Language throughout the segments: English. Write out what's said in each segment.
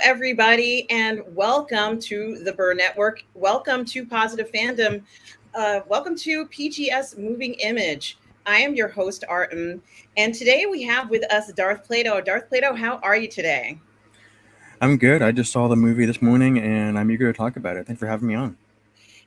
everybody, and welcome to the Burnettwork. Welcome to Positive Fandom. Welcome to PGS Moving Image. I am your host, Artem, and today we have with us Darth Plato. Darth Plato, how are you today? I'm good. I just saw the movie this morning and I'm eager to talk about it. Thanks for having me on.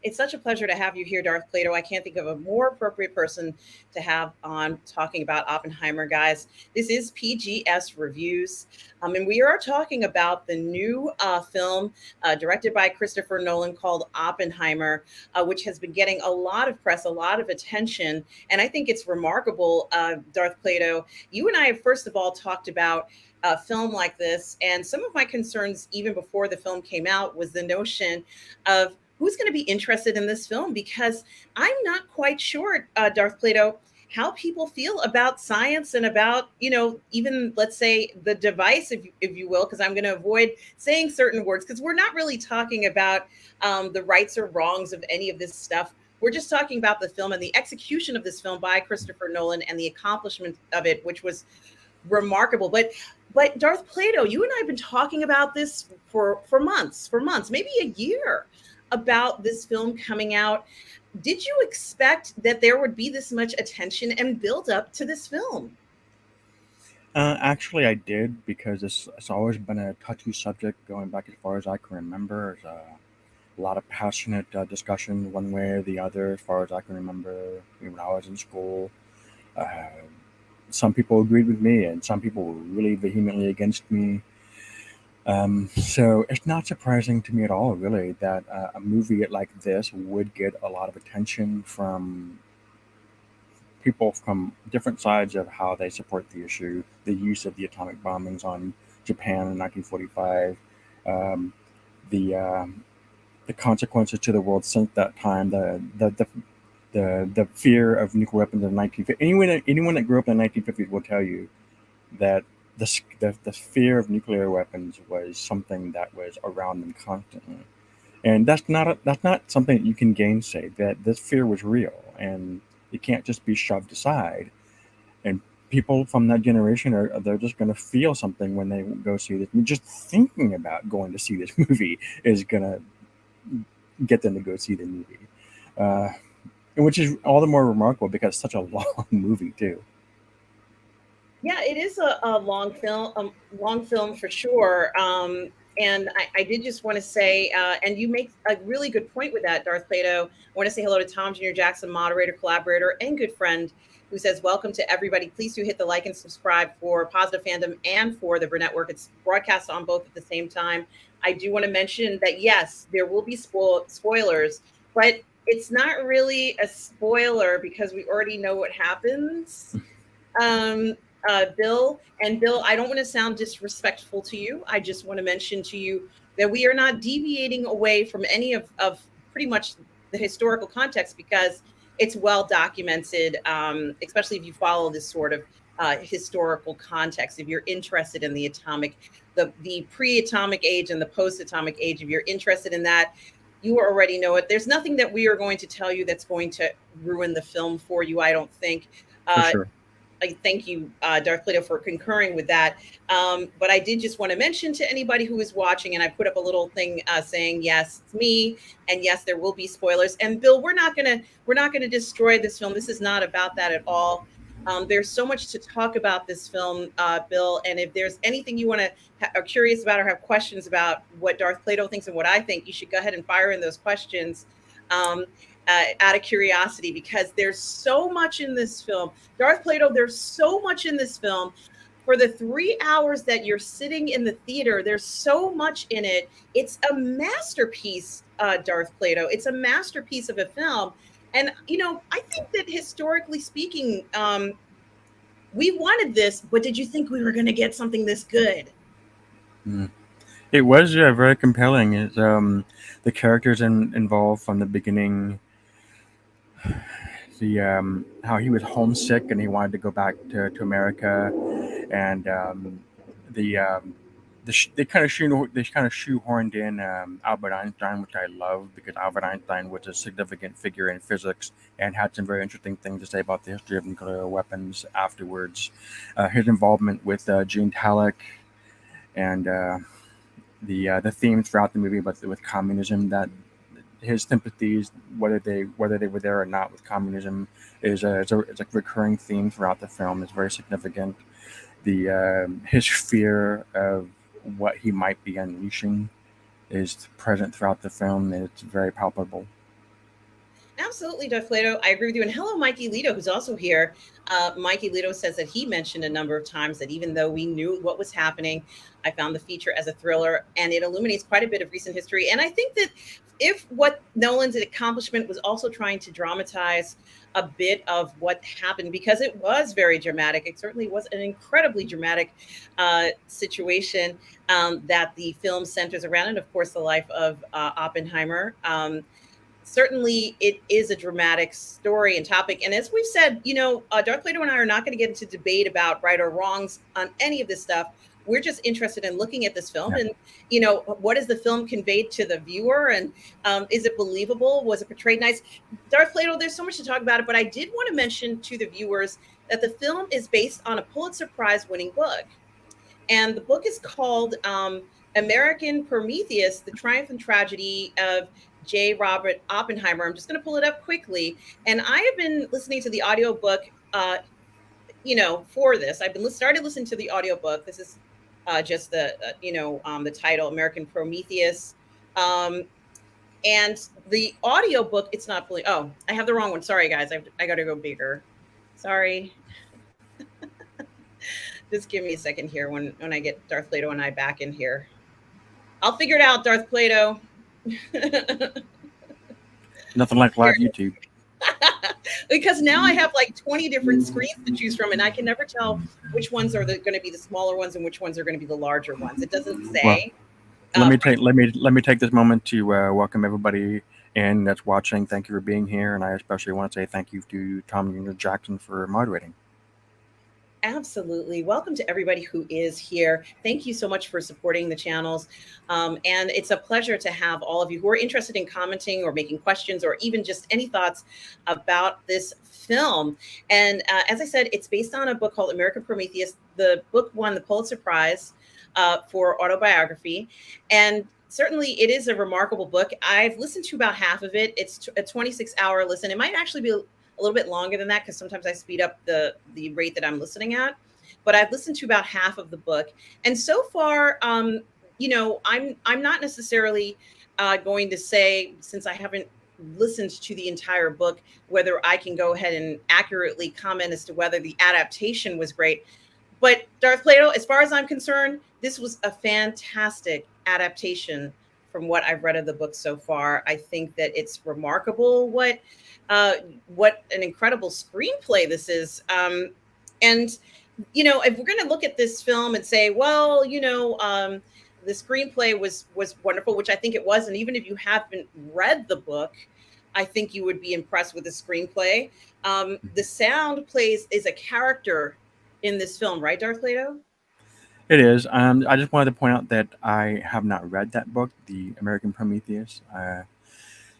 It's such a pleasure to have you here, Darth Plato. I can't think of a more appropriate person to have on talking about Oppenheimer, guys. This is PGS Reviews, and we are talking about the new film directed by Christopher Nolan called Oppenheimer, which has been getting a lot of press, a lot of attention. And I think it's remarkable, Darth Plato. You and I have, first of all, talked about a film like this. And some of my concerns, even before the film came out, was the notion of who's going to be interested in this film, because I'm not quite sure, Darth Plato, how people feel about science and about, even let's say the device, if you will, because I'm going to avoid saying certain words, because we're not really talking about the rights or wrongs of any of this stuff. We're just talking about the film and the execution of this film by Christopher Nolan and the accomplishment of it, which was remarkable. But Darth Plato, you and I have been talking about this for months, maybe a year, about this film coming out. Did you expect that there would be this much attention and build up to this film? Actually, I did because it's always been a touchy subject going back as far as I can remember. There's a lot of passionate discussion one way or the other as far as I can remember when I was in school. Uh, some people agreed with me and some people were really vehemently against me. So it's not surprising to me at all, really, that a movie like this would get a lot of attention from people from different sides of how they support the issue, the use of the atomic bombings on Japan in 1945, um, the the consequences to the world since that time, the fear of nuclear weapons in the 1950s. Anyone that grew up in the 1950s will tell you that the fear of nuclear weapons was something that was around them constantly, and that's not something that you can gainsay. That this fear was real, and it can't just be shoved aside. And people from that generation are they're just going to feel something when they go see this. Just thinking about going to see this movie is going to get them to go see the movie, uh, which is all the more remarkable because it's such a long movie too. Yeah, it is a long film for sure. And I did just want to say, and you make a really good point with that, Darth Plato. I want to say hello to Tom Jr. Jackson, moderator, collaborator, and good friend, who says, "Welcome to everybody. Please do hit the like and subscribe for Positive Fandom and for the Burnettwork. It's broadcast on both at the same time." I do want to mention that yes, there will be spoilers, but it's not really a spoiler because we already know what happens. um, Bill. And Bill, I don't want to sound disrespectful to you. I just want to mention to you that we are not deviating away from any of pretty much the historical context, because it's well documented, especially if you follow this sort of historical context. If you're interested in the pre-atomic age and the post-atomic age, if you're interested in that, you already know it. There's nothing that we are going to tell you that's going to ruin the film for you, I don't think. For Uh, sure. I thank you, Darth Plato, for concurring with that. But I did just want to mention to anybody who is watching, and I put up a little thing saying, "Yes, it's me," and yes, there will be spoilers. And Bill, we're not gonna destroy this film. This is not about that at all. There's so much to talk about this film, Bill. And if there's anything you want to are curious about or have questions about what Darth Plato thinks and what I think, you should go ahead and fire in those questions. Um, out of curiosity, because there's so much in this film. Darth Plato, there's so much in this film. For the 3 hours that you're sitting in the theater, there's so much in it. It's a masterpiece, Darth Plato. It's a masterpiece of a film. And, I think that historically speaking, we wanted this, but did you think we were going to get something this good? Mm. It was very compelling. The characters involved from the beginning, the how he was homesick and he wanted to go back to America, and the they kind of shoehorned in Albert Einstein, which I love because Albert Einstein was a significant figure in physics and had some very interesting things to say about the history of nuclear weapons afterwards. His involvement with Gene Talek and the themes throughout the movie, but with communism, that his sympathies, whether they were there or not with communism, is a recurring theme throughout the film. It's very significant. The his fear of what he might be unleashing is present throughout the film, and it's very palpable. Absolutely, Darth Plato. I agree with you. And hello, Mikey Lito, who's also here. Mikey Lito says that he mentioned a number of times that even though we knew what was happening, I found the feature as a thriller, and it illuminates quite a bit of recent history. And I think that if what Nolan's accomplishment was also trying to dramatize a bit of what happened, because it was very dramatic, it certainly was an incredibly dramatic situation that the film centers around, and of course, the life of Oppenheimer. Certainly it is a dramatic story and topic. And as we've said, Darth Plato and I are not going to get into debate about right or wrongs on any of this stuff. We're just interested in looking at this film Yeah. and, what is the film conveyed to the viewer? And is it believable? Was it portrayed nice? Darth Plato, there's so much to talk about it, but I did want to mention to the viewers that the film is based on a Pulitzer Prize winning book. And the book is called American Prometheus, The Triumph and Tragedy of J. Robert Oppenheimer. I'm just going to pull it up quickly. And I have been listening to the audiobook, for this. I've been started listening to the audiobook. This is just the title, American Prometheus. Um, and the audiobook, it's not fully, oh, I have the wrong one. Sorry, guys. I got to go bigger. Sorry. Just give me a second here when I get Darth Plato and I back in here. I'll figure it out, Darth Plato. Nothing like live YouTube. Because now I have like 20 different screens to choose from, and I can never tell which ones are going to be the smaller ones and which ones are going to be the larger ones. It doesn't Well, say. let me take this moment to welcome everybody in that's watching. Thank you for being here, and I especially want to say thank you to Tom Junior Jackson for moderating. Absolutely. Welcome to everybody who is here. Thank you so much for supporting the channels. And it's a pleasure to have all of you who are interested in commenting or making questions or even just any thoughts about this film. And as I said, it's based on a book called American Prometheus. The book won the Pulitzer Prize for autobiography. And certainly it is a remarkable book. I've listened to about half of it. It's a 26-hour listen. It might actually be a little bit longer than that because sometimes I speed up the rate that I'm listening at. But I've listened to about half of the book, and so far, I'm not necessarily going to say, since I haven't listened to the entire book, whether I can go ahead and accurately comment as to whether the adaptation was great. But Darth Plato, as far as I'm concerned, this was a fantastic adaptation from what I've read of the book so far. I think that it's remarkable what an incredible screenplay this is. And if we're going to look at this film and say, well, the screenplay was wonderful, which I think it was, and even if you haven't read the book, I think you would be impressed with the screenplay. The sound plays is a character in this film, right, Darth Plato? It is. I just wanted to point out that I have not read that book, The American Prometheus,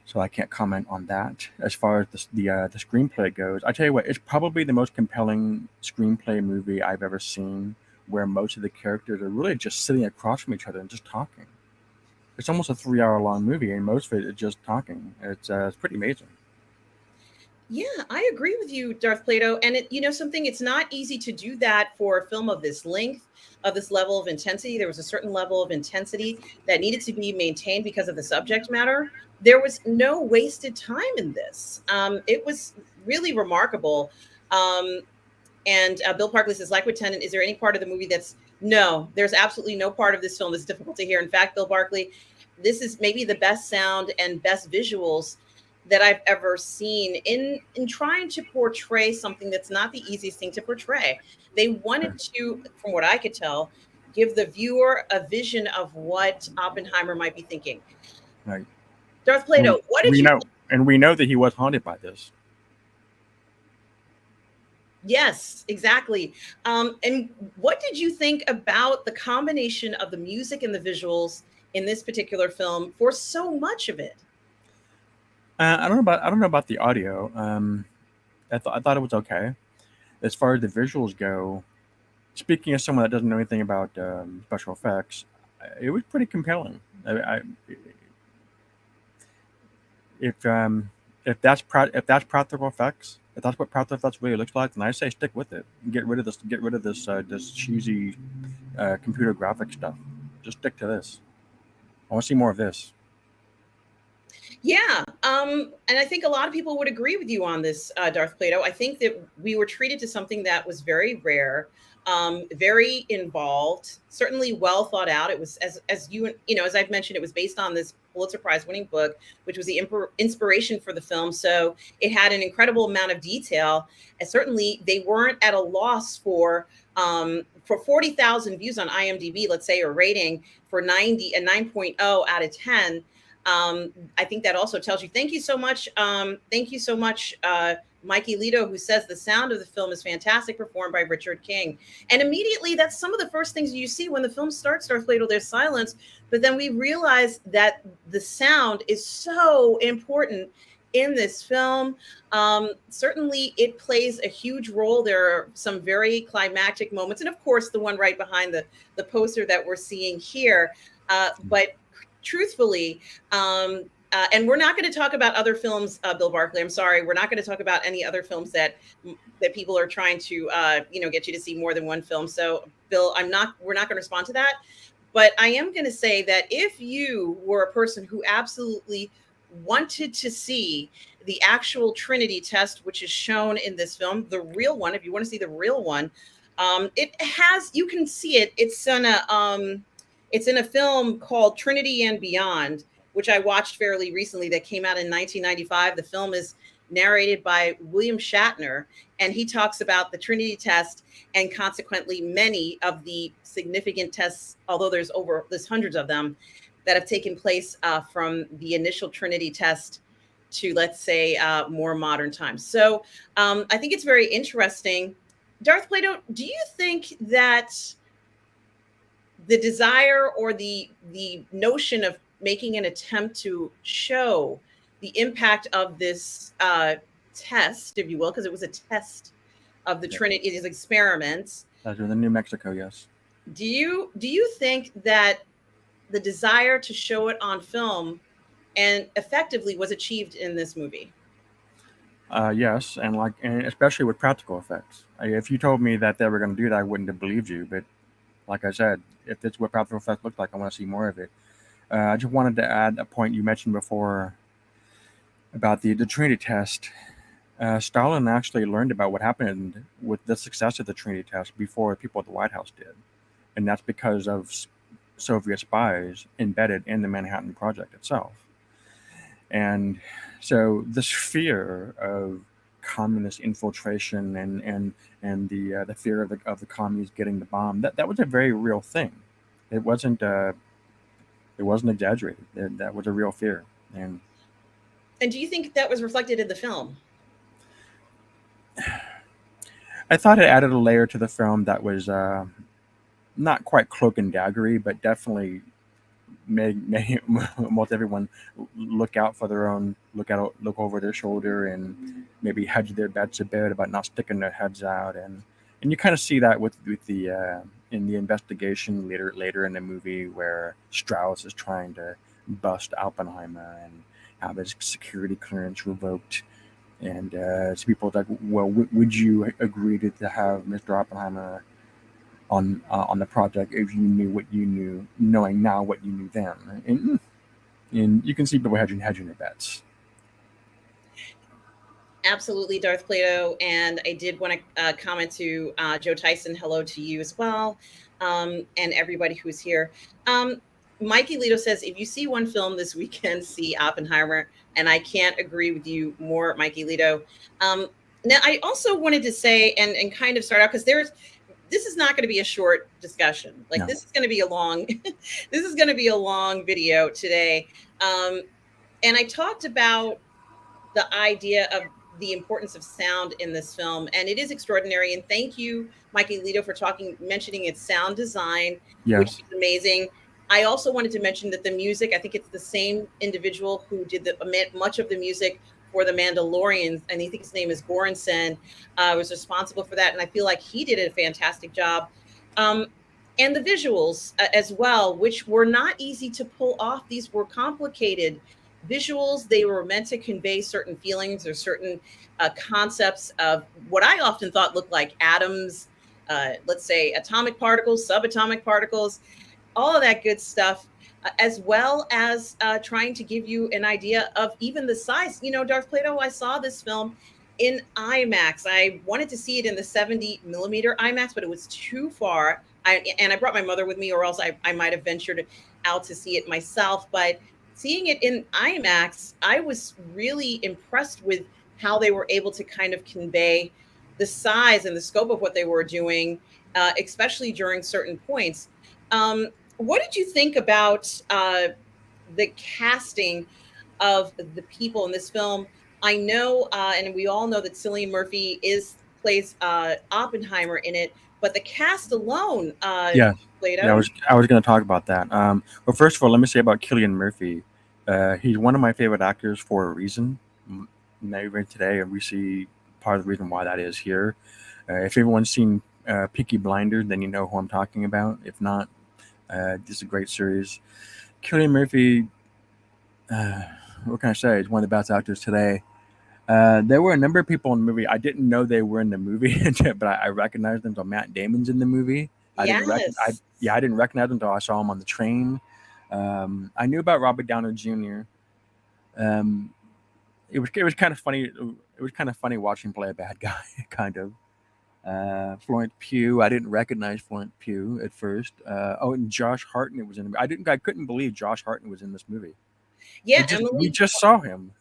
so I can't comment on that. As far as the screenplay goes, I tell you what, it's probably the most compelling screenplay movie I've ever seen, where most of the characters are really just sitting across from each other and just talking. It's almost a 3 hour long movie, and most of it is just talking. It's pretty amazing. Yeah, I agree with you, Darth Plato. And something, it's not easy to do that for a film of this length, of this level of intensity. There was a certain level of intensity that needed to be maintained because of the subject matter. There was no wasted time in this. It was really remarkable. And Bill Parkley says, like with Tennant, is there any part of the movie that's no? There's absolutely no part of this film that's difficult to hear. In fact, Bill Barkley, this is maybe the best sound and best visuals that I've ever seen in trying to portray something that's not the easiest thing to portray. They wanted to, from what I could tell, give the viewer a vision of what Oppenheimer might be thinking. Right. Darth Plato, what did we you know? And we know that he was haunted by this. Yes, exactly. And what did you think about the combination of the music and the visuals in this particular film for so much of it? I don't know about the audio. I thought it was okay. As far as the visuals go, speaking as someone that doesn't know anything about special effects, it was pretty compelling. If if that's practical effects, if that's what practical effects really looks like, then I say stick with it. Get rid of this. Get rid of this cheesy computer graphic stuff. Just stick to this. I want to see more of this. Yeah, and I think a lot of people would agree with you on this, Darth Plato. I think that we were treated to something that was very rare, very involved, certainly well thought out. It was, as you know, as I've mentioned, it was based on this Pulitzer Prize winning book, which was the inspiration for the film. So it had an incredible amount of detail, and certainly they weren't at a loss for 40,000 views on IMDb, let's say, or rating for 90 and 9.0 out of 10. I think that also tells you. Thank you so much. Thank you so much, Mikey Lito, who says the sound of the film is fantastic, performed by Richard King. And immediately, that's some of the first things you see when the film starts. Darth Plato, there's silence, but then we realize that the sound is so important in this film. Certainly, it plays a huge role. There are some very climactic moments, and of course, the one right behind the poster that we're seeing here. But truthfully, and we're not going to talk about other films, Bill Barkley. I'm sorry, we're not going to talk about any other films that people are trying to, get you to see more than one film. So, Bill, we're not going to respond to that. But I am going to say that if you were a person who absolutely wanted to see the actual Trinity test, which is shown in this film, the real one, if you want to see the real one, you can see it. It's in a film called Trinity and Beyond, which I watched fairly recently, that came out in 1995. The film is narrated by William Shatner, and he talks about the Trinity test and consequently many of the significant tests, although there's hundreds of them that have taken place from the initial Trinity test to, let's say, more modern times. So I think it's very interesting. Darth Plato, do you think that the desire or the notion of making an attempt to show the impact of this test, if you will, because it was a test of the Trinity, it is experiments. That's in New Mexico, yes. Do you think that the desire to show it on film and effectively was achieved in this movie? Yes, and especially with practical effects. If you told me that they were going to do that, I wouldn't have believed you. But like I said, if that's what practical effects look like, I want to see more of it. I just wanted to add a point you mentioned before about the Trinity test. Stalin actually learned about what happened with the success of the Trinity test before people at the White House did, and that's because of Soviet spies embedded in the Manhattan Project itself. And so this fear of communist infiltration and the fear of the communists getting the bomb, that was a very real thing. It wasn't exaggerated. That was a real fear. And do you think that was reflected in the film? I thought it added a layer to the film that was not quite cloak and daggery, but definitely made almost everyone look out for their own, look over their shoulder, and maybe hedge their bets a bit about not sticking their heads out. And you kind of see that with the in the investigation later in the movie, where Strauss is trying to bust Oppenheimer and have his security clearance revoked. And so people are like, well, would you agree to have Mr. Oppenheimer on the project if you knew what you knew, knowing now what you knew then? And you can see people hedging their bets. Absolutely, Darth Plato. And I did want to comment to Joe Tyson, hello to you as well, and everybody who's here. Mikey Lito says, if you see one film this weekend, see Oppenheimer. And I can't agree with you more, Mikey Lito. Now, I also wanted to say and kind of start out, because this is not going to be a short discussion. Like, no. This is going to be a long, this is going to be a long video today. And I talked about the idea of the importance of sound in this film, and it is extraordinary. And thank you, Mikey Lito, for mentioning its sound design, yes, which is amazing. I also wanted to mention that the music, I think it's the same individual who did much of the music for The Mandalorian, and I think his name is Goranson, was responsible for that, and I feel like he did a fantastic job. and the visuals as well, which were not easy to pull off. These were complicated visuals. They were meant to convey certain feelings or certain concepts of what I often thought looked like atoms, let's say atomic particles, subatomic particles, all of that good stuff, as well as trying to give you an idea of even the size. You know, Darth Plato, I saw this film in IMAX. I wanted to see it in the 70 millimeter IMAX, but it was too far. And I brought my mother with me, or else I might have ventured out to see it myself. But seeing it in IMAX, I was really impressed with how they were able to kind of convey the size and the scope of what they were doing, especially during certain points. What did you think about the casting of the people in this film? I know, and we all know that Cillian Murphy plays Oppenheimer in it, but the cast alone, Yeah, yeah. I Plato. was I was going to talk about that. But first of all, let me say about Killian Murphy. He's one of my favorite actors for a reason. Maybe today, and we see part of the reason why that is here. If everyone's seen Peaky Blinders, then you know who I'm talking about. If not, this is a great series. Killian Murphy, uh, what can I say? He's one of the best actors today. There were a number of people in the movie. I didn't know they were in the movie, but I recognized them. So Matt Damon's in the movie. Yes. I didn't recognize him until I saw him on the train. I knew about Robert Downer Jr. Um, it was kind of funny. It was kind of funny watching him play a bad guy, kind of. Florence Pugh. I didn't recognize Florence Pugh at first. Oh, and Josh Hartnett was in the. I couldn't believe Josh Hartnett was in this movie. Yeah, We Emily. just saw him.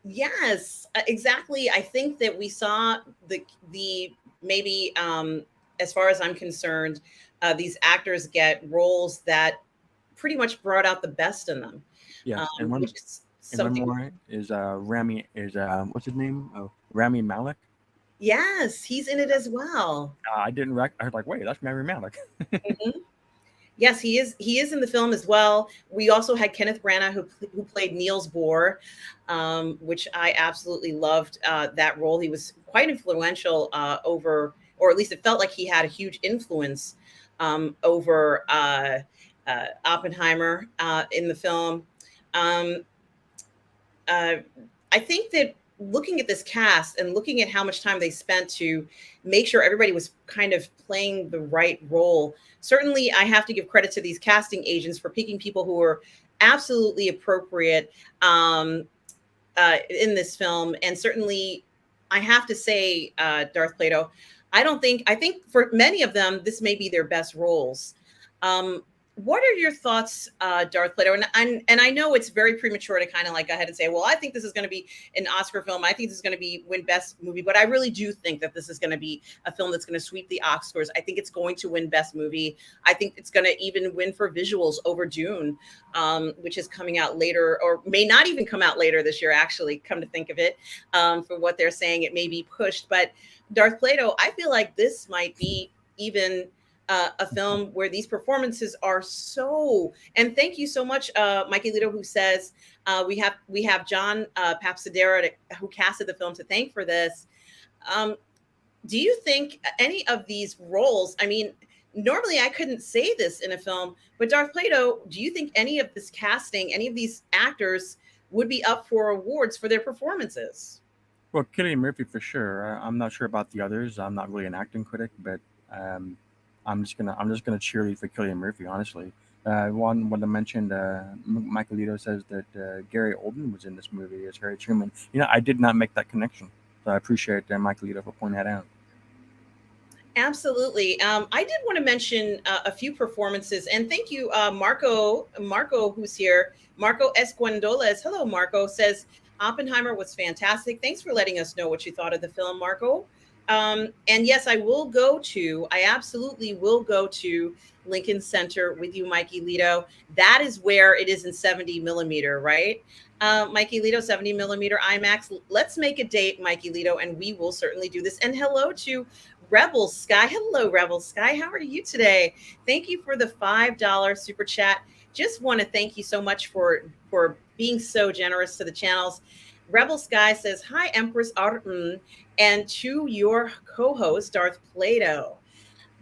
Yes, exactly. I think that we saw the maybe as far as I'm concerned, these actors get roles that pretty much brought out the best in them, Yes, which is and one something. more is Rami is what's his name? Oh, Rami Malek. Yes, he's in it as well. I didn't rec. I was like, wait, that's Rami Malek. Mhm. Yes, he is. He is in the film as well. We also had Kenneth Branagh, who played Niels Bohr, which I absolutely loved that role. He was quite influential over, or at least it felt like he had a huge influence over Oppenheimer in the film. Um, uh, I think that looking at this cast and looking at how much time they spent to make sure everybody was kind of playing the right role, certainly I have to give credit to these casting agents for picking people who were absolutely appropriate in this film. And certainly, I have to say, Darth Plato, I think for many of them, this may be their best roles. Um, what are your thoughts, Darth Plato? And I know it's very premature to kind of like go ahead and say, well, I think this is going to be an Oscar film. I think this is going to be win Best Movie, but I really do think that this is going to be a film that's going to sweep the Oscars. I think it's going to win Best Movie. I think it's going to even win for visuals over Dune, which is coming out later, or may not even come out later this year, actually, come to think of it, for what they're saying. It may be pushed. But Darth Plato, I feel like this might be even a film where these performances are so. And thank you so much, Mikey Lito, who says we have John Papsadera who casted the film to thank for this. Um, do you think any of these roles, I mean, normally I couldn't say this in a film, but Darth Plato, do you think any of this casting, any of these actors would be up for awards for their performances? Well, Killian Murphy for sure. I'm not sure about the others. I'm not really an acting critic, but um, I'm just gonna cheerlead for Killian Murphy. Honestly, one when I mentioned Michael Lito says that Gary Oldman was in this movie as Harry Truman. You know, I did not make that connection, so I appreciate Michael Lito for pointing that out. Absolutely. I did want to mention a few performances, and thank you, Marco, who's here. Marco Esquandoles. Hello, Marco. Says Oppenheimer was fantastic. Thanks for letting us know what you thought of the film, Marco. And yes, I will go to. I absolutely will go to Lincoln Center with you, Mikey Lito. That is where it is in 70 millimeter, right? Mikey Lito, 70 millimeter IMAX. Let's make a date, Mikey Lito, and we will certainly do this. And hello to Rebel Sky. Hello, Rebel Sky. How are you today? Thank you for the $5 super chat. Just want to thank you so much for being so generous to the channels. Rebel Sky says, "Hi, Empress Arden, and to your co-host Darth Plato."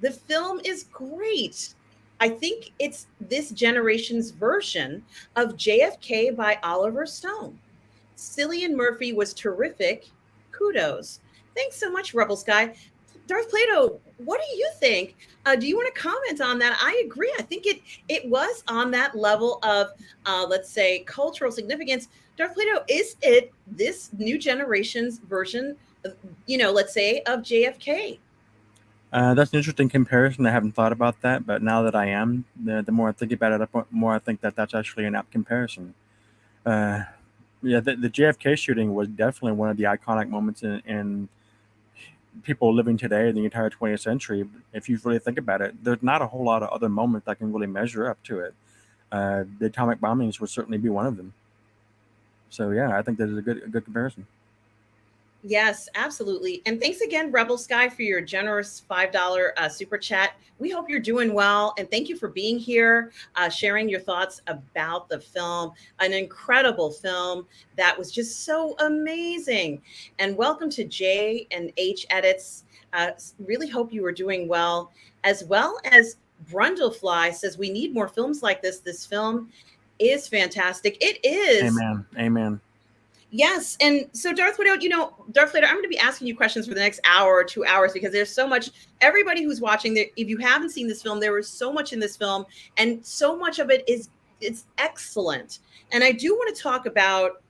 The film is great. I think it's this generation's version of JFK by Oliver Stone. Cillian Murphy was terrific. Kudos. Thanks so much, Rebel Sky. Darth Plato, what do you think? Do you want to comment on that? I agree. I think it was on that level of, let's say, cultural significance. Darth Plato, is it this new generation's version, let's say, of JFK? That's an interesting comparison. I haven't thought about that, but now that I am, the more I think about it, the more I think that that's actually an apt comparison. Uh, yeah, the JFK shooting was definitely one of the iconic moments in people living today in the entire 20th century. If you really think about it, there's not a whole lot of other moments that can really measure up to it. The atomic bombings would certainly be one of them. So yeah, I think that is a good comparison. Yes, absolutely. And thanks again, Rebel Sky, for your generous $5 super chat. We hope you're doing well. And thank you for being here, sharing your thoughts about the film, an incredible film that was just so amazing. And welcome to J and H Edits. Really hope you are doing well as Brundlefly says, we need more films like this. This film is fantastic. It is. Amen. Amen. Yes. And so, Darth Widow, Darth Vader, I'm going to be asking you questions for the next hour or 2 hours because there's so much. Everybody who's watching, if you haven't seen this film, there was so much in this film, and so much of it it's excellent. And I do want to talk about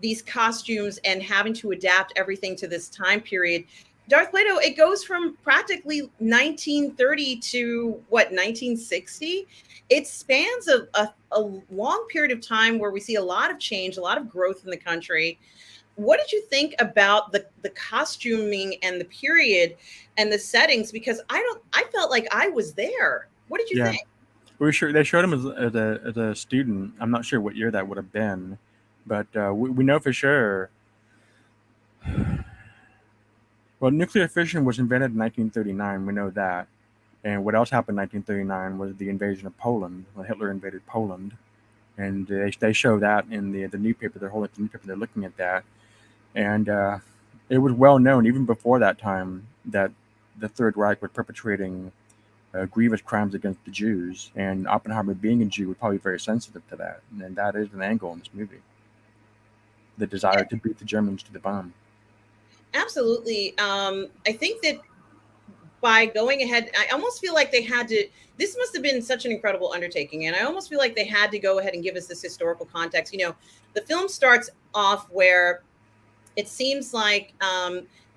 these costumes and having to adapt everything to this time period. Darth Plato, it goes from practically 1930 to what, 1960? It spans a long period of time where we see a lot of change, a lot of growth in the country. What did you think about the costuming and the period and the settings? Because I felt like I was there. What did you Yeah, think? they showed him as a student. I'm not sure what year that would have been, but we know for sure. Well, nuclear fission was invented in 1939. We know that. And what else happened in 1939 was the invasion of Poland, when Hitler invaded Poland. And they show that in the newspaper. They're holding the newspaper. They're looking at that, and it was well known even before that time that the Third Reich was perpetrating grievous crimes against the Jews. And Oppenheimer, being a Jew, was probably very sensitive to that. And that is an angle in this movie: the desire to beat the Germans to the bomb. Absolutely. I think that by going ahead, I almost feel like they had to. This must have been such an incredible undertaking, and I almost feel like they had to go ahead and give us this historical context. The film starts off where it seems like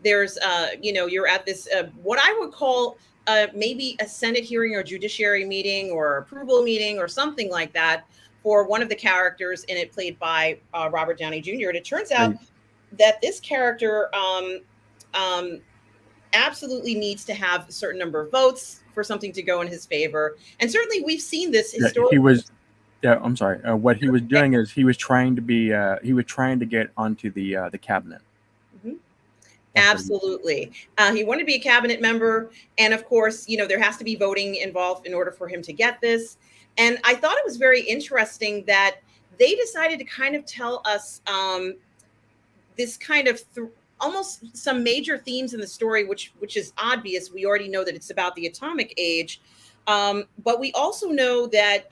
there's, you're at this what I would call maybe a Senate hearing or judiciary meeting or approval meeting or something like that for one of the characters in it, played by Robert Downey Jr. And it turns out They, that this character um, absolutely needs to have a certain number of votes for something to go in his favor. And certainly we've seen this yeah, historically. he was. Yeah, I'm sorry. What he was doing is he was trying to be. He was trying to get onto the cabinet. Mhm. That's what he was. Absolutely. He wanted to be a cabinet member. And of course, there has to be voting involved in order for him to get this. And I thought it was very interesting that they decided to kind of tell us this kind of almost some major themes in the story, which is obvious. We already know that it's about the atomic age, but we also know that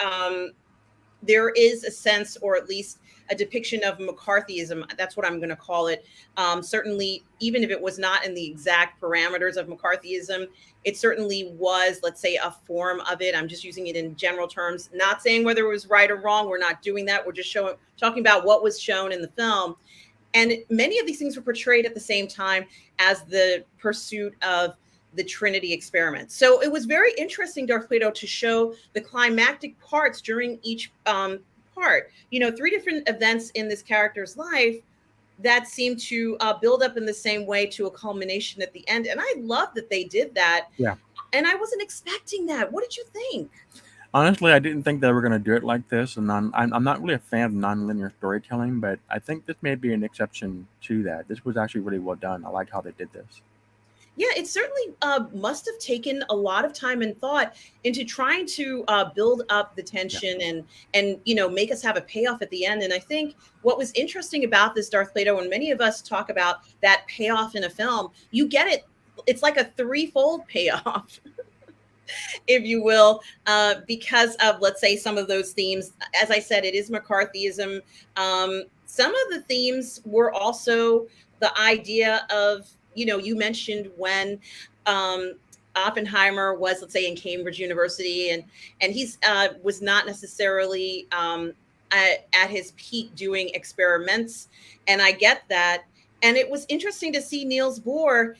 there is a sense, or at least a depiction of McCarthyism. That's what I'm going to call it. Certainly, even if it was not in the exact parameters of McCarthyism, it certainly was, let's say, a form of it. I'm just using it in general terms, not saying whether it was right or wrong. We're not doing that. We're just talking about what was shown in the film. And many of these things were portrayed at the same time as the pursuit of the Trinity experiment. So it was very interesting, Darth Plato, to show the climactic parts during each part. Three different events in this character's life that seem to build up in the same way to a culmination at the end. And I love that they did that. Yeah. And I wasn't expecting that. What did you think? Honestly, I didn't think they were going to do it like this, and I'm not really a fan of nonlinear storytelling, but I think this may be an exception to that. This was actually really well done. I liked how they did this. Yeah, it certainly must have taken a lot of time and thought into trying to build up the Yeah. tension and make us have a payoff at the end. And I think what was interesting about this, Darth Plato, and many of us talk about that payoff in a film, you get it. It's like a threefold payoff. if you will, because of, let's say, some of those themes. As I said, it is McCarthyism. Some of the themes were also the idea of, you mentioned when um, Oppenheimer was, let's say, in Cambridge University, and he's was not necessarily at his peak doing experiments, and I get that. And it was interesting to see Niels Bohr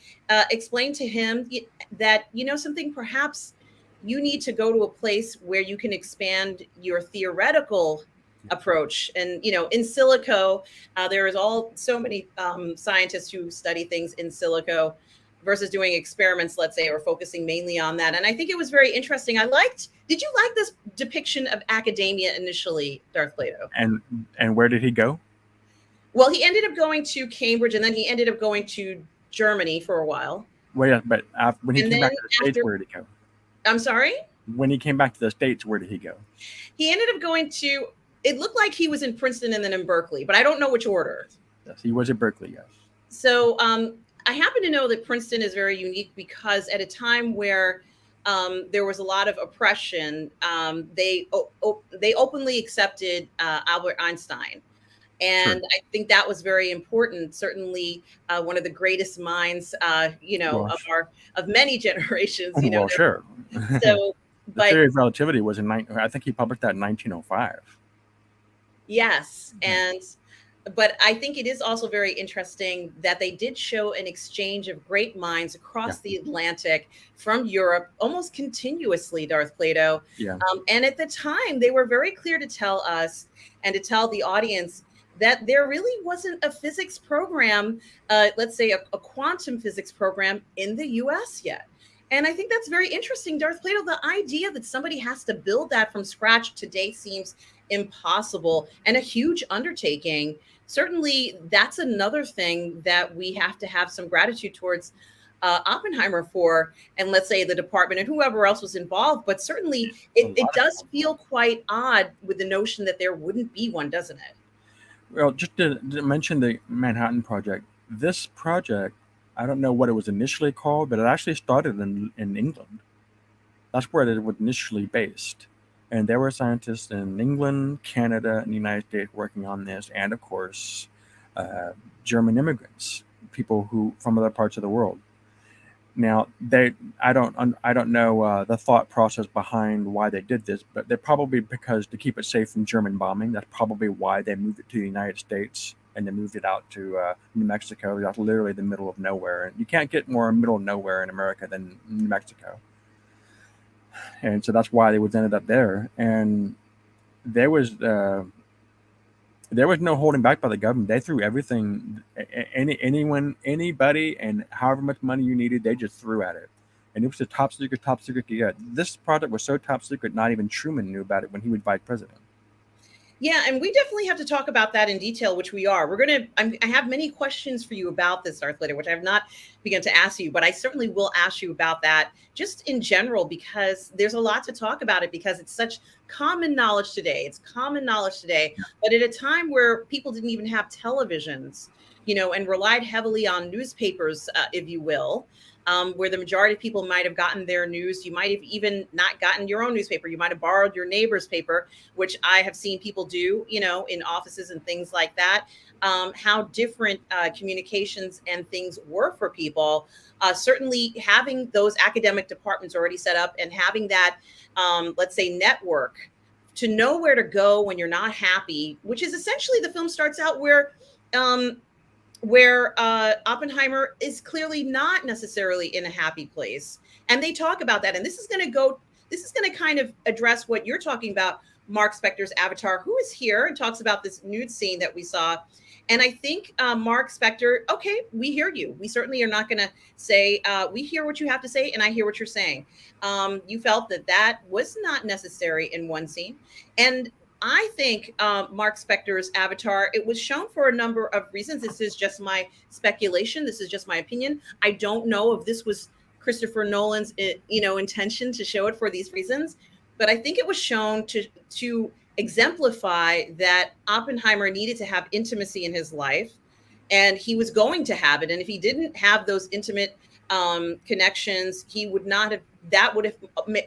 explain to him that, something, perhaps you need to go to a place where you can expand your theoretical approach. And, in silico, there is so many scientists who study things in silico versus doing experiments, let's say, or focusing mainly on that. And I think it was very interesting. Did you like this depiction of academia initially, Darth Plato? And where did he go? Well, he ended up going to Cambridge, and then he ended up going to Germany for a while. Well, yeah, but when he And came then back to the States, where did he go? I'm sorry? When he came back to the States, where did he go? He ended up going to, it looked like he was in Princeton and then in Berkeley, but I don't know which order. Yes, he was at Berkeley, yes. So I happen to know that Princeton is very unique because at a time where there was a lot of oppression, they openly accepted Albert Einstein. And Sure. I think that was very important. Certainly, one of the greatest minds, Well, of many generations. well, sure. So, The but theory of relativity was I think he published that in 1905. yes, but I think it is also very interesting that they did show an exchange of great minds across the Atlantic from Europe almost continuously, Darth Plato. Yeah. And at the time, they were very clear to tell us and to tell the audience that there really wasn't a physics program, let's say a quantum physics program in the US yet. And I think that's very interesting, Darth Plato. The idea that somebody has to build that from scratch today seems impossible and a huge undertaking. Certainly, that's another thing that we have to have some gratitude towards Oppenheimer for, and let's say the department and whoever else was involved. But certainly, it does feel quite odd with the notion that there wouldn't be one, doesn't it? Well, just to mention the Manhattan Project, this project, I don't know what it was initially called, but it actually started in England. That's where it was initially based. And there were scientists in England, Canada, and the United States working on this, and of course, German immigrants, people who from other parts of the world. Now, I don't know the thought process behind why they did this, but they're probably because to keep it safe from German bombing. That's probably why they moved it to the United States and they moved it out to New Mexico. That's literally the middle of nowhere, and you can't get more middle of nowhere in America than New Mexico. And so that's why they would ended up there. And there was no holding back by the government. They threw everything, anybody, and however much money you needed, they just threw at it. And it was the top secret you got. This project was so top secret, not even Truman knew about it when he was vice president. Yeah, and we definitely have to talk about that in detail, which we are. I have many questions for you about this, Darth Later, which I have not begun to ask you, but I certainly will ask you about that just in general, because there's a lot to talk about it, because it's such common knowledge today. It's common knowledge today, but at a time where people didn't even have televisions, and relied heavily on newspapers, if you will. Where the majority of people might have gotten their news. You might have even not gotten your own newspaper. You might have borrowed your neighbor's paper, which I have seen people do, in offices and things like that. How different communications and things were for people. Certainly having those academic departments already set up and having that, let's say, network to know where to go when you're not happy, which is essentially the film starts out where Oppenheimer is clearly not necessarily in a happy place. And they talk about that. And this is going to kind of address what you're talking about, Mark Spector's Avatar, who is here and talks about this nude scene that we saw. And I think Mark Spector, okay, we hear you. We certainly are not going to say, we hear what you have to say, and I hear what you're saying. You felt that was not necessary in one scene. And I think Mark Spector's Avatar, it was shown for a number of reasons. This is just my speculation. This is just my opinion. I don't know if this was Christopher Nolan's, intention to show it for these reasons, but I think it was shown to exemplify that Oppenheimer needed to have intimacy in his life, and he was going to have it. And if he didn't have those intimate connections, he would not have, that would have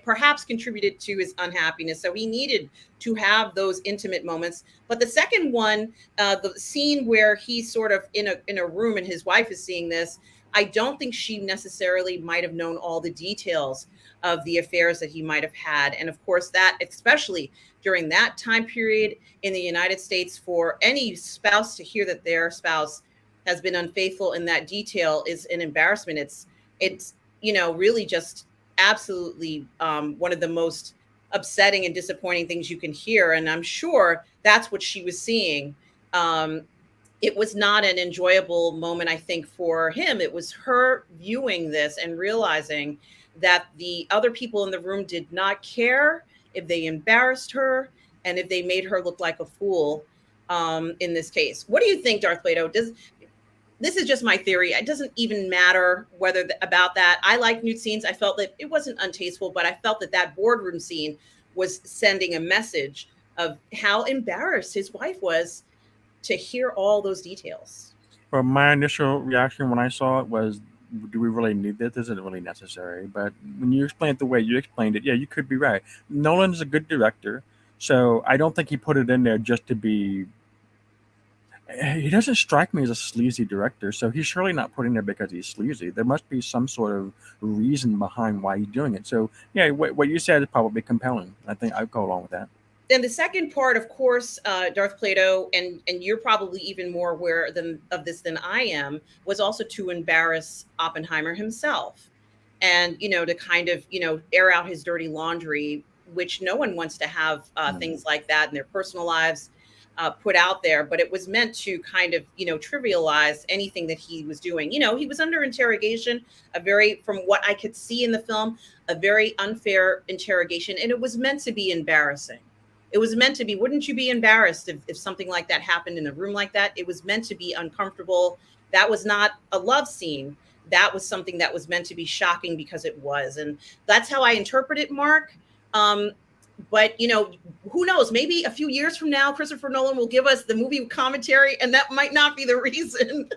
perhaps contributed to his unhappiness. So he needed to have those intimate moments. But the second one, the scene where he's sort of in a room and his wife is seeing this, I don't think she necessarily might have known all the details of the affairs that he might have had. And of course, that, especially during that time period in the United States, for any spouse to hear that their spouse has been unfaithful in that detail is an embarrassment. It's really just absolutely one of the most upsetting and disappointing things you can hear. And I'm sure that's what she was seeing. It was not an enjoyable moment, I think, for him. It was her viewing this and realizing that the other people in the room did not care if they embarrassed her and if they made her look like a fool in this case. What do you think, Darth Plato? This is just my theory. It doesn't even matter whether about that. I like nude scenes. I felt that it wasn't untasteful, but I felt that that boardroom scene was sending a message of how embarrassed his wife was to hear all those details. Well, my initial reaction when I saw it was, do we really need this? This isn't really necessary. But when you explain it the way you explained it, yeah, you could be right. Nolan's a good director, so I don't think he put it in there just to be. He doesn't strike me as a sleazy director, so he's surely not putting there because he's sleazy. There must be some sort of reason behind why he's doing it. So, yeah, what you said is probably compelling. I think I'd go along with that. Then the second part, of course, Darth Plato, and you're probably even more aware of this than I am, was also to embarrass Oppenheimer himself, and to kind of air out his dirty laundry, which no one wants to have things like that in their personal lives put out there. But it was meant to kind of trivialize anything that he was doing. He was under interrogation, a very, from what I could see in the film, a very unfair interrogation, and it was meant to be embarrassing. It was meant to be. Wouldn't you be embarrassed if something like that happened in a room like that? It was meant to be uncomfortable. That was not a love scene. That was something that was meant to be shocking because it was. And that's how I interpret it, Mark. But who knows? Maybe a few years from now, Christopher Nolan will give us the movie commentary, and that might not be the reason.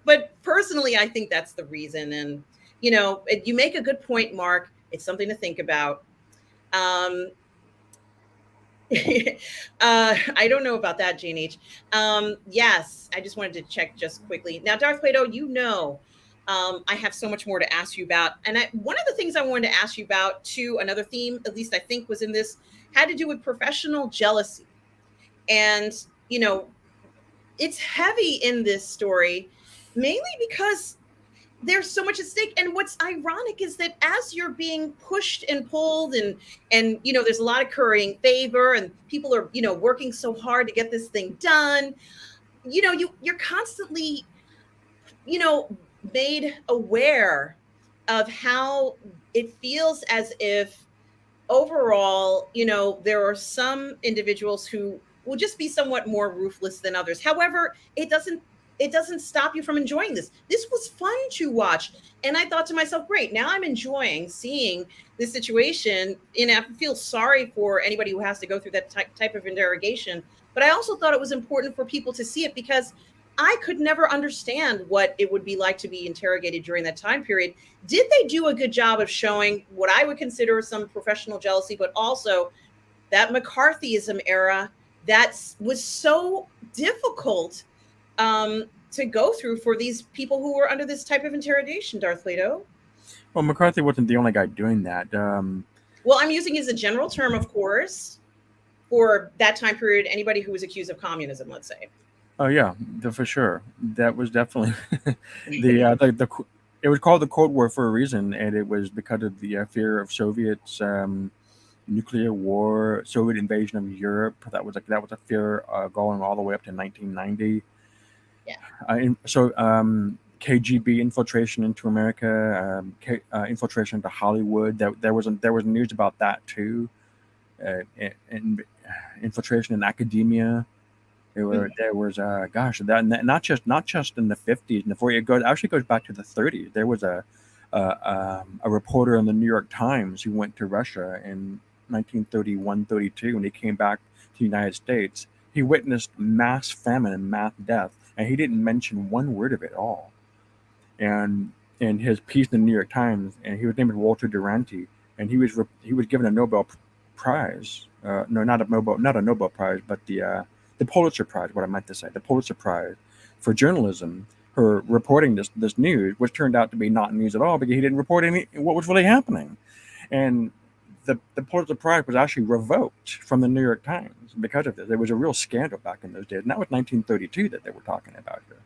But personally, I think that's the reason. And you make a good point, Mark. It's something to think about. I don't know about that, G&H. Yes, I just wanted to check just quickly. Now, Darth Plato, I have so much more to ask you about. And one of the things I wanted to ask you about, too, another theme, at least I think was in this, had to do with professional jealousy. And, it's heavy in this story, mainly because there's so much at stake. And what's ironic is that as you're being pushed and pulled and there's a lot of currying favor and people are working so hard to get this thing done, you're constantly made aware of how it feels as if overall there are some individuals who will just be somewhat more ruthless than others. However, it doesn't stop you from enjoying this. This was fun to watch. And I thought to myself, great, now I'm enjoying seeing this situation. And I feel sorry for anybody who has to go through that type of interrogation. But I also thought it was important for people to see it because I could never understand what it would be like to be interrogated during that time period. Did they do a good job of showing what I would consider some professional jealousy, but also that McCarthyism era that was so difficult to go through for these people who were under this type of interrogation, Darth Plato? Well, McCarthy wasn't the only guy doing that. Well, I'm using it as a general term, of course, for that time period, anybody who was accused of communism, let's say. Oh yeah, for sure. That was definitely the it was called the Cold War for a reason, and it was because of the fear of Soviets. Nuclear war, Soviet invasion of Europe. That was a fear going all the way up to 1990. Yeah. KGB infiltration into America, infiltration into Hollywood. There was news about that too, and infiltration in academia. There was gosh, that not just in the 50s and the 40s. It actually goes back to the 30s. There was a reporter in the New York Times who went to Russia in 1931-32 when he came back to the United States. He witnessed mass famine and mass death, and he didn't mention one word of it all. And in his piece in the New York Times, and he was named Walter Duranty, and he was given a Nobel Prize. No, not a Nobel Prize, but the Pulitzer Prize. What I meant to say, the Pulitzer Prize for journalism for reporting this news, which turned out to be not news at all because he didn't report any what was really happening, and the Pulitzer Prize was actually revoked from the New York Times because of this. There was a real scandal back in those days, and that was 1932 that they were talking about here.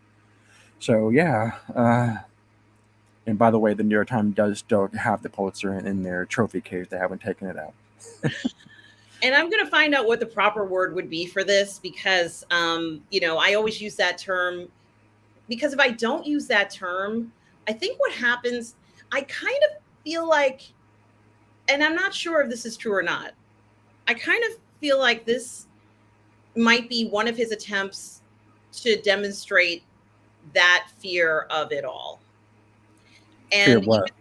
So yeah. And by the way, the New York Times does still have the Pulitzer in their trophy case. They haven't taken it out. And I'm going to find out what the proper word would be for this because, I always use that term because if I don't use that term, I think what happens, I kind of feel like, and I'm not sure if this is true or not, I kind of feel like this might be one of his attempts to demonstrate that fear of it all. Fear And even what?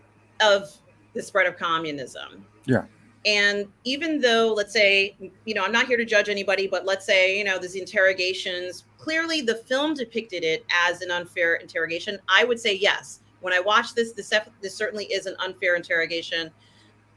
of the spread of communism. Yeah. And even though, let's say, I'm not here to judge anybody, but let's say, these interrogations, clearly the film depicted it as an unfair interrogation. I would say yes. When I watch this certainly is an unfair interrogation,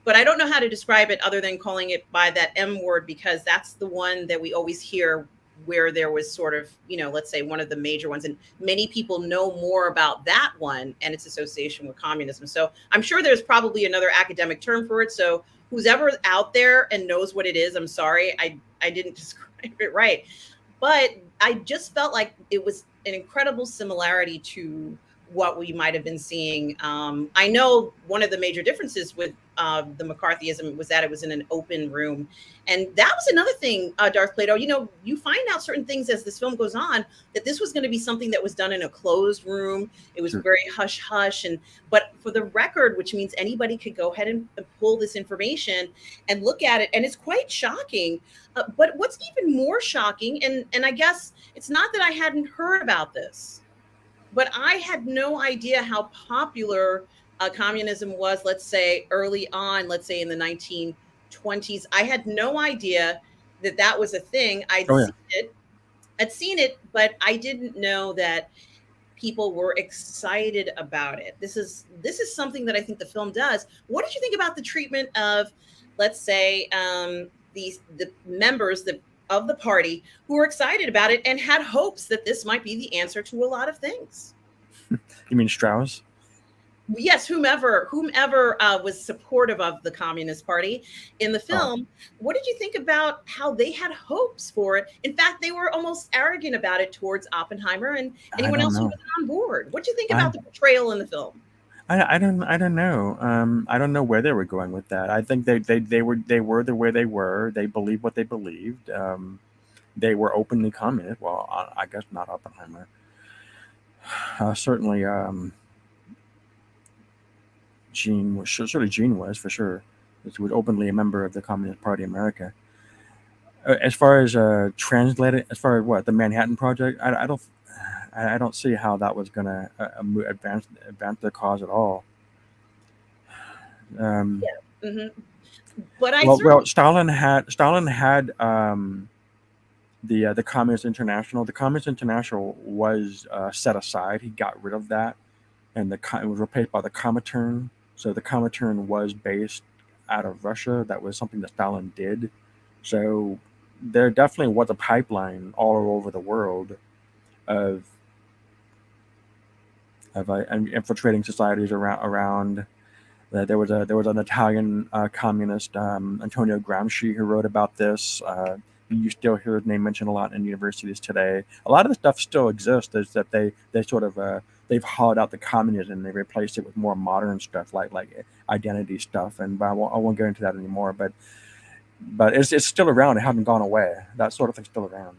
but I don't know how to describe it other than calling it by that M word, because that's the one that we always hear where there was sort of, let's say one of the major ones. And many people know more about that one and its association with communism. So I'm sure there's probably another academic term for it. So who's ever out there and knows what it is, I'm sorry, I didn't describe it right. But I just felt like it was an incredible similarity to what we might have been seeing. I know one of the major differences with the McCarthyism was that it was in an open room. And that was another thing, Darth Plato, you find out certain things as this film goes on, that this was going to be something that was done in a closed room. It was Sure. very hush hush. But for the record, which means anybody could go ahead and pull this information and look at it. And it's quite shocking. But what's even more shocking, and I guess it's not that I hadn't heard about this, but I had no idea how popular communism was, let's say early on, let's say in the 1920s. I had no idea that that was a thing. Oh yeah. I'd seen it, but I didn't know that people were excited about it. This is something that I think the film does. What did you think about the treatment of, let's say, the members of the party who were excited about it and had hopes that this might be the answer to a lot of things? You mean Strauss? Yes, whomever was supportive of the Communist Party in the Oh, film. What did you think about how they had hopes for it? In fact, they were almost arrogant about it towards Oppenheimer and I anyone don't else who know. wasn't on board. What do you think I about the portrayal in the film? I don't know. I don't know where they were going with that. I think they were the way they were. They believed what they believed. They were openly communist. Well, I guess not Oppenheimer. Certainly, Gene was sure, sort of Gene was for sure. He was openly a member of the Communist Party of America. As far as translated, as far as what the Manhattan Project, I don't see how that was going to advance their cause at all. Um, Hmm. But I well, certainly, Stalin had the Communist International. The Communist International was set aside. He got rid of that, and it was replaced by the Comintern. So the Comintern was based out of Russia. That was something that Stalin did. So there definitely was a pipeline all over the world of infiltrating societies around. There was an Italian communist, Antonio Gramsci, who wrote about this. You still hear his name mentioned a lot in universities today. A lot of the stuff still exists. Is that they sort of they've hollowed out the communism and they replaced it with more modern stuff like identity stuff. And I won't go into that anymore. But it's still around. It hasn't gone away. That sort of thing's still around.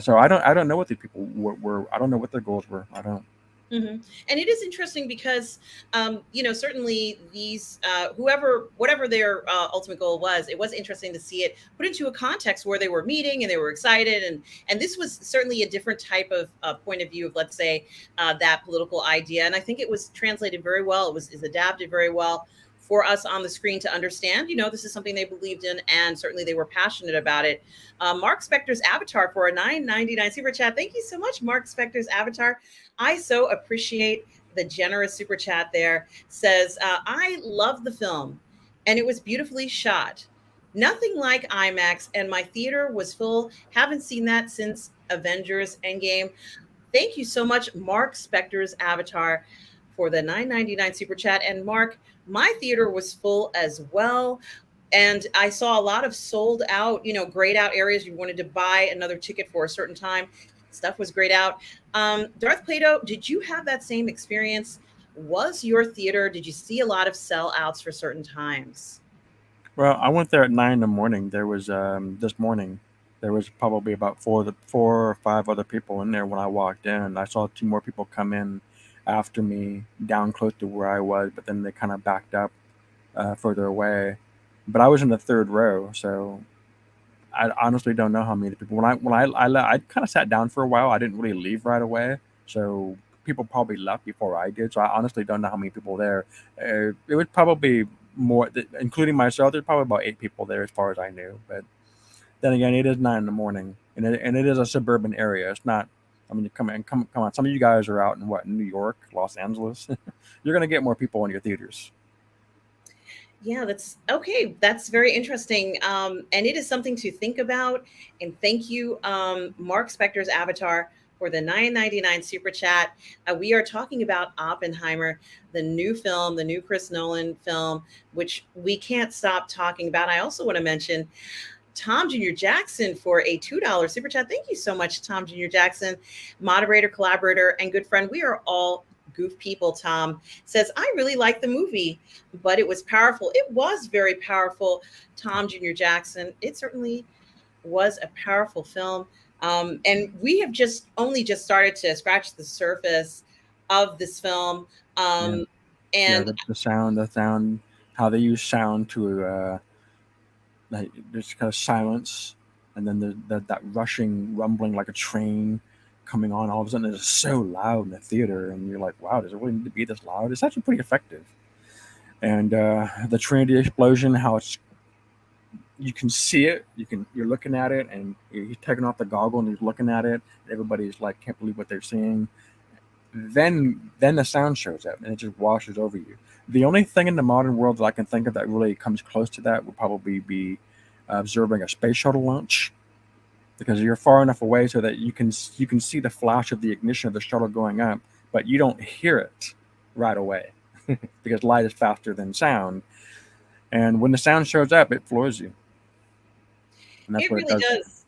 So I don't know what these people were. I don't know what their goals were. I don't. hmm. And it is interesting because, certainly these, whatever their ultimate goal was, it was interesting to see it put into a context where they were meeting and they were excited, and this was certainly a different type of point of view of, let's say, that political idea. And I think it was translated very well. It was is adapted very well for us on the screen to understand. This is something they believed in, and certainly they were passionate about it. Mark Spector's Avatar for a 9.99 super chat. Thank you so much, Mark Spector's Avatar. I so appreciate the generous super chat there, says, I love the film and it was beautifully shot. Nothing like IMAX, and my theater was full. Haven't seen that since Avengers Endgame. Thank you so much, Mark Spector's Avatar, for the 9.99 super chat. And Mark, my theater was full as well. And I saw a lot of sold out, grayed out areas. You wanted to buy another ticket for a certain time. Stuff was grayed out. Darth Plato, did you have that same experience? Was your theater, did you see a lot of sellouts for certain times? Well, I went there at 9 in the morning. There was this morning. There was probably about four or five other people in there when I walked in. I saw two more people come in after me, down close to where I was, but then they kind of backed up further away. But I was in the third row, so I honestly don't know how many people. I kind of sat down for a while. I didn't really leave right away, so people probably left before I did. So I honestly don't know how many people there. It was probably more, including myself. There's probably about 8 people there, as far as I knew. But then again, it is 9 in the morning, and it is a suburban area. It's not. I mean, come on. Some of you guys are out in what, New York, Los Angeles. You're gonna get more people in your theaters. Yeah, that's okay. That's very interesting. And it is something to think about. And thank you, Mark Spector's Avatar, for the 9.99 super chat. We are talking about Oppenheimer, the new film, the new Chris Nolan film, which we can't stop talking about. I also want to mention Tom Jr. Jackson for a $2 super chat. Thank you so much, Tom Jr. Jackson, moderator, collaborator, and good friend. We are all goof people. Tom says, I really like the movie, but it was powerful. It was very powerful, Tom Jr. Jackson. It certainly was a powerful film. And we have just started to scratch the surface of this film. Yeah, yeah. And The sound, how they use sound to like, there's kind of silence, and then that rushing rumbling like a train coming on. All of a sudden, it's so loud in the theater, and you're like, "Wow, does it really need to be this loud?" It's actually pretty effective. And the Trinity explosion, how it's, you can see it, you're looking at it, and he's taking off the goggle and he's looking at it. And everybody's like, can't believe what they're seeing. Then the sound shows up and it just washes over you. The only thing in the modern world that I can think of that really comes close to that would probably be observing a space shuttle launch, because you're far enough away so that you can see the flash of the ignition of the shuttle going up, but you don't hear it right away because light is faster than sound. And when the sound shows up, it floors you, and that's it what it really does. does.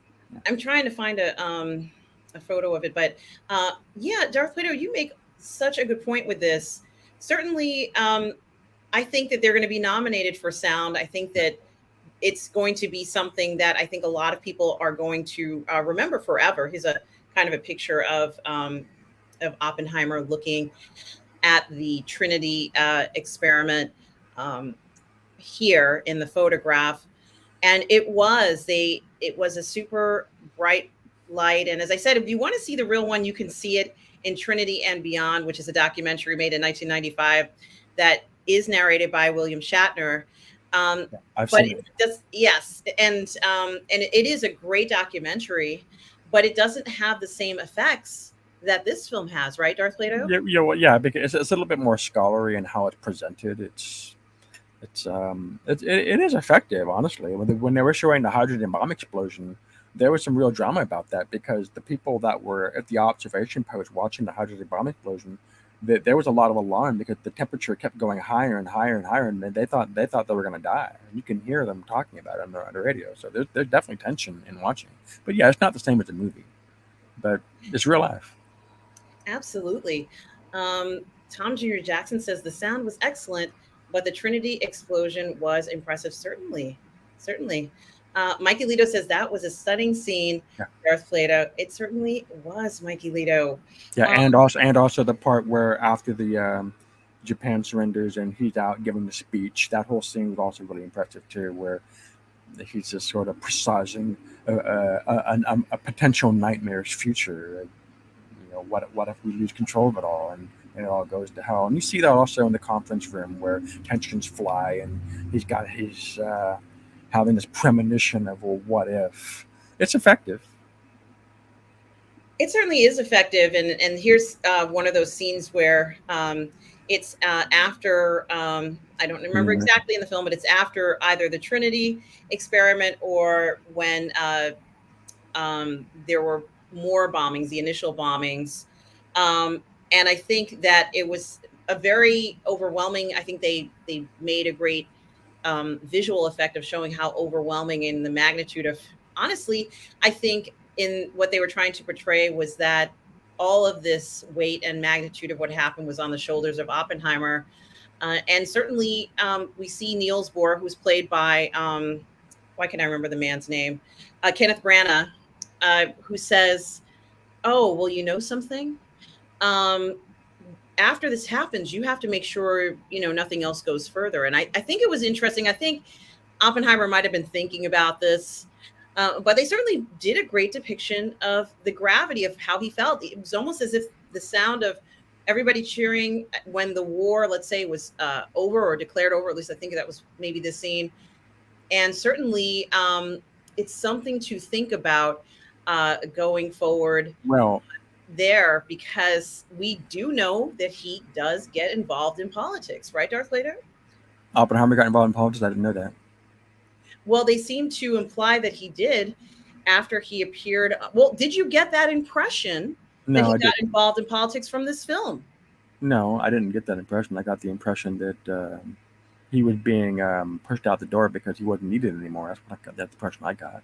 I'm trying to find a photo of it, but yeah, Darth Plato, you make such a good point with this. Certainly, I think that they're going to be nominated for sound. I think that it's going to be something that I think a lot of people are going to remember forever. He's a kind of a picture of Oppenheimer looking at the Trinity experiment um, here in the photograph, and it was a super bright light. And as I said, if you want to see the real one, you can see it in Trinity and Beyond, which is a documentary made in 1995 that is narrated by William Shatner. Um, Yeah, I've but seen it it. just, yes, and it is a great documentary, but it doesn't have the same effects that this film has, right, Darth Plato? Yeah, yeah, well, yeah, because it's a little bit more scholarly in how it's presented. It is effective, honestly. When they were showing the hydrogen bomb explosion, there was some real drama about that, because the people that were at the observation post watching the hydrogen bomb explosion, there was a lot of alarm because the temperature kept going higher and higher and higher, and they thought they were going to die. You can hear them talking about it on the radio. So there's definitely tension in watching. But yeah, it's not the same as a movie, but it's real life. Absolutely. Tom Jr. Jackson says the sound was excellent, but the Trinity explosion was impressive. Certainly, certainly. Mikey Lito says that was a stunning scene. Yeah. Darth Plato. It certainly was, Mikey Lito. Yeah, Um, and also the part where after the Japan surrenders and he's out giving the speech, that whole scene was also really impressive too, where he's just sort of presaging a potential nightmare's future. What if we lose control of it all and it all goes to hell? And you see that also in the conference room where tensions fly, and he's having this premonition of, well, what if? It's effective. It certainly is effective, and here's one of those scenes where it's after I don't remember Yeah. exactly in the film, but it's after either the Trinity experiment or when there were more bombings, the initial bombings, and I think that it was a very overwhelming. I think they made a great visual effect of showing how overwhelming and the magnitude of, honestly, I think in what they were trying to portray was that all of this weight and magnitude of what happened was on the shoulders of Oppenheimer. And certainly we see Niels Bohr, who's played by, why can I remember the man's name? Kenneth Branagh, who says, "Oh, well, you know something? Um, After this happens, you have to make sure, nothing else goes further." And I think it was interesting. I think Oppenheimer might have been thinking about this, but they certainly did a great depiction of the gravity of how he felt. It was almost as if the sound of everybody cheering when the war, let's say, was over or declared over. At least I think that was maybe the scene. And certainly, it's something to think about going forward Well, there, because we do know that he does get involved in politics, right, Darth Vader? Oppenheimer got involved in politics. I didn't know that. Well, they seem to imply that he did after he appeared. Well, did you get that impression that No, he I got didn't. involved in politics from this film? No, I didn't get that impression. I got the impression that he was being pushed out the door because he wasn't needed anymore. That's what I got. That's the impression I got.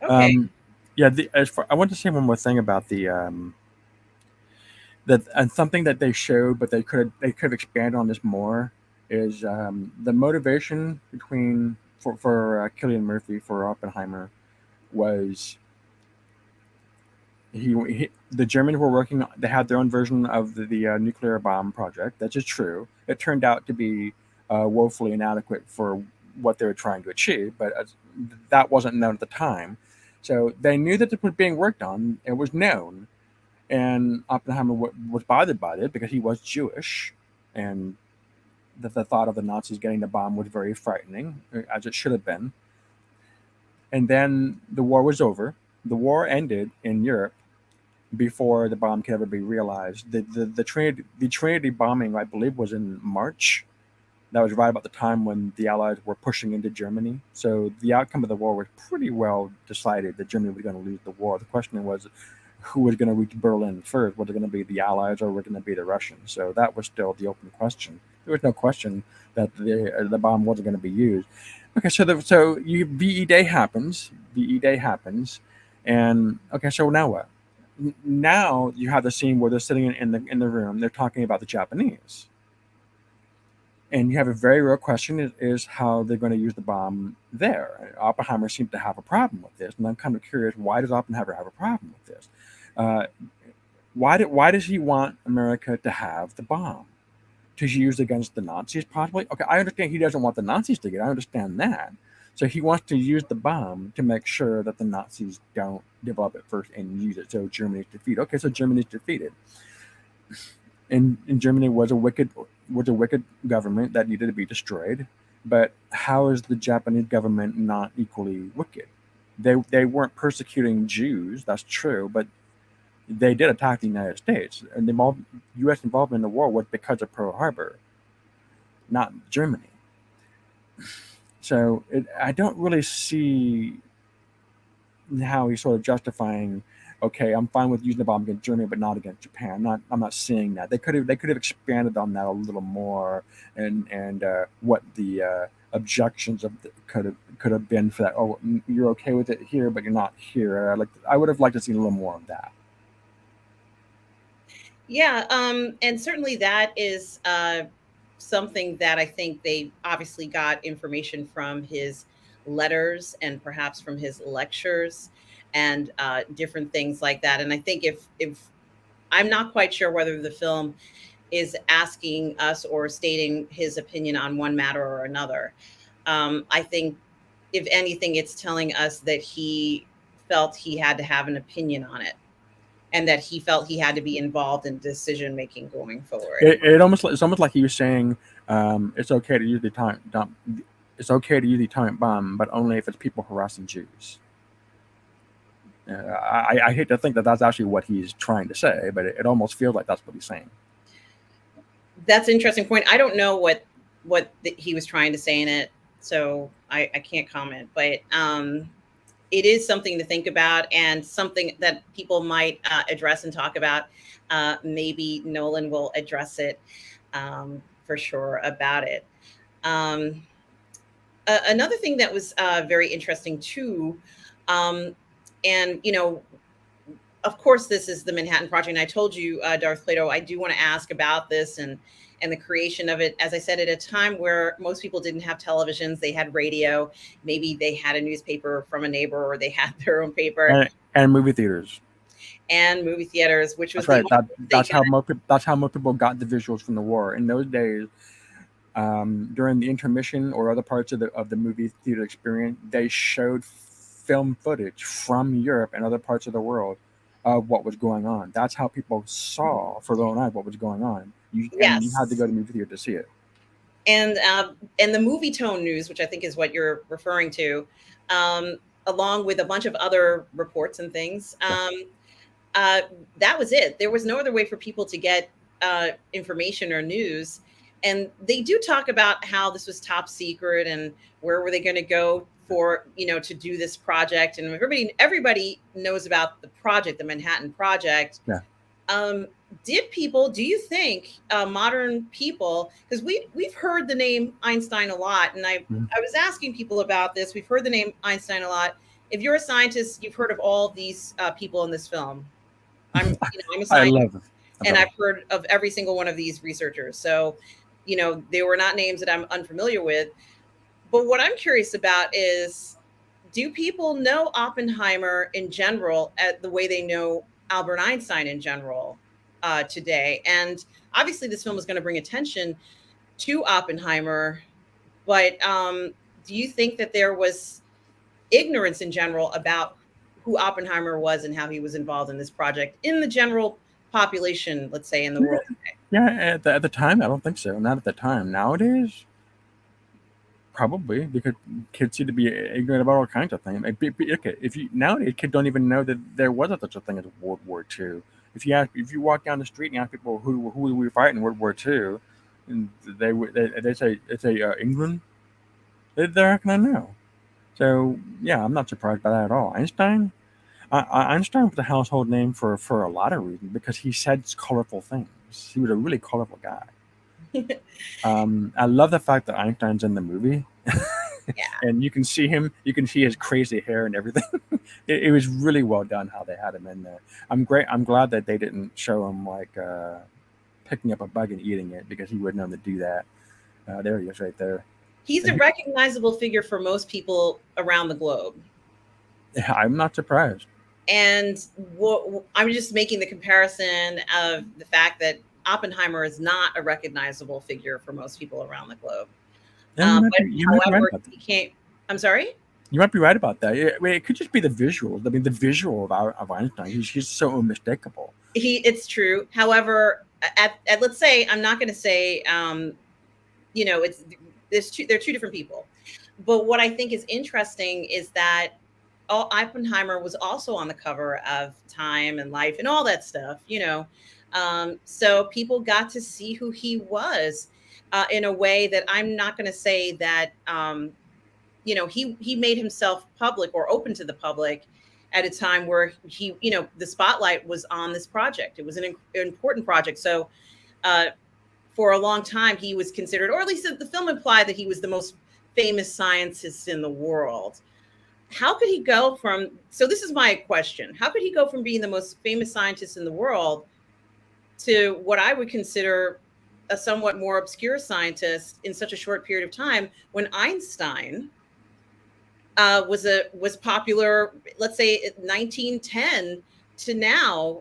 Okay. Um, yeah. I want to say one more thing about that, and something that they showed, but they could have expanded on this more, is the motivation between for Killian Murphy for Oppenheimer was the Germans were working. They had their own version of the nuclear bomb project. That's just true. It turned out to be woefully inadequate for what they were trying to achieve, but that wasn't known at the time. So they knew that this was being worked on. It was known, and Oppenheimer was bothered by it because he was Jewish, and the thought of the Nazis getting the bomb was very frightening, as it should have been. And then the war was over. The war ended in Europe before the bomb could ever be realized. The Trinity bombing, I believe, was in March. That was right about the time when the Allies were pushing into Germany. So the outcome of the war was pretty well decided that Germany was going to lose the war. The question was who was going to reach Berlin first? Was it going to be the Allies or was it going to be the Russians? So that was still the open question. There was no question that the bomb wasn't going to be used. Okay, VE Day happens. VE Day happens, and okay, so now what? Now you have the scene where they're sitting in the room. They're talking about the Japanese, and you have a very real question: is how they're going to use the bomb there. Oppenheimer seems to have a problem with this, and I'm kind of curious, why does Oppenheimer have a problem with this? Uh, why does he want America to have the bomb to use against the Nazis? Possibly. Okay, I understand he doesn't want the Nazis to get it. I understand that. So he wants to use the bomb to make sure that the Nazis don't develop it first and use it. So Germany's defeated. Okay, so Germany's defeated. And Germany was a wicked government that needed to be destroyed. But how is the Japanese government not equally wicked? They weren't persecuting Jews, that's true, but they did attack the United States, and the U.S. involvement in the war was because of Pearl Harbor, not Germany. So I don't really see how he's sort of justifying. Okay, I'm fine with using the bomb against Germany, but not against Japan. I'm not seeing that. They could have expanded on that a little more, and what the objections could have been for that. Oh, you're okay with it here, but you're not here. I would have liked to see a little more of that. Yeah, and certainly that is something that I think they obviously got information from his letters and perhaps from his lectures and different things like that. And I think if I'm not quite sure whether the film is asking us or stating his opinion on one matter or another. I think, if anything, it's telling us that he felt he had to have an opinion on it and that he felt he had to be involved in decision making going forward. It's almost like he was saying it's okay to use the atomic bomb, but only if it's people harassing Jews. I hate to think that that's actually what he's trying to say, but it almost feels like that's what he's saying. That's an interesting point. I don't know what he was trying to say in it, so I can't comment. But it is something to think about and something that people might address and talk about. Maybe Nolan will address it for sure about it. Um, Another thing that was very interesting too, um, and of course, this is the Manhattan Project. And I told you, Darth Plato, I do want to ask about this and the creation of it. As I said, at a time where most people didn't have televisions, they had radio. Maybe they had a newspaper from a neighbor, or they had their own paper. And movie theaters. And movie theaters, which was that's right. That's how most people got the visuals from the war in those days. During the intermission or other parts of the movie theater experience, they showed film footage from Europe and other parts of the world of what was going on. That's how people saw for their own eyes what was going on. And you had to go to the movie theater to see it. And the movie tone news, which I think is what you're referring to, along with a bunch of other reports and things, that was it. There was no other way for people to get information or news. And they do talk about how this was top secret and where were they going to go for, to do this project. And everybody knows about the project, the Manhattan Project. Yeah. Do you think modern people, because we've heard the name Einstein a lot, and I was asking people about this. We've heard the name Einstein a lot. If you're a scientist, you've heard of all these people in this film. I'm a scientist, I love it. And I've heard of every single one of these researchers. So, they were not names that I'm unfamiliar with. But what I'm curious about is, do people know Oppenheimer in general the way they know Albert Einstein in general today? And obviously this film is going to bring attention to Oppenheimer, but do you think that there was ignorance in general about who Oppenheimer was and how he was involved in this project in the general population, let's say, in the world today? Yeah, at the time, I don't think so. Not at the time. Nowadays, probably, because kids seem to be ignorant about all kinds of things. Okay, nowadays, kids don't even know that there was such a thing as World War II. If you walk down the street and ask people who we fight in World War II, and they say England, they're not going to know. So yeah, I'm not surprised by that at all. Einstein was a household name for a lot of reasons because he said colorful things. He was a really colorful guy. I love the fact that Einstein's in the movie. Yeah. And you can see him. You can see his crazy hair and everything. It was really well done how they had him in there. I'm glad that they didn't show him like picking up a bug and eating it, because he wouldn't know to do that. There he is, right there. He's a recognizable figure for most people around the globe. Yeah, I'm not surprised. And I'm just making the comparison of the fact that Oppenheimer is not a recognizable figure for most people around the globe. However, he can't. I'm sorry? You might be right about that. It could just be the visuals. I mean, the visual of Einstein. He's so unmistakable. It's true. However, at let's say, I'm not going to say, they're two different people. But what I think is interesting is that Oppenheimer was also on the cover of Time and Life and all that stuff, so people got to see who he was in a way that I'm not going to say that, he made himself public or open to the public at a time where the spotlight was on this project. It was an important project. So for a long time, he was considered, or at least the film implied, that he was the most famous scientist in the world. How could he go from, so this is my question, how could he go from being the most famous scientist in the world to what I would consider a somewhat more obscure scientist in such a short period of time, when Einstein was popular, let's say 1910 to now,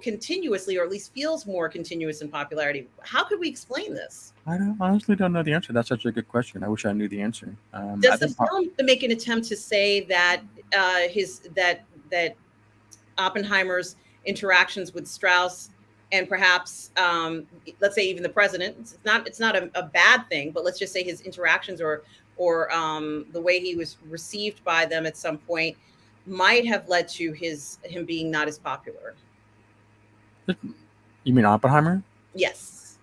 continuously, or at least feels more continuous in popularity? How could we explain this? I honestly don't know the answer. That's such a good question. I wish I knew the answer. Does the film make an attempt to say that that Oppenheimer's interactions with Strauss and perhaps let's say even the president, it's not a bad thing, but let's just say his interactions or the way he was received by them at some point might have led to him being not as popular. You mean Oppenheimer? Yes.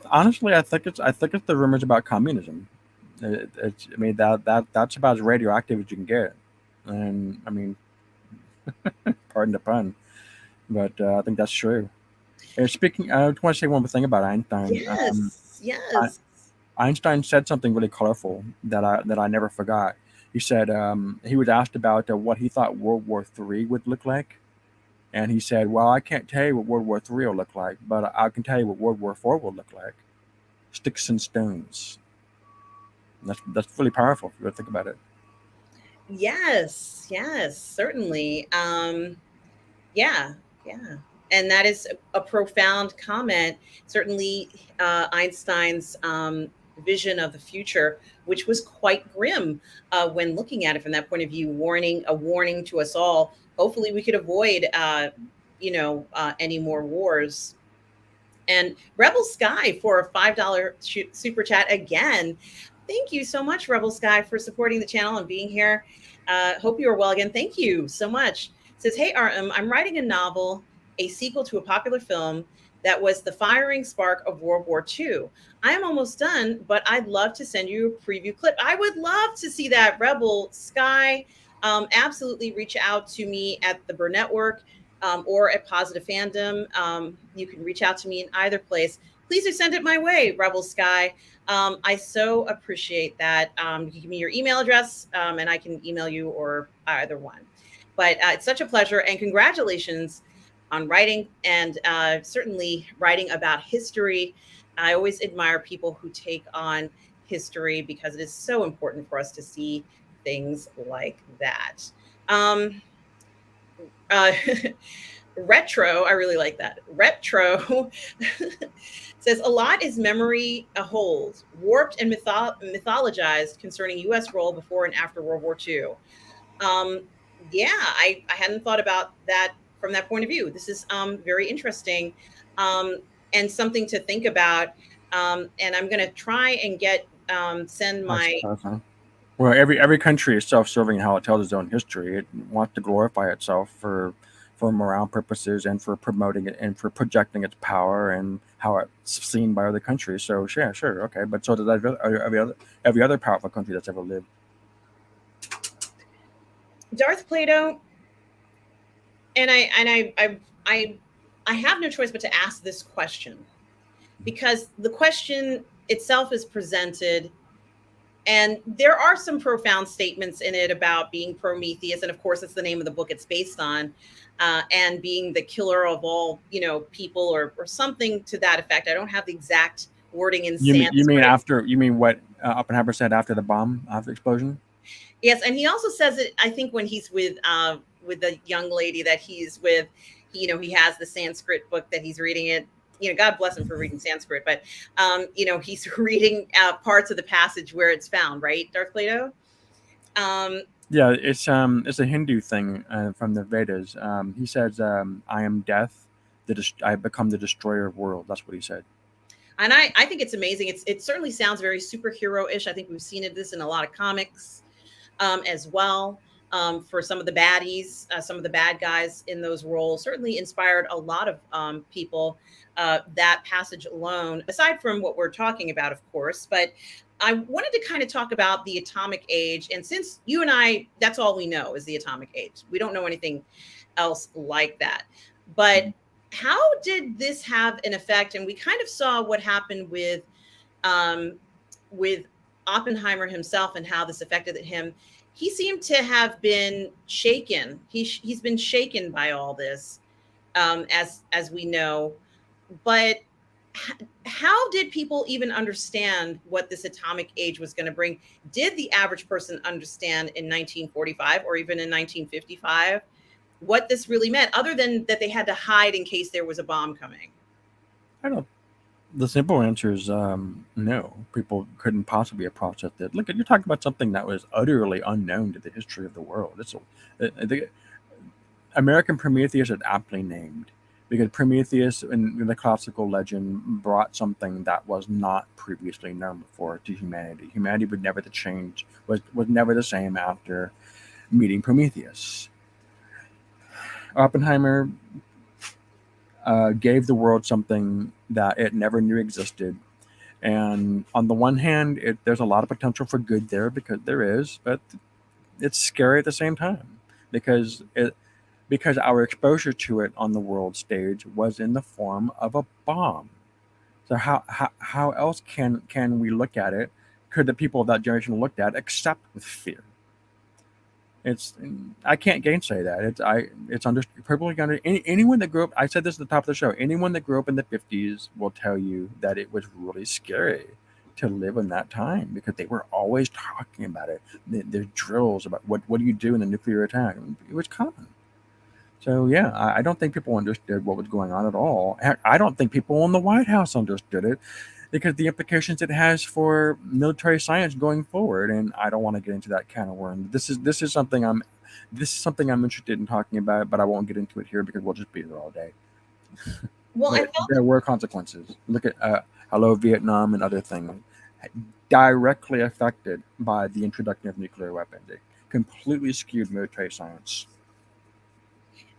Honestly, I think it's the rumors about communism. I mean that's about as radioactive as you can get, and I mean, pardon the pun, but I think that's true. And speaking, I just want to say one more thing about Einstein. Yes. I, Yes. Einstein said something really colorful that I never forgot. He said he was asked about what he thought World War III would look like, and he said, "Well, I can't tell you what World War III will look like, but I can tell you what World War IV will look like: sticks and stones." And that's really powerful if you really think about it. Yes. Yes. Certainly. Yeah. Yeah. And that is a profound comment. Certainly, Einstein's vision of the future, which was quite grim when looking at it from that point of view, a warning to us all. Hopefully, we could avoid, any more wars. And Rebel Sky for a $5 super chat again. Thank you so much, Rebel Sky, for supporting the channel and being here. Hope you are well again. Thank you so much. Says, hey, RM, I'm writing a novel, a sequel to a popular film that was the firing spark of World War II. I am almost done, but I'd love to send you a preview clip. I would love to see that, Rebel Sky. Absolutely reach out to me at the Burnettwork or at Positive Fandom. You can reach out to me in either place. Please do send it my way, Rebel Sky. I so appreciate that. You can give me your email address and I can email you or either one. But it's such a pleasure and congratulations on writing and certainly writing about history. I always admire people who take on history because it is so important for us to see things like that. Um, uh, Retro, I really like that. Retro says a lot is memory a hold, warped and mythologized concerning U.S. role before and after World War II. Um, yeah, I hadn't thought about that from that point of view. This is very interesting um, and something to think about. And I'm going to try and send I my suppose, huh? Well, every country is self-serving in how it tells its own history. It wants to glorify itself for morale purposes and for promoting it and for projecting its power and how it's seen by other countries. So yeah, sure, okay. But so does every other powerful country that's ever lived. Darth Plato, and I have no choice but to ask this question because the question itself is presented and there are some profound statements in it about being Prometheus, and of course it's the name of the book it's based on, and being the killer of all people or something to that effect. I don't have the exact wording in Sanskrit. You mean what Oppenheimer said after the bomb, after the explosion? Yes, and he also says it. I think when he's with the young lady that he's with, he has the Sanskrit book that he's reading it. God bless him for reading Sanskrit, but he's reading parts of the passage where it's found, right, Darth Plato? Yeah, it's a Hindu thing from the Vedas. He says, "I am death. I become the destroyer of worlds." That's what he said. And I think it's amazing. It certainly sounds very superhero-ish. I think we've seen this in a lot of comics as well. For some of the baddies, some of the bad guys in those roles certainly inspired a lot of people. That passage alone, aside from what we're talking about, of course, but I wanted to kind of talk about the atomic age. And since you and I, that's all we know is the atomic age. We don't know anything else like that. But how did this have an effect? And we kind of saw what happened um, with Oppenheimer himself and how this affected him. He seemed to have been shaken. He's been shaken by all this, as we know. But how did people even understand what this atomic age was going to bring? Did the average person understand in 1945 or even in 1955 what this really meant, other than that they had to hide in case there was a bomb coming? I don't. The simple answer is no. People couldn't possibly have processed it. Look, you're talking about something that was utterly unknown to the history of the world. The American Prometheus is aptly named because Prometheus in the classical legend brought something that was not previously known before to humanity. Humanity would never change, was never the same after meeting Prometheus. Oppenheimer gave the world something that it never knew existed. And on the one hand, there's a lot of potential for good there because there is, but it's scary at the same time because because our exposure to it on the world stage was in the form of a bomb. So how else can we look at it? Could the people of that generation looked at it except with fear? It's I can't gainsay that. It's perfectly under anyone that grew up. I said this at the top of the show. Anyone that grew up in the 50s will tell you that it was really scary to live in that time because they were always talking about it. There's drills about what do you do in a nuclear attack. It was common. So yeah, I don't think people understood what was going on at all. I don't think people in the White House understood it because the implications it has for military science going forward. And I don't want to get into that can of worm. This is something I'm interested in talking about, but I won't get into it here because we'll just be here all day. Well, I But felt there were consequences. Look at Hello Vietnam and other things directly affected by the introduction of nuclear weapons. It completely skewed military science.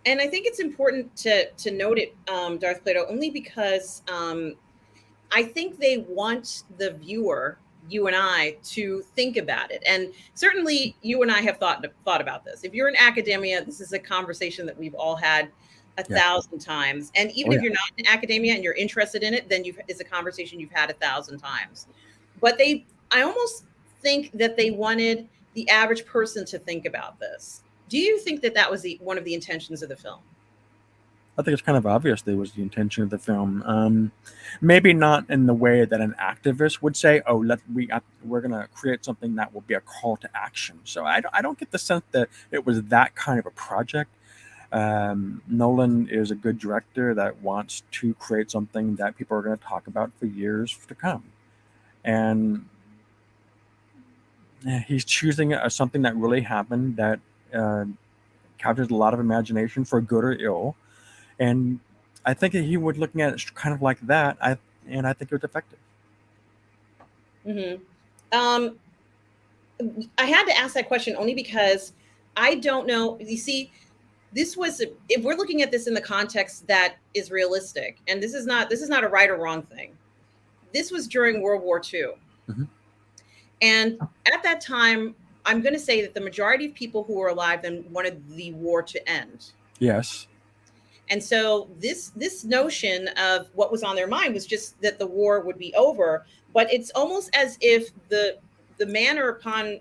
and I think it's important to note it, Darth Plato, only because I think they want the viewer, you and I, to think about it. And certainly, you and I have thought about this. If you're in academia, this is a conversation that we've all had a Yeah. thousand times. And even Oh if yeah. you're not in academia and you're interested in it, then it's a conversation you've had a thousand times. But I almost think that they wanted the average person to think about this. Do you think that that was one of the intentions of the film? I think it's kind of obvious that was the intention of the film. Maybe not in the way that an activist would say, "Oh, we're going to create something that will be a call to action." So I don't get the sense that it was that kind of a project. Nolan is a good director that wants to create something that people are going to talk about for years to come, and he's choosing something that really happened that uh, captures a lot of imagination for good or ill. And I think that he was looking at it kind of like that. I think it was effective. Hmm. Um, I had to ask that question only because I don't know. You see, if we're looking at this in the context that is realistic, and this is not a right or wrong thing. This was during World War II. Hmm. And at that time, I'm going to say that the majority of people who were alive then wanted the war to end. Yes. And so this notion of what was on their mind was just that the war would be over. But it's almost as if the manner upon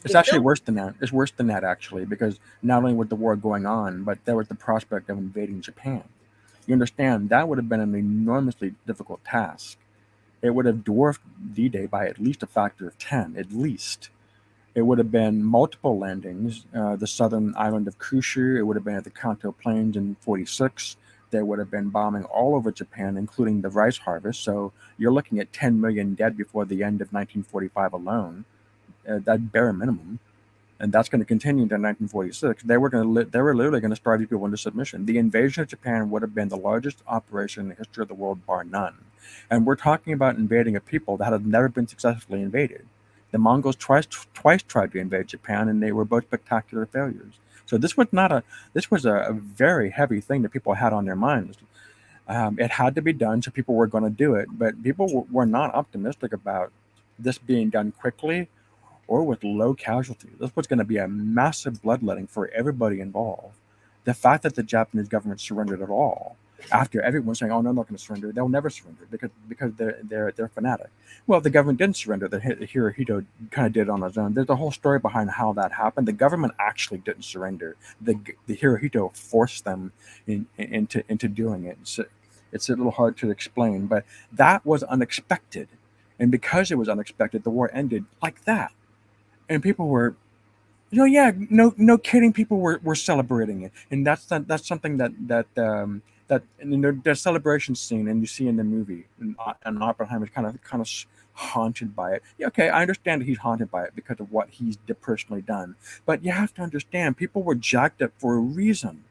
It's the actually film. worse than that. It's worse than that actually, because not only was the war going on, but there was the prospect of invading Japan. You understand that would have been an enormously difficult task. It would have dwarfed D-Day by at least a factor of 10, at least. It would have been multiple landings. The southern island of Kyushu. It would have been at the Kanto Plains in '46. There would have been bombing all over Japan, including the rice harvest. So you're looking at 10 million dead before the end of 1945 alone. That bare minimum, and that's going to continue into 1946. They were literally going to starve these people into submission. The invasion of Japan would have been the largest operation in the history of the world, bar none. And we're talking about invading a people that had never been successfully invaded. The Mongols twice tried to invade Japan, and they were both spectacular failures. So this was a very heavy thing that people had on their minds. It had to be done, so people were going to do it, but people were not optimistic about this being done quickly or with low casualties. This was going to be a massive bloodletting for everybody involved. The fact that the Japanese government surrendered at all, after everyone saying, "Oh, no, I'm not going to surrender," they'll never surrender because they're fanatic. Well, the government didn't surrender. The Hirohito kind of did it on his own. There's a whole story behind how that happened. The government actually didn't surrender. The Hirohito forced them into doing it. It's a little hard to explain, but that was unexpected. And because it was unexpected, the war ended like that, and people were, yeah, no kidding, people were celebrating it. And that's something that in the celebration scene, and you see in the movie, and Oppenheimer's kind of haunted by it. Yeah, okay, I understand that he's haunted by it because of what he's personally done, but you have to understand people were jacked up for a reason.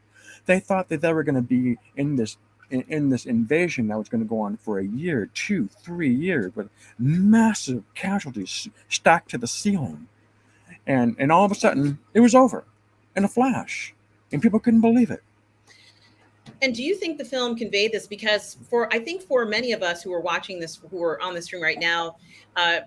They thought that they were going to be in this invasion that was going to go on for a year, 2 3 years, with massive casualties stacked to the ceiling. and all of a sudden it was over in a flash, and people couldn't believe it. And do you think the film conveyed this? Because I think for many of us who are watching this, who are on the stream right now, uh,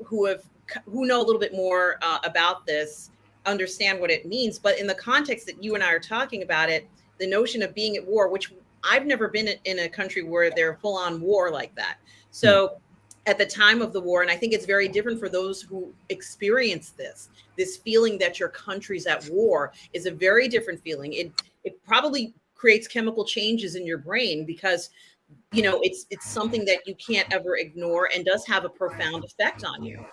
who have who know a little bit more about this, understand what it means. But in the context that you and I are talking about it, the notion of being at war, which I've never been in a country where they're full on war like that. Yeah. So at the time of the war, and I think it's very different for those who experience this feeling that your country's at war is a very different feeling. It probably creates chemical changes in your brain because it's something that you can't ever ignore and does have a profound effect on you.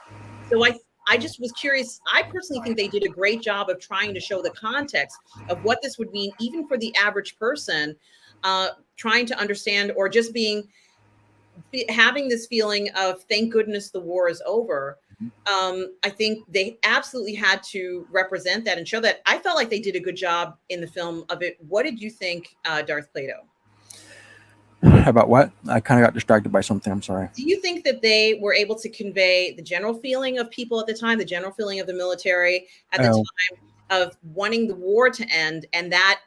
So I just was curious. I personally think they did a great job of trying to show the context of what this would mean even for the average person, trying to understand or just having this feeling of thank goodness the war is over. I think they absolutely had to represent that and show that. I felt like they did a good job in the film of it. What did you think, Darth Plato? About what? I kind of got distracted by something. I'm sorry. Do you think that they were able to convey the general feeling of people at the time, the general feeling of the military at the time of wanting the war to end, and that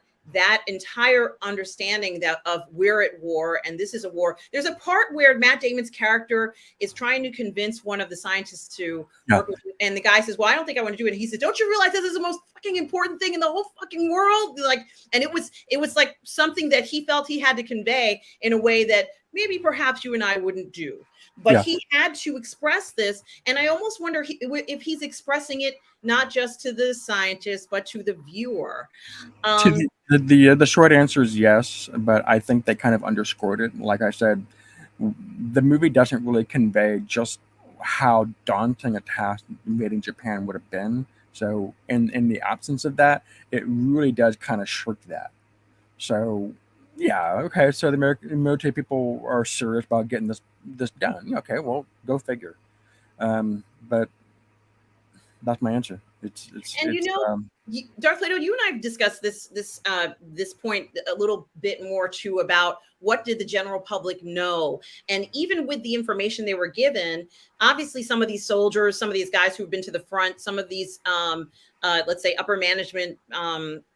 entire understanding that of we're at war and this is a war? There's a part where Matt Damon's character is trying to convince one of the scientists to work with, and the guy says, well, I don't think I want to do it. And he says, don't you realize this is the most fucking important thing in the whole fucking world? Like, and it was like something that he felt he had to convey in a way that maybe perhaps you and I wouldn't do. But he had to express this. And I almost wonder if he's expressing it not just to the scientist, but to the viewer. The short answer is yes, but I think they kind of underscored it. Like I said, the movie doesn't really convey just how daunting a task invading Japan would have been. So in the absence of that, it really does kind of shirk that. So yeah, okay. So the American military people are serious about getting this done. Okay, well, go figure. But that's my answer. Darth Plato, you and I have discussed this point a little bit more too about what did the general public know, and even with the information they were given, obviously some of these soldiers, some of these guys who've been to the front, some of these let's say upper management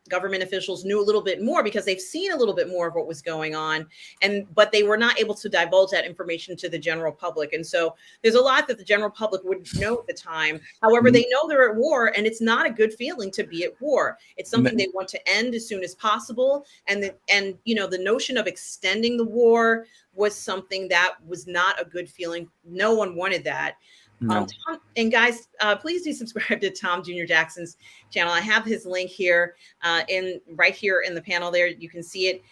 government officials knew a little bit more because they've seen a little bit more of what was going on, but they were not able to divulge that information to the general public. And so there's a lot that the general public wouldn't know at the time. However, they know they're at war, and it's not a good feeling to be at war. It's something they want to end as soon as possible. And the notion of extending the war was something that was not a good feeling. No one wanted that. No. Tom, and guys, please do subscribe to Tom Jr. Jackson's channel. I have his link here right here in the panel there. You can see it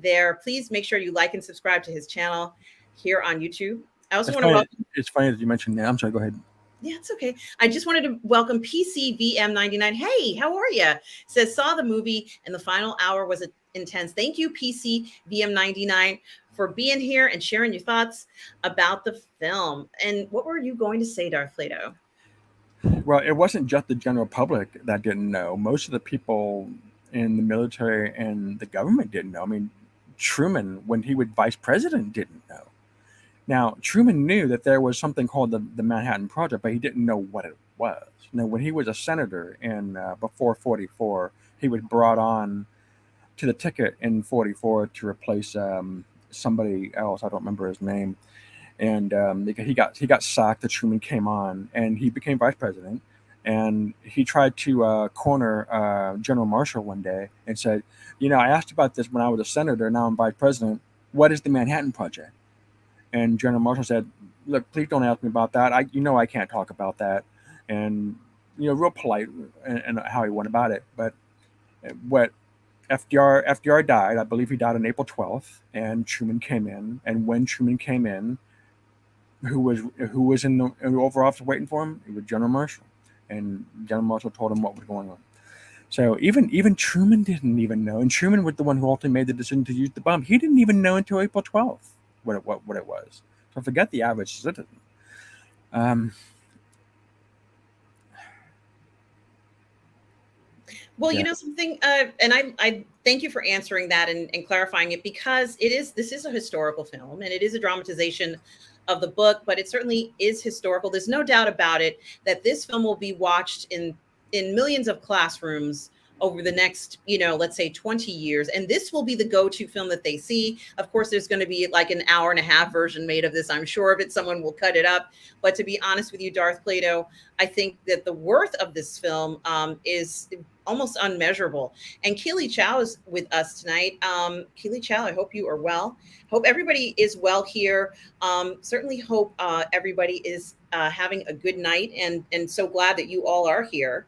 there. Please make sure you like and subscribe to his channel here on YouTube. I also want to welcome. It's funny that you mentioned that. I'm sorry, go ahead. Yeah, it's okay. I just wanted to welcome PCVM99. Hey, how are you? Says, saw the movie and the final hour was intense. Thank you, PCVM99, for being here and sharing your thoughts about the film. And what were you going to say, Darth Plato? Well, it wasn't just the general public that didn't know. Most of the people in the military and the government didn't know. I mean, Truman, when he was vice president, didn't know. Now, Truman knew that there was something called the Manhattan Project, but he didn't know what it was. Now, when he was a senator before 44, he was brought on to the ticket in 44 to replace somebody else. I don't remember his name. And he got sacked. The Truman came on, and he became vice president. And he tried to corner General Marshall one day and said, I asked about this when I was a senator. Now I'm vice president. What is the Manhattan Project? And General Marshall said, look, please don't ask me about that. I can't talk about that. And, real polite and how he went about it. But what FDR died, I believe he died on April 12th, and Truman came in. And when Truman came in, who was in the Oval Office waiting for him? It was General Marshall. And General Marshall told him what was going on. So even Truman didn't even know. And Truman was the one who ultimately made the decision to use the bomb. He didn't even know until April 12th. What it was. So forget the average citizen. Well, you Yeah. know something, and I thank you for answering that and clarifying it, because this is a historical film and it is a dramatization of the book, but it certainly is historical. There's no doubt about it that this film will be watched in millions of classrooms over the next, let's say 20 years. And this will be the go-to film that they see. Of course, there's going to be like an hour and a half version made of this. I'm sure of it. Someone will cut it up. But to be honest with you, Darth Plato, I think that the worth of this film is almost unmeasurable. And Keely Chow is with us tonight. Keely Chow, I hope you are well. Hope everybody is well here. Certainly hope everybody is having a good night, and so glad that you all are here.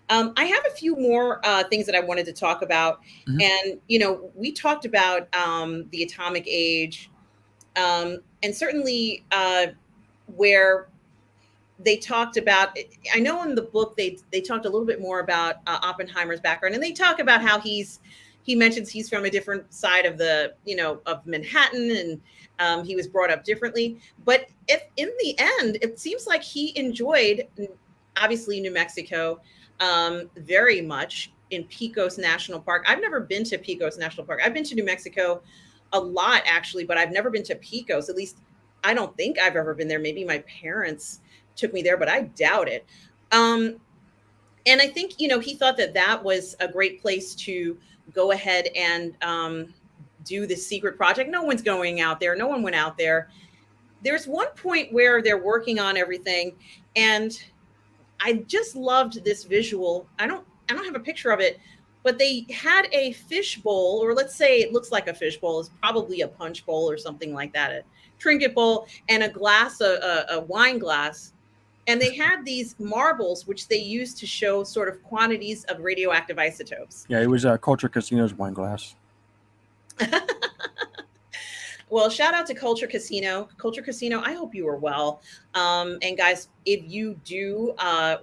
I have a few more things that I wanted to talk about. Mhm. And, we talked about the atomic age, and certainly where they talked about, I know in the book they talked a little bit more about Oppenheimer's background, and they talk about how he mentions he's from a different side of the, of Manhattan, and he was brought up differently. But if in the end, it seems like he enjoyed, obviously, New Mexico very much, in Pecos National Park. I've never been to Pecos National Park. I've been to New Mexico a lot, actually, but I've never been to Pecos. At least I don't think I've ever been there. Maybe my parents took me there, but I doubt it. Um, and I think, he thought that that was a great place to go ahead and do this secret project. No one's going out there. No one went out there. There's one point where they're working on everything, and I just loved this visual. I don't have a picture of it, but they had a fish bowl, or let's say it looks like a fish bowl. It's probably a punch bowl or something like that, a trinket bowl, and a glass, a wine glass. And they had these marbles, which they used to show sort of quantities of radioactive isotopes. Yeah, it was Culture Casino's wine glass. Well, shout out to Culture Casino. Culture Casino, I hope you are well. And guys, if you do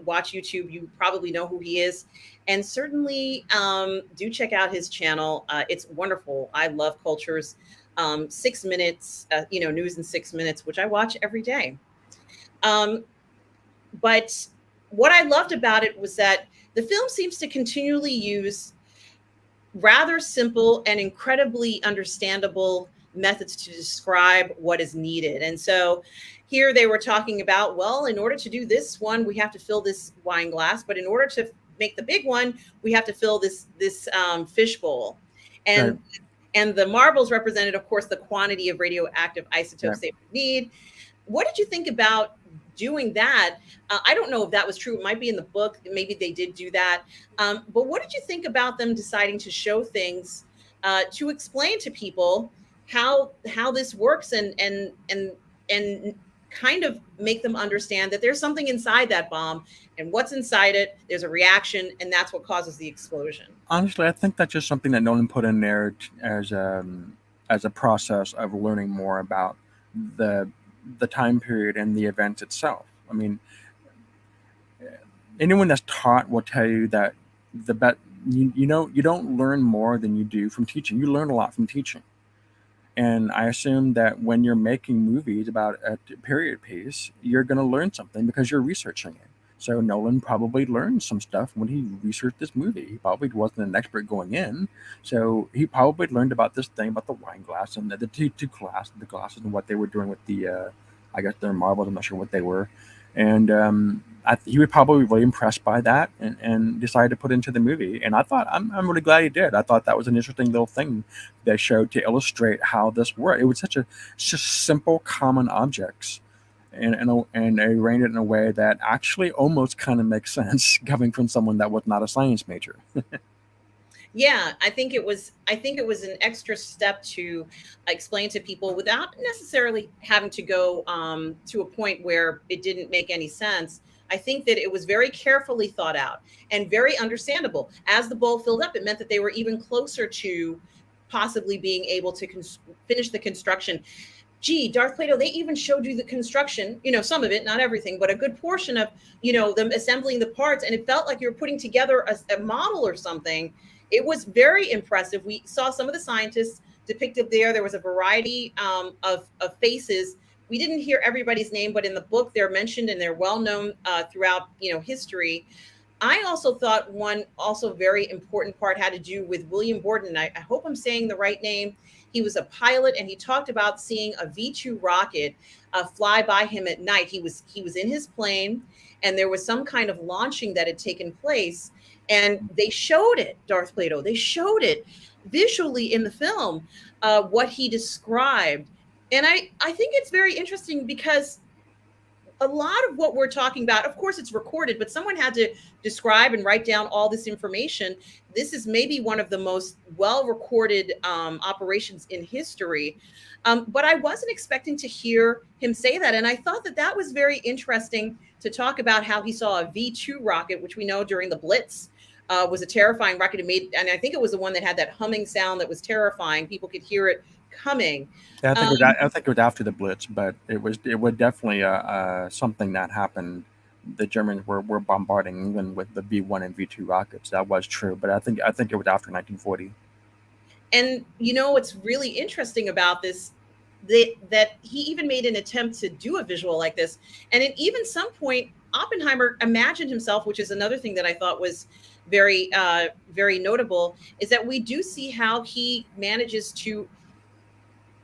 watch YouTube, you probably know who he is. And certainly do check out his channel. It's wonderful. I love Culture's 6 minutes, news in 6 minutes, which I watch every day. Um, but what I loved about it was that the film seems to continually use rather simple and incredibly understandable methods to describe what is needed. And so here they were talking about, well, in order to do this one, we have to fill this wine glass, but in order to make the big one, we have to fill this fish bowl. Right. And the marbles represented, of course, the quantity of radioactive isotopes Right. they would need. What did you think about doing that? I don't know if that was true. It might be in the book. Maybe they did do that. But what did you think about them deciding to show things to explain to people how this works, and kind of make them understand that there's something inside that bomb, and what's inside it? There's a reaction, and that's what causes the explosion. Honestly, I think that's just something that Nolan put in there as a process of learning more about the the time period and the event itself. I mean, anyone that's taught will tell you that the bet you don't learn more than you do from teaching. You learn a lot from teaching. And I assume that when you're making movies about a period piece, you're going to learn something because you're researching it. So Nolan probably learned some stuff when he researched this movie. He probably wasn't an expert going in, so he probably learned about this thing about the wine glass and the the glasses and what they were doing with the, I guess they're marbles. I'm not sure what they were, and he was probably really impressed by that and decided to put it into the movie. And I thought I'm really glad he did. I thought that was an interesting little thing they showed to illustrate how this worked. It was it's just simple, common objects, and they arranged it in a way that actually almost kind of makes sense coming from someone that was not a science major. Yeah, I think it was an extra step to explain to people without necessarily having to go to a point where it didn't make any sense. I think that it was very carefully thought out and very understandable. As the bowl filled up, it meant that they were even closer to possibly being able to finish the construction. Gee, Darth Plato, they even showed you the construction, some of it, not everything, but a good portion of, them assembling the parts. And it felt like you were putting together a model or something. It was very impressive. We saw some of the scientists depicted there. There was a variety of faces. We didn't hear everybody's name, but in the book, they're mentioned and they're well known throughout, history. I also thought one also very important part had to do with William Borden. I hope I'm saying the right name. He was a pilot, and he talked about seeing a V-2 rocket fly by him at night. He was in his plane, and there was some kind of launching that had taken place, and they showed it, Darth Plato. They showed it visually in the film, what he described, and I think it's very interesting because a lot of what we're talking about, of course, it's recorded, but someone had to describe and write down all this information. This is maybe one of the most well recorded operations in history. But I wasn't expecting to hear him say that. And I thought that that was very interesting to talk about how he saw a V-2 rocket, which we know during the Blitz was a terrifying rocket. It made, and I think it was the one that had that humming sound that was terrifying. People could hear it coming. Yeah, Um, I think it was after the Blitz, but it was definitely something that happened. The Germans were bombarding England with the V1 and V2 rockets. That was true, but I think it was after 1940. And you know what's really interesting about this, that he even made an attempt to do a visual like this, and at even some point, Oppenheimer imagined himself, which is another thing that I thought was very notable, is that we do see how he manages to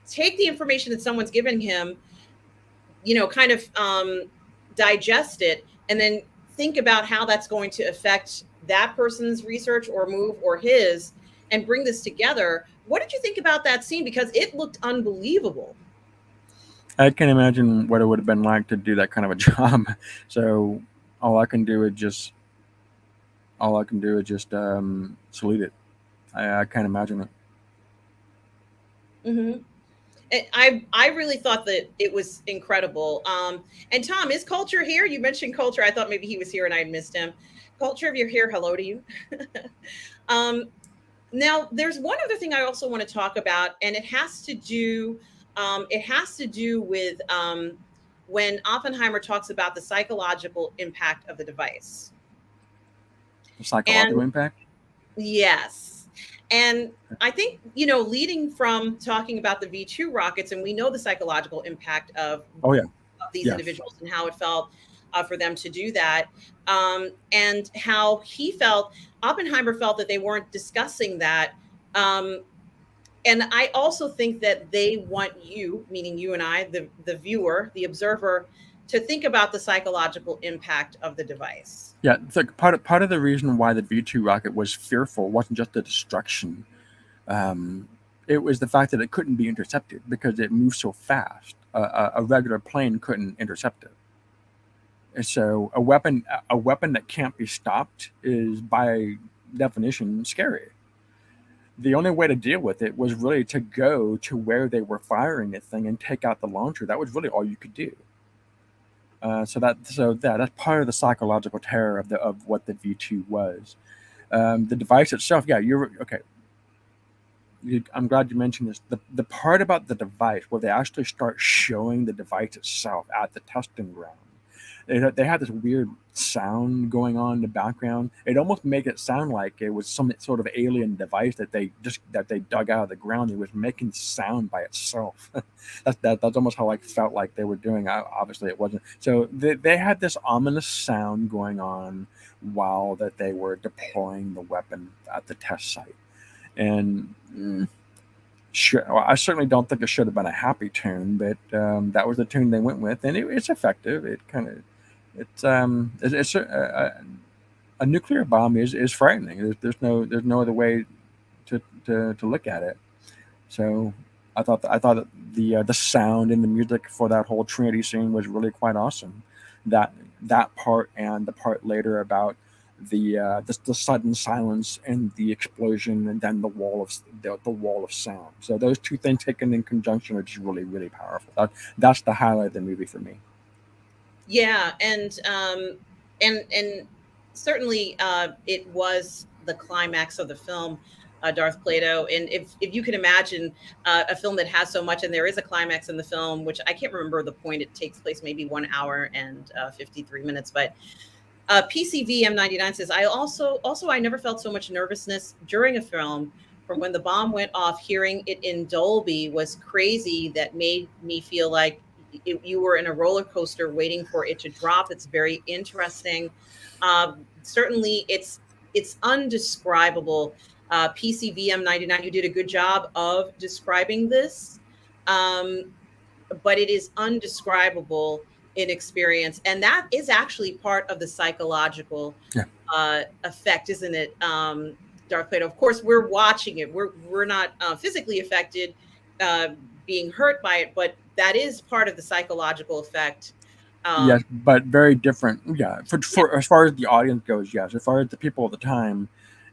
take the information that someone's given him, kind of digest it, and then think about how that's going to affect that person's research or move or his, and bring this together. What did you think about that scene? Because it looked unbelievable. I can imagine what it would have been like to do that kind of a job. So all I can do is just salute it. I can't imagine it. Hmm. And I really thought that it was incredible. And Tom, is Culture here? You mentioned Culture. I thought maybe he was here and I missed him. Culture, if you're here, hello to you. um, Now, there's one other thing I also want to talk about, and it has to do with when Oppenheimer talks about the psychological impact of the device. The psychological And impact. yes, and I think leading from talking about the V-2 rockets, and we know the psychological impact Oh yeah, of these yes. individuals and how it felt for them to do that, and how Oppenheimer felt that they weren't discussing that. Um, and I also think that they want you, meaning you and I, the viewer, the observer, to think about the psychological impact of the device. Yeah, it's like part of the reason why the V2 rocket was fearful wasn't just the destruction. Um, it was the fact that it couldn't be intercepted because it moved so fast. A regular plane couldn't intercept it. And so a weapon that can't be stopped is by definition scary. The only way to deal with it was really to go to where they were firing the thing and take out the launcher. That was really all you could do. That's part of the psychological terror of what the V2 was. The device itself, yeah, you're okay. I'm glad you mentioned this. The part about the device where they actually start showing the device itself at the testing ground, they had this weird sound going on in the background. It almost made it sound like it was some sort of alien device that they dug out of the ground. It was making sound by itself. That's almost how I felt like they were doing. Obviously, it wasn't. So they had this ominous sound going on while that they were deploying the weapon at the test site. And sure, well, I certainly don't think it should have been a happy tune, but that was the tune they went with, and it's effective. It kind of it's a nuclear bomb is frightening. There's no other way to look at it. So I thought that the sound and the music for that whole Trinity scene was really quite awesome. That that part and the part later about the sudden silence and the explosion and then the wall of sound. So those two things taken in conjunction are just really powerful. That's the highlight of the movie for me. Yeah, and certainly it was the climax of the film, Darth Plato. And if you can imagine a film that has so much, and there is a climax in the film, which I can't remember the point. It takes place maybe 1 hour and 53 minutes, but PCV M99 says, I never felt so much nervousness during a film. From when the bomb went off, hearing it in Dolby was crazy. That made me feel like you were in a roller coaster waiting for it to drop. It's very interesting. Certainly, it's undescribable. PCVM99, you did a good job of describing this, but it is undescribable in experience, and that is actually part of the psychological Yeah. Effect, isn't it? Darth Plato. Of course, we're watching it. We're not physically affected, uh, being hurt by it, but that is part of the psychological effect. Yes, but very different. Yeah, for as far as the audience goes, yes. As far as the people at the time,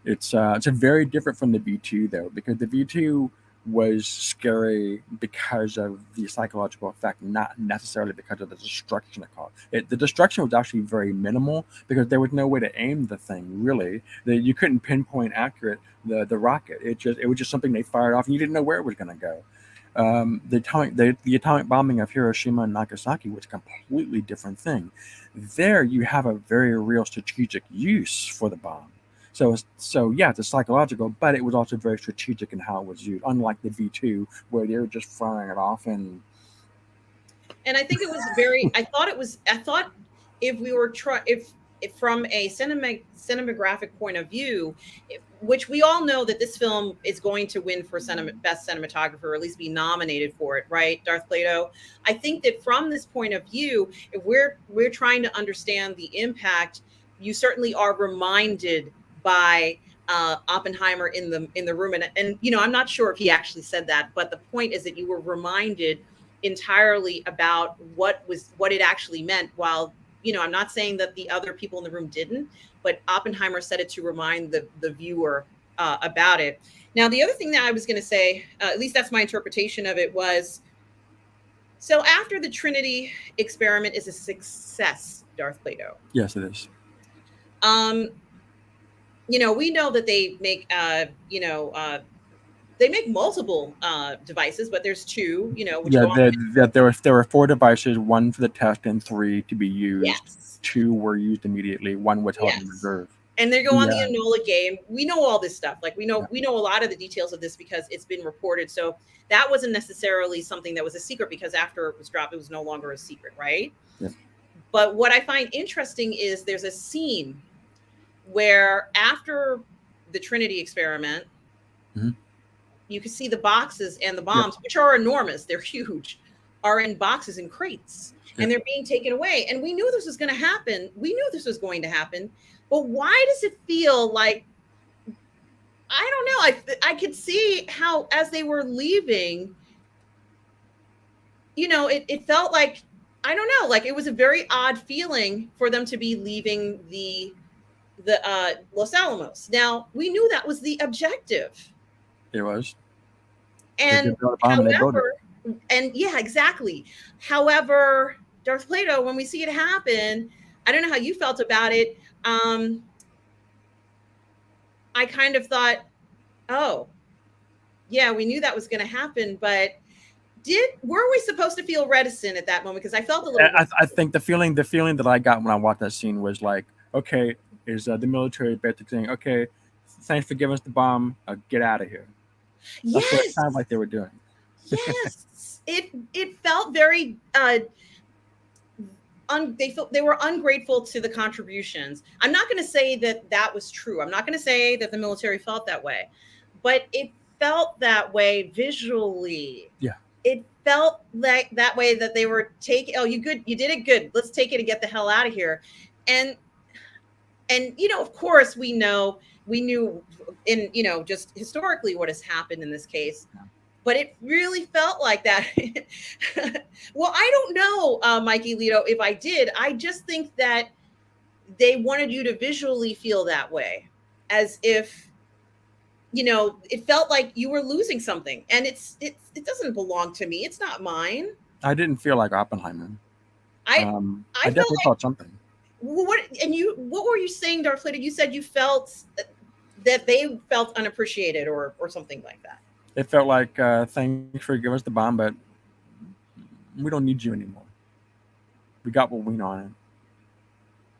it's a very different from the V2 though, because the V2 was scary because of the psychological effect, not necessarily because of the destruction it caused. The destruction was actually very minimal because there was no way to aim the thing really. You couldn't pinpoint accurate the rocket. It was just something they fired off and you didn't know where it was going to go. The atomic bombing of Hiroshima and Nagasaki was a completely different thing. There, you have a very real strategic use for the bomb. So yeah, it's psychological, but it was also very strategic in how it was used. Unlike the V2, where they were just firing it off and I think it was very. I thought if we were if from a cinematographic point of view, which we all know that this film is going to win for best cinematographer, or at least be nominated for it, right, Darth Plato? I think that from this point of view, if we're trying to understand the impact, you certainly are reminded by Oppenheimer in the room, and I'm not sure if he actually said that, but the point is that you were reminded entirely about what it actually meant. While I'm not saying that the other people in the room didn't, but Oppenheimer said it to remind the viewer about it. Now, the other thing that I was going to say, at least that's my interpretation of it, was so after the Trinity experiment is a success, Darth Plato. yes, it is. We know that they make they make multiple devices, but there's two, which Yeah, go on. there were 4 devices, 1 for the test and 3 to be used. Yes. 2 were used immediately. 1 was held in reserve. And they go on the Yeah. Enola game. We know all this stuff. Like we know Yeah. a lot of the details of this because it's been reported. So that wasn't necessarily something that was a secret, because after it was dropped, it was no longer a secret, right? Yeah. But what I find interesting is there's a scene where after the Trinity experiment, Mhm. you can see the boxes and the bombs, which are enormous, they're huge, are in boxes and crates, and they're being taken away. And we knew this was going to happen. But why does it feel like, I don't know, I could see how as they were leaving, it felt like, I don't know, like it was a very odd feeling for them to be leaving the Los Alamos. Now, we knew that was the objective. It was. And however, and yeah, exactly. However, Darth Plato, when we see it happen, I don't know how you felt about it. I kind of thought, oh, yeah, we knew that was going to happen, but were we supposed to feel reticent at that moment? Because I felt a little. I think the feeling that I got when I watched that scene was like, okay, is the military basically saying, okay, thanks for giving us the bomb, get out of here. That's what it sounded like they were doing. Yes, it felt very. They were ungrateful to the contributions. I'm not going to say that was true. I'm not going to say that the military felt that way, but it felt that way visually. Yeah. It felt like that way, that they were taking, oh, you did it good. Let's take it and get the hell out of here. And of course we knew in, just historically what has happened in this case. But it really felt like that. Well, I don't know, Mikey Lito, if I did. I just think that they wanted you to visually feel that way, as if, it felt like you were losing something, and it doesn't belong to me. It's not mine. I didn't feel like Oppenheimer. I definitely felt something. What were you saying, Darth Plato? You said you felt that they felt unappreciated or something like that. It felt like, thanks for giving us the bomb, but we don't need you anymore. We got what we wanted.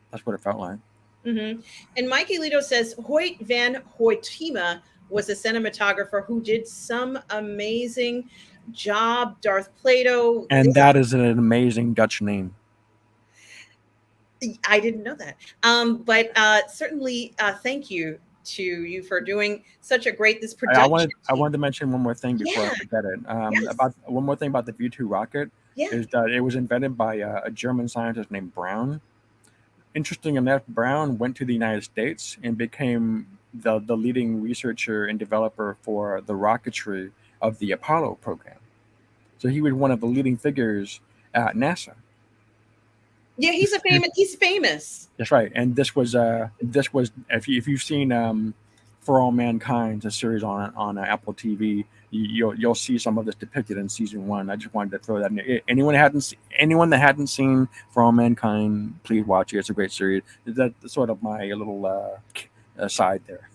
That's what it felt like. Mm-hmm. And Mikey Lito says Hoyt van Hoytema was a cinematographer who did some amazing job, Darth Plato. And that is an amazing Dutch name. I didn't know that. But certainly, thank you for doing such a great this I production wanted I team. wanted to mention one more thing before I Yeah. forget it. Yes. About one more thing about the V2 rocket Yeah. is that it was invented by a German scientist named Brown. Interesting enough, Brown went to the United States and became the leading researcher and developer for the rocketry of the Apollo program. So he was one of the leading figures at NASA. Yeah. He's famous. That's right. And this was if you've seen For All Mankind, a series on Apple TV, you'll see some of this depicted in season one. I just wanted to throw that in. Anyone that hadn't seen For All Mankind, please watch it. It's a great series. That's sort of my little aside there.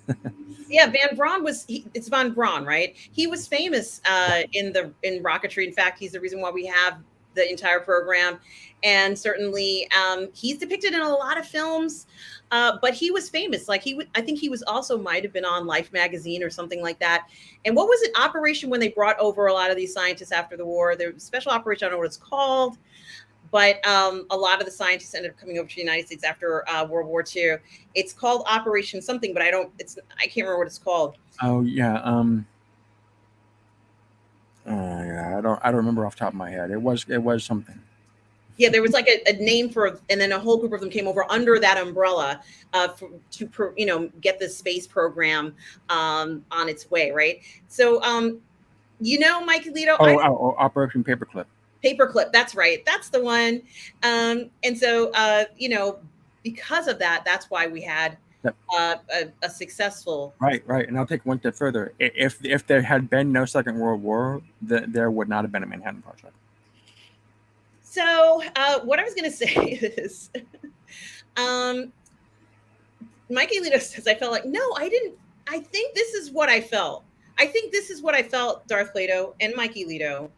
Yeah, it's Von Braun, right? He was famous in rocketry. In fact, he's the reason why we have the entire program, and certainly he's depicted in a lot of films. But he was famous. Like I think he was also might have been on Life magazine or something like that. And what was it? Operation when they brought over a lot of these scientists after the war. The special operation. I don't know what it's called. But a lot of the scientists ended up coming over to the United States after World War II. It's called Operation something, but I can't remember what it's called. Oh yeah. Yeah. I don't remember off the top of my head. It was something. Yeah, there was like a name for, and then a whole group of them came over under that umbrella to get the space program on its way, right? So, Mike Alito, Operation Paperclip. Paperclip. That's right. That's the one. And so, because of that, that's why we had Yep. a successful. Right. And I'll take one step further. If there had been no Second World War, there would not have been a Manhattan Project. So, what I was going to say is, Mikey Lito says, I felt like, no, I didn't. I think this is what I felt. I think this is what I felt, Darth Plato and Mikey Lito.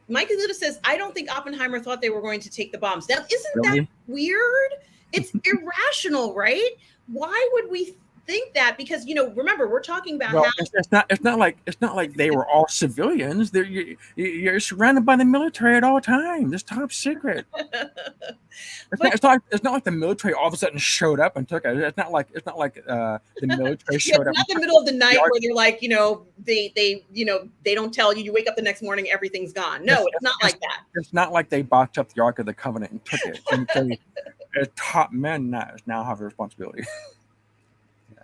Mikey Lito says, I don't think Oppenheimer thought they were going to take the bombs. Now, isn't that weird? It's irrational, right? Why would we think that? Because remember, we're talking about how it's not like they were all civilians. You're surrounded by the military at all times. It's top secret. It's not like the military all of a sudden showed up and took it. It's not like the military showed up. Not the middle of the night where they're like, they don't tell you. You wake up the next morning, everything's gone. No, it's not like that. It's not like they boxed up the Ark of the Covenant and took it. And so top men now have a responsibility.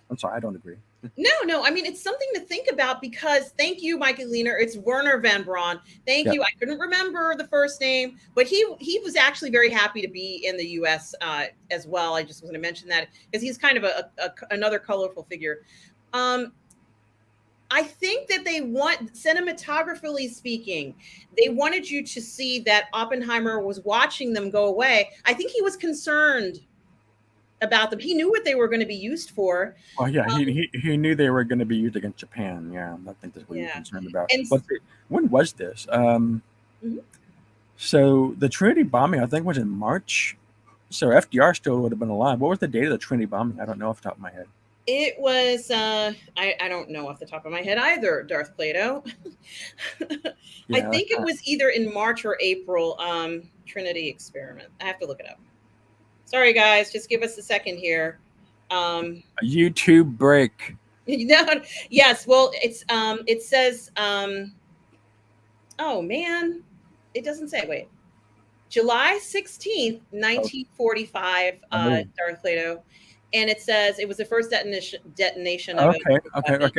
I'm sorry, I don't agree. No. I mean, it's something to think about because thank you, Michael Leaner. It's Werner Van Braun. Thank you. I couldn't remember the first name, but he was actually very happy to be in the U.S. As well. I just was going to mention that because he's kind of another colorful figure. I think that they cinematographically speaking, they wanted you to see that Oppenheimer was watching them go away. I think he was concerned about them. He knew what they were going to be used for. Well, yeah, he knew they were going to be used against Japan. Yeah, I think that's what he was concerned about. But when was this? So the Trinity bombing, I think, was in March. So FDR still would have been alive. What was the date of the Trinity bombing? I don't know off the top of my head. It was, I don't know off the top of my head either, Darth Plato. I think it was either in March or April, Trinity experiment. I have to look it up. Sorry, guys, just give us a second here. A YouTube break. Yes, well, it says, oh man, it doesn't say, wait. July 16th, 1945, Darth Plato. And it says it was the first detonation of Okay.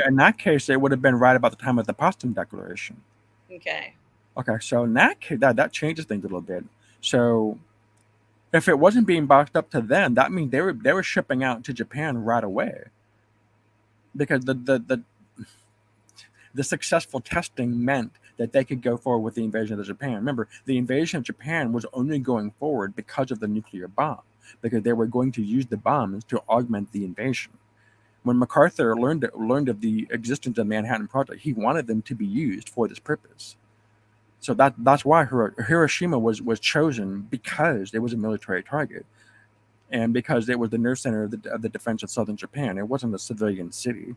In that case, it would have been right about the time of the Potsdam Declaration. Okay. So in that case, that changes things a little bit. So if it wasn't being boxed up to then, that means they were shipping out to Japan right away. Because the successful testing meant that they could go forward with the invasion of Japan. Remember, the invasion of Japan was only going forward because of the nuclear bomb, because they were going to use the bombs to augment the invasion. When MacArthur learned of the existence of the Manhattan Project, he wanted them to be used for this purpose. So that's why Hiroshima was chosen, because it was a military target, and because it was the nerve center of the defense of southern Japan. It wasn't a civilian city.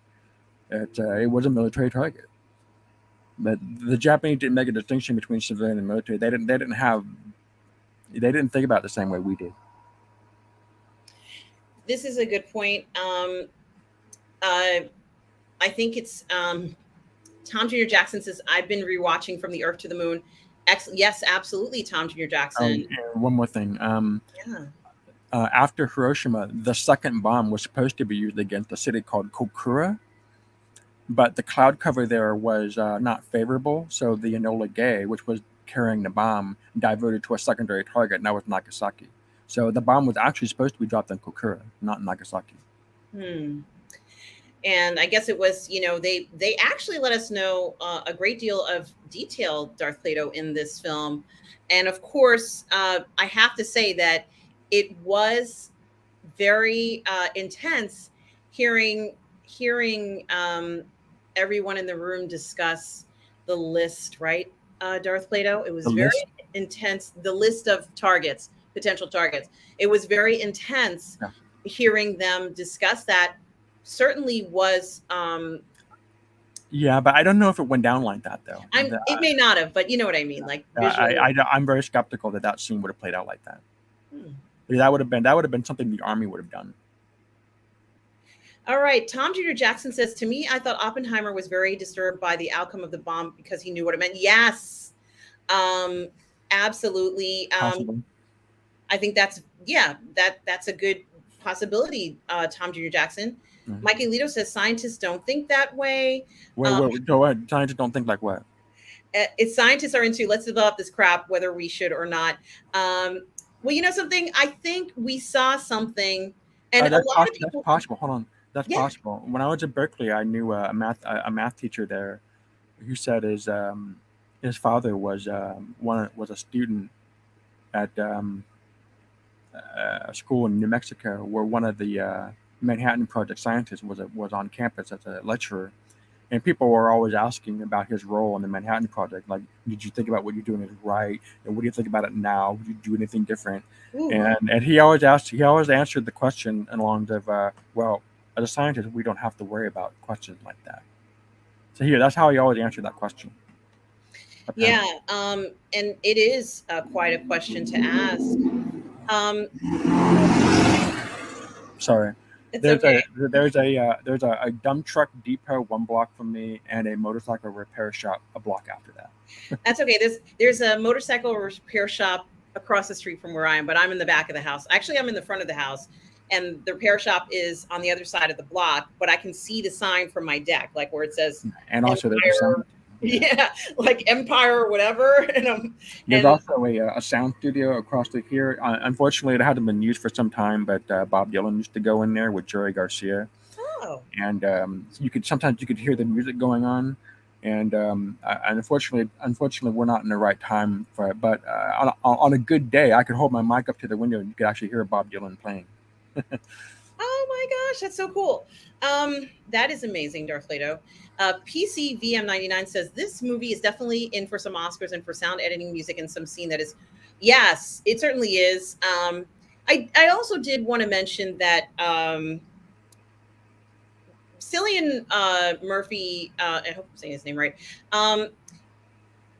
It was a military target. But the Japanese didn't make a distinction between civilian and military. They didn't think about it the same way we did. This is a good point. Uh, I think it's Tom Jr. Jackson says, I've been rewatching From the Earth to the Moon. Yes, absolutely, Tom Jr. Oh, Jackson. and one more thing. Yeah. After Hiroshima, the second bomb was supposed to be used against a city called Kokura, but the cloud cover there was not favorable. So the Enola Gay, which was carrying the bomb, diverted to a secondary target, and that was Nagasaki. So the bomb was actually supposed to be dropped on Kokura, not Nagasaki. Hmm. And I guess it was, they actually let us know a great deal of detail, Darth Plato, in this film. And of course, I have to say that it was very intense hearing everyone in the room discuss the list, right, Darth Plato? It The was very list, intense. The list of targets, potential targets. It was very intense yeah. hearing them discuss that. Certainly was. Yeah, but I don't know if it went down like that though. It may not have, but you know what I mean, like visually. I'm very skeptical that that scene would have played out like that. Hmm. That would have been something the army would have done. All right. Tom Jr. Jackson says, to me, I thought Oppenheimer was very disturbed by the outcome of the bomb because he knew what it meant. Yes, absolutely. Possibly. I think that's a good possibility, Tom Jr. Jackson. Mm-hmm. Mike Alito says scientists don't think that way. Wait, go ahead. Scientists don't think like what? If scientists are into let's develop this crap, whether we should or not. Well, you know something? I think we saw something, and a lot of people. That's possible. Hold on, that's Yeah. possible. When I was at Berkeley, I knew a math teacher there, who said his father was was a student at a school in New Mexico, where one of the Manhattan Project scientists was on campus as a lecturer, and people were always asking about his role in the Manhattan Project. Like, did you think about what you're doing is right? And what do you think about it now? Would you do anything different? Ooh. And he always answered the question along the well, as a scientist, we don't have to worry about questions like that. So that's how he always answered that question. Yeah, and it is quite a question to ask. Sorry. It's okay. There's a dump truck depot 1 block from me, and a motorcycle repair shop a block after that. That's okay. There's a motorcycle repair shop across the street from where I am, but I'm in the back of the house. Actually, I'm in the front of the house, and the repair shop is on the other side of the block. But I can see the sign from my deck, like where it says, and also Empire, there's a sound. Yeah, like Empire or whatever. There's also a sound studio across the here. Unfortunately, it hadn't been used for some time, but Bob Dylan used to go in there with Jerry Garcia. Oh. And sometimes you could hear the music going on, and unfortunately we're not in the right time for it. But on a good day, I could hold my mic up to the window and you could actually hear Bob Dylan playing. Oh my gosh, that's so cool. That is amazing, Darth Plato. PCVM99 says this movie is definitely in for some Oscars and for sound editing, music, and some scene that is. Yes, it certainly is. I also did want to mention that Cillian Murphy, I hope I'm saying his name right.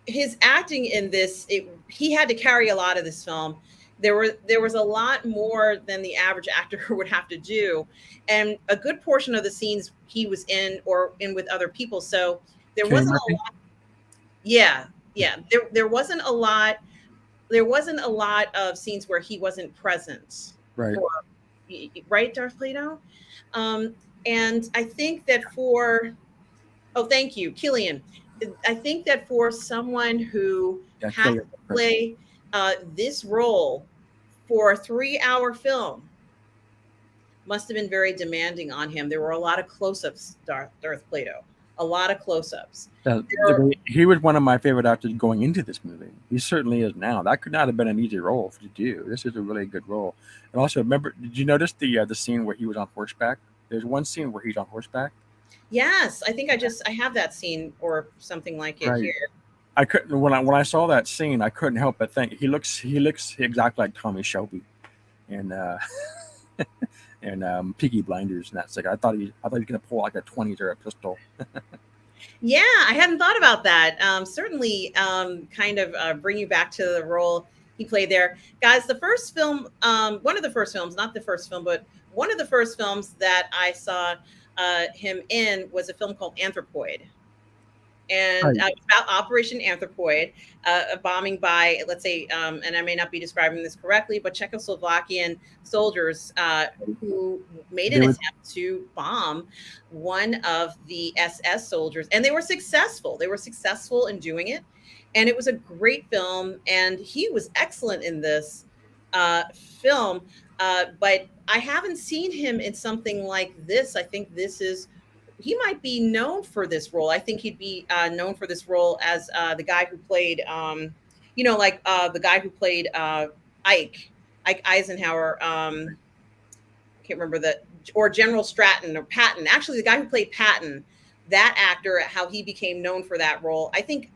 His acting in this, he had to carry a lot of this film. There was a lot more than the average actor would have to do, and a good portion of the scenes he was in or in with other people. So there wasn't a lot. Yeah. There wasn't a lot. There wasn't a lot of scenes where he wasn't present. Right. Right, Darth Plato. And I think that thank you, Killian. I think that for someone who has to play this role for a 3-hour film must have been very demanding on him. There were a lot of close-ups, Darth Plato, a lot of close-ups. He was one of my favorite actors going into this movie. He certainly is now. That could not have been an easy role to do. This is a really good role. And also, remember, did you notice the scene where he was on horseback? There's one scene where he's on horseback. Yes, I think I have that scene or something like it here. I couldn't when I saw that scene, I couldn't help but think he looks exactly like Tommy Shelby, and Peaky Blinders, and that's like I thought he was gonna pull like a 20s or a pistol. Yeah, I hadn't thought about that. Certainly, kind of bring you back to the role he played there, guys. The first film, one of the first films, not the first film, but one of the first films that I saw him in was a film called Anthropoid. And Right. about Operation Anthropoid, a bombing by, let's say, and I may not be describing this correctly, but Czechoslovakian soldiers who made an There was attempt to bomb one of the SS soldiers, and they were successful. They were successful in doing it, and it was a great film, and he was excellent in this film. But I haven't seen him in something like this. I think this is he might be known for this role. I think he'd be known for this role as the guy who played, like the guy who played Ike Eisenhower. I can't remember that, or General Stratton or Patton. Actually, the guy who played Patton, that actor, how he became known for that role. I think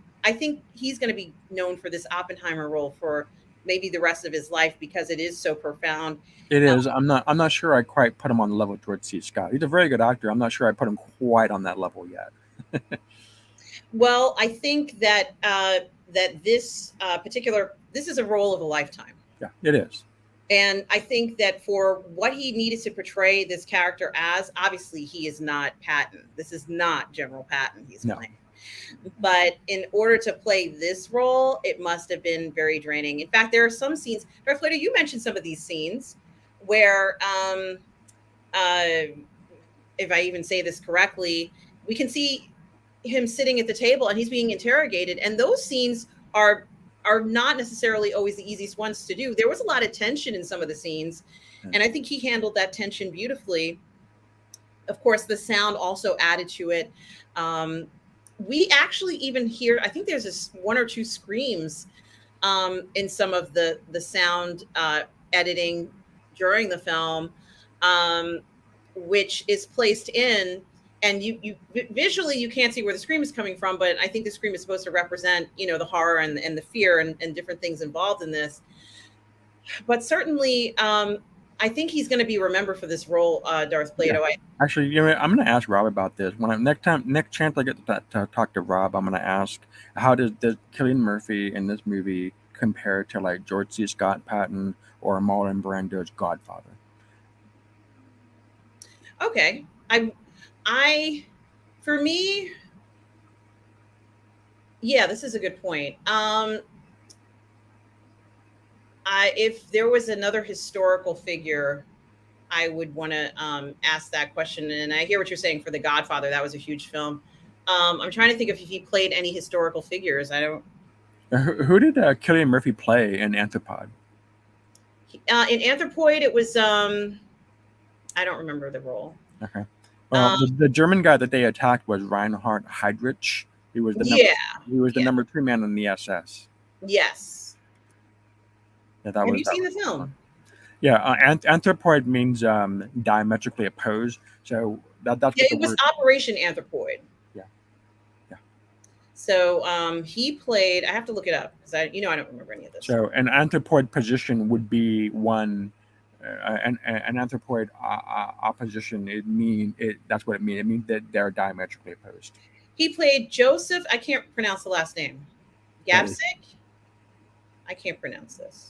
he's going to be known for this Oppenheimer role for maybe the rest of his life because it is so profound. it Uh, is. I'm not sure I quite put him on the level of George C. Scott. He's a very good actor. I'm not sure I put him quite on that level yet. Well, I think that that this particular this is a role of a lifetime, Yeah, it is. and I think that for what he needed to portray this character as, obviously he is not Patton. This is not General Patton he's No. playing. But in order to play this role, it must have been very draining. In fact, there are some scenes. Darth Plato, you mentioned some of these scenes where, uh, if I even say this correctly, we can see him sitting at the table and he's being interrogated, and those scenes are not necessarily always the easiest ones to do. There was a lot of tension in some of the scenes, and I think he handled that tension beautifully. Of course, the sound also added to it. Um, we actually even hear, I think there's this one or two screams in some of the sound editing during the film, um, which is placed in, and you visually you can't see where the scream is coming from, but I think the scream is supposed to represent, the horror and the fear and different things involved in this. But certainly, I think he's going to be remembered for this role, Darth Yeah. Plato. Actually, I'm going to ask Rob about this. When I next chance I get to talk to Rob, I'm going to ask how does Cillian Murphy in this movie compare to like George C. Scott Patton or Marlon Brando's Godfather? Okay, I, for me, yeah, this is a good point. If there was another historical figure, I would want to ask that question. And I hear what you're saying for The Godfather. That was a huge film. I'm trying to think of if he played any historical figures. I don't. Who did Cillian Murphy play in Anthropod? In Anthropoid, it was I don't remember the role. Okay. Well, Um, the German guy that they attacked was Reinhard Heydrich. He was the yeah, the yeah, number 3 man in the SS. yes. Yeah, Have you that seen the was fun. film? Yeah, anthropoid means diametrically opposed. So that's Yeah, what the it was word. Operation Anthropoid. Yeah, yeah. So he played. I have to look it up because I don't remember any of this. So an anthropoid position would be one. An anthropoid opposition. That's what it means. It means that they're diametrically opposed. He played Joseph. I can't pronounce the last name. That is, Gabsik. I can't pronounce this.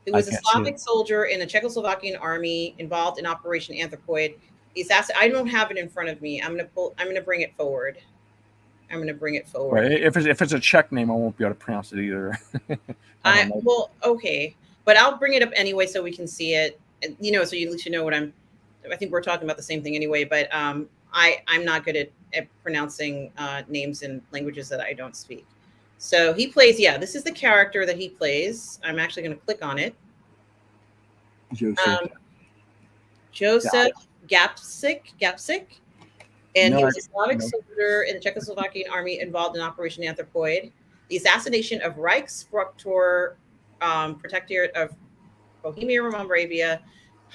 It I was a can't see it. Slavic soldier in the Czechoslovakian army involved in Operation Anthropoid. I don't have it in front of me. I'm gonna bring it forward. I'm gonna bring it Well, forward. if it's a Czech name, I won't be able to pronounce it either. I don't know. Well, okay, but I'll bring it up anyway so we can see it. So you at least know what I'm. I think we're talking about the same thing anyway. But I'm not good at pronouncing names in languages that I don't speak. So he plays. Yeah, this is the character that he plays. I'm actually going to click on it. Joseph. Um, Joseph Gapsik, and he No, was a Slavic no. soldier in the Czechoslovakian army involved in Operation Anthropoid. The assassination of Reichsproktor, Protectorate of Bohemia and Moravia,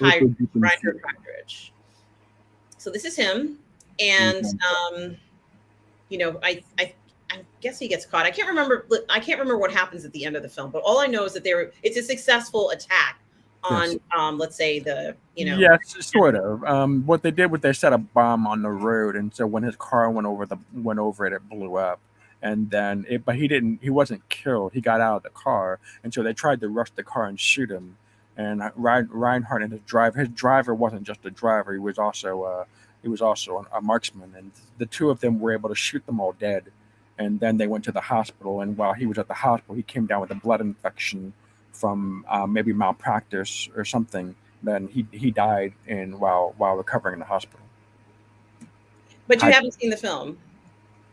Reinhard Heydrich. So this is him, and I guess he gets caught. I can't remember what happens at the end of the film, but all I know is that it's a successful attack Yes. on let's say Yes, sort of. What they did was they set a bomb on the road, and so when his car went over it, it blew up. And then but he didn't. He wasn't killed. He got out of the car, and so they tried to rush the car and shoot him. And Reinhardt and his driver wasn't just a driver. He was also a marksman, and the two of them were able to shoot them all dead. And then they went to the hospital, and while he was at the hospital, he came down with a blood infection from maybe malpractice or something. Then he died in while recovering in the hospital. But you I haven't seen the film.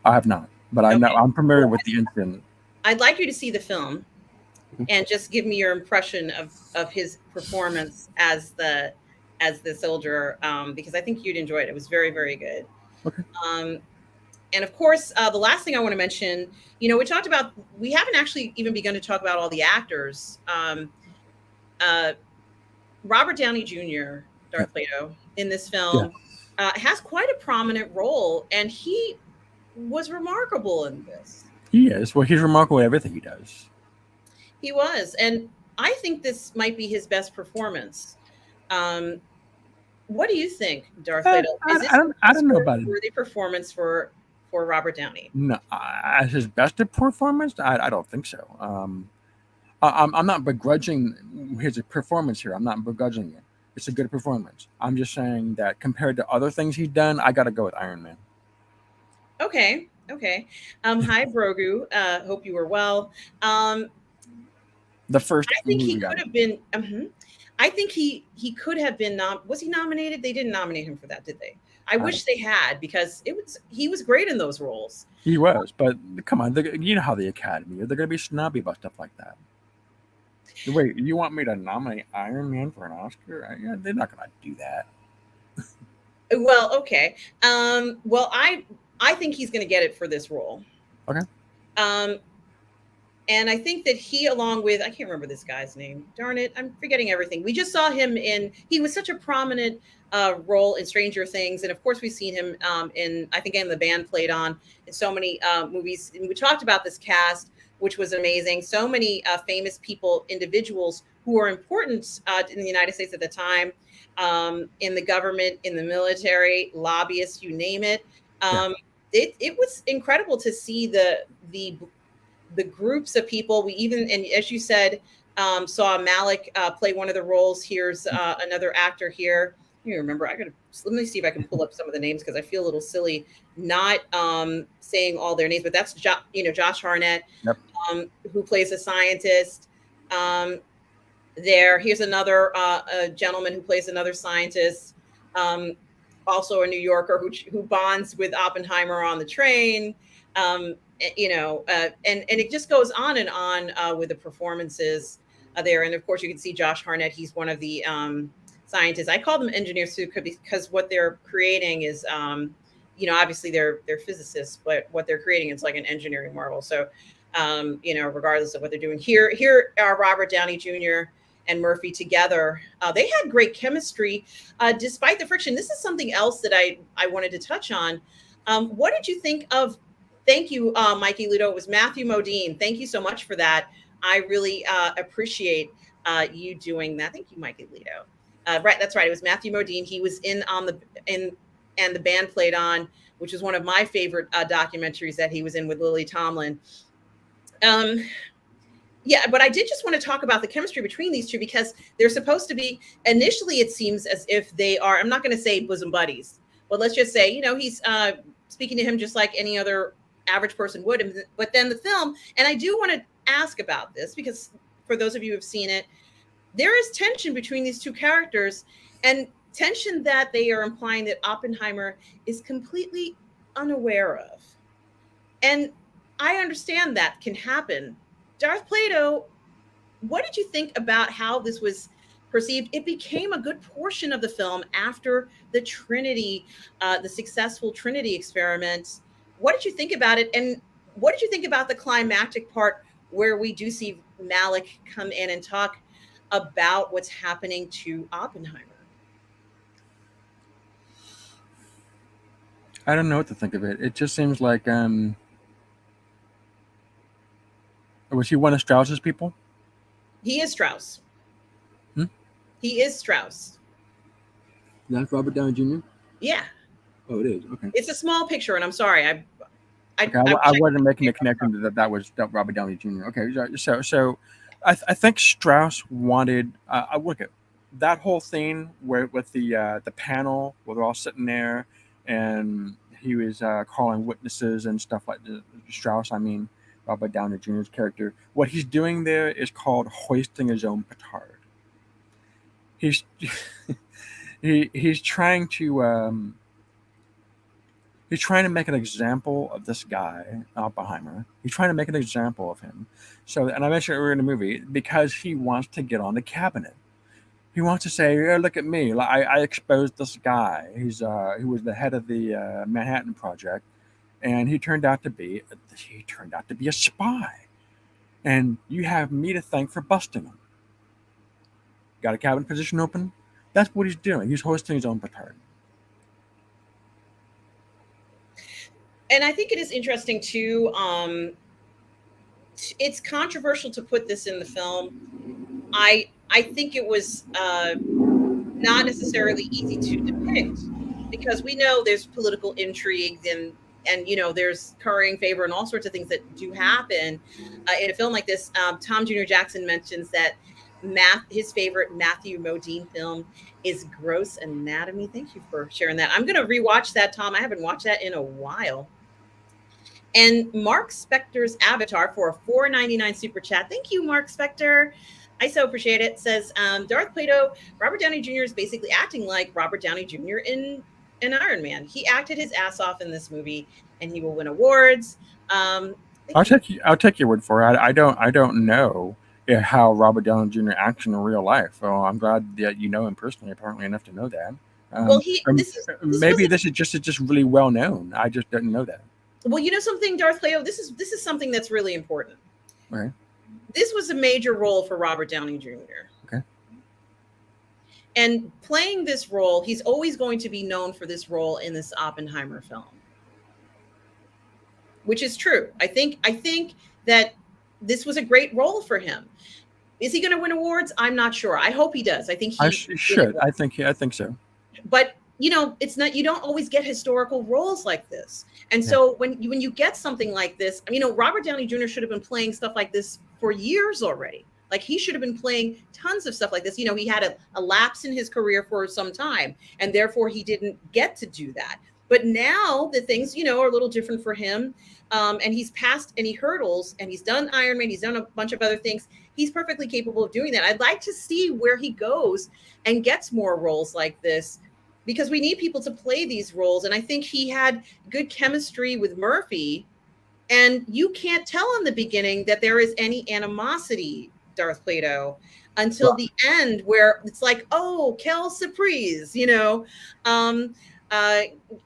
I have not, but I know Okay. I'm familiar Well, with the incident. I'd like you to see the film and just give me your impression of his performance as the soldier, because I think you'd enjoy it. It was very, very good. Okay. Um, and of course, the last thing I want to mention, we haven't actually even begun to talk about all the actors. Uh, Robert Downey Jr., Yeah. Darth Plato, in this Yeah. film has quite a prominent role, and he was remarkable in this. He is. Well, he's remarkable at everything he does. He was, and I think this might be his best performance. Um, what do you think, Darth Plato? Is this an I don't know about it. Oscar-worthy performance for Robert Downey? No, as his best performance, I don't think so. I'm not begrudging his performance here. I'm not begrudging it. It's a good performance. I'm just saying that compared to other things he's done, I got to go with Iron Man. Okay, okay. Hi, Brogu. Hope you were well. The first I think he movie. could have been. I think he could have been. Was he nominated? They didn't nominate him for that, did they? I wish they had, because he was great in those roles. He was, but come on, you know how the Academy is. They're going to be snobby about stuff like that. Wait, you want me to nominate Iron Man for an Oscar? Yeah, they're not going to do that. Well, okay. Well, I think he's going to get it for this role. Okay. And I think that he, along with, I can't remember this guy's name. Darn it, I'm forgetting everything. We just saw him he was such a prominent role in Stranger Things. And of course, we've seen him in, I think, in The Band Played On, in so many movies. And we talked about this cast, which was amazing. So many famous people, individuals who were important in the United States at the time, in the government, in the military, lobbyists, you name it. It was incredible to see the groups of people. We even, and as you said, saw Malik play one of the roles. Here's another actor here. You remember, let me see if I can pull up some of the names, because I feel a little silly not saying all their names, but that's Josh Hartnett, yep. Who plays a scientist. Here's another gentleman who plays another scientist, also a New Yorker who bonds with Oppenheimer on the train. And it just goes on and on with the performances there. And of course, you can see Josh Hartnett. He's one of the scientists. I call them engineers too, because what they're creating is, obviously they're physicists, but what they're creating is like an engineering marvel. So, regardless of what they're doing, here are Robert Downey Jr. and Murphy together. They had great chemistry despite the friction. This is something else that I wanted to touch on. What did you think of? Thank you, Mikey Ludo. It was Matthew Modine. Thank you so much for that. I really appreciate you doing that. Thank you, Mikey Ludo. Right, that's right. It was Matthew Modine. He was and The Band Played On, which was one of my favorite documentaries that he was in with Lily Tomlin. Yeah, but I did just want to talk about the chemistry between these two, because they're supposed to be, initially it seems as if they are, I'm not going to say bosom buddies, but let's just say, he's speaking to him just like any other average person would. But then the film, and I do want to ask about this, because for those of you who have seen it, there is tension between these two characters, and tension that they are implying that Oppenheimer is completely unaware of. And I understand that can happen. Darth Plato, what did you think about how this was perceived? It became a good portion of the film after the Trinity, the successful Trinity experiment. What did you think about it? And what did you think about the climactic part where we do see Malik come in and talk about what's happening to Oppenheimer? I don't know what to think of it. It just seems like was he one of Strauss's people? He is Strauss. He is Strauss. That's Robert Downey Jr. Yeah, Oh, it is. Okay. it's a small picture, and I'm sorry, Okay, I I wish I wasn't making the could. connection that was Robert Downey Jr. Okay, so I think Strauss wanted. I look at that whole thing where with the panel where they're all sitting there, and he was calling witnesses and stuff like that. Strauss, I mean Robert Downey Jr.'s character. What he's doing there is called hoisting his own petard. He's he's trying to. He's trying to make an example of this guy, Oppenheimer. He's trying to make an example of him. So, and I mentioned earlier in the movie, because he wants to get on the cabinet. He wants to say, "Yeah, look at me! I exposed this guy. He was the head of the Manhattan Project, and he turned out to be a spy. And you have me to thank for busting him. Got a cabinet position open? That's what he's doing. He's hosting his own petard." And I think it is interesting too. It's controversial to put this in the film. I think it was not necessarily easy to depict because we know there's political intrigue and there's currying favor and all sorts of things that do happen in a film like this. Tom Jr. Jackson mentions that his favorite Matthew Modine film is Gross Anatomy. Thank you for sharing that. I'm going to rewatch that, Tom. I haven't watched that in a while. And Mark Spector's avatar for a $4.99 super chat. Thank you, Mark Spector. I so appreciate it. Says Darth Plato, Robert Downey Jr. is basically acting like Robert Downey Jr. in Iron Man. He acted his ass off in this movie, and he will win awards. I'll take your word for it. I don't know how Robert Downey Jr. acts in real life. Well, I'm glad that you know him personally, apparently enough to know that. Well, Maybe this is just really well known. I just didn't know that. Well, you know something, Darth Plato. This is something that's really important. Right. This was a major role for Robert Downey Jr. Okay. And playing this role, he's always going to be known for this role in this Oppenheimer film, which is true. I think that this was a great role for him. Is he going to win awards? I'm not sure. I hope he does. I think he should. I think so. But it's not. You don't always get historical roles like this. And so when you get something like this, Robert Downey Jr. should have been playing stuff like this for years already. Like he should have been playing tons of stuff like this. He had a lapse in his career for some time, and therefore he didn't get to do that. But now that things, are a little different for him, and he's passed any hurdles, and he's done Iron Man, he's done a bunch of other things. He's perfectly capable of doing that. I'd like to see where he goes and gets more roles like this, because we need people to play these roles. And I think he had good chemistry with Murphy, and you can't tell in the beginning that there is any animosity, Darth Plato, until the end, where it's like, oh, quelle surprise,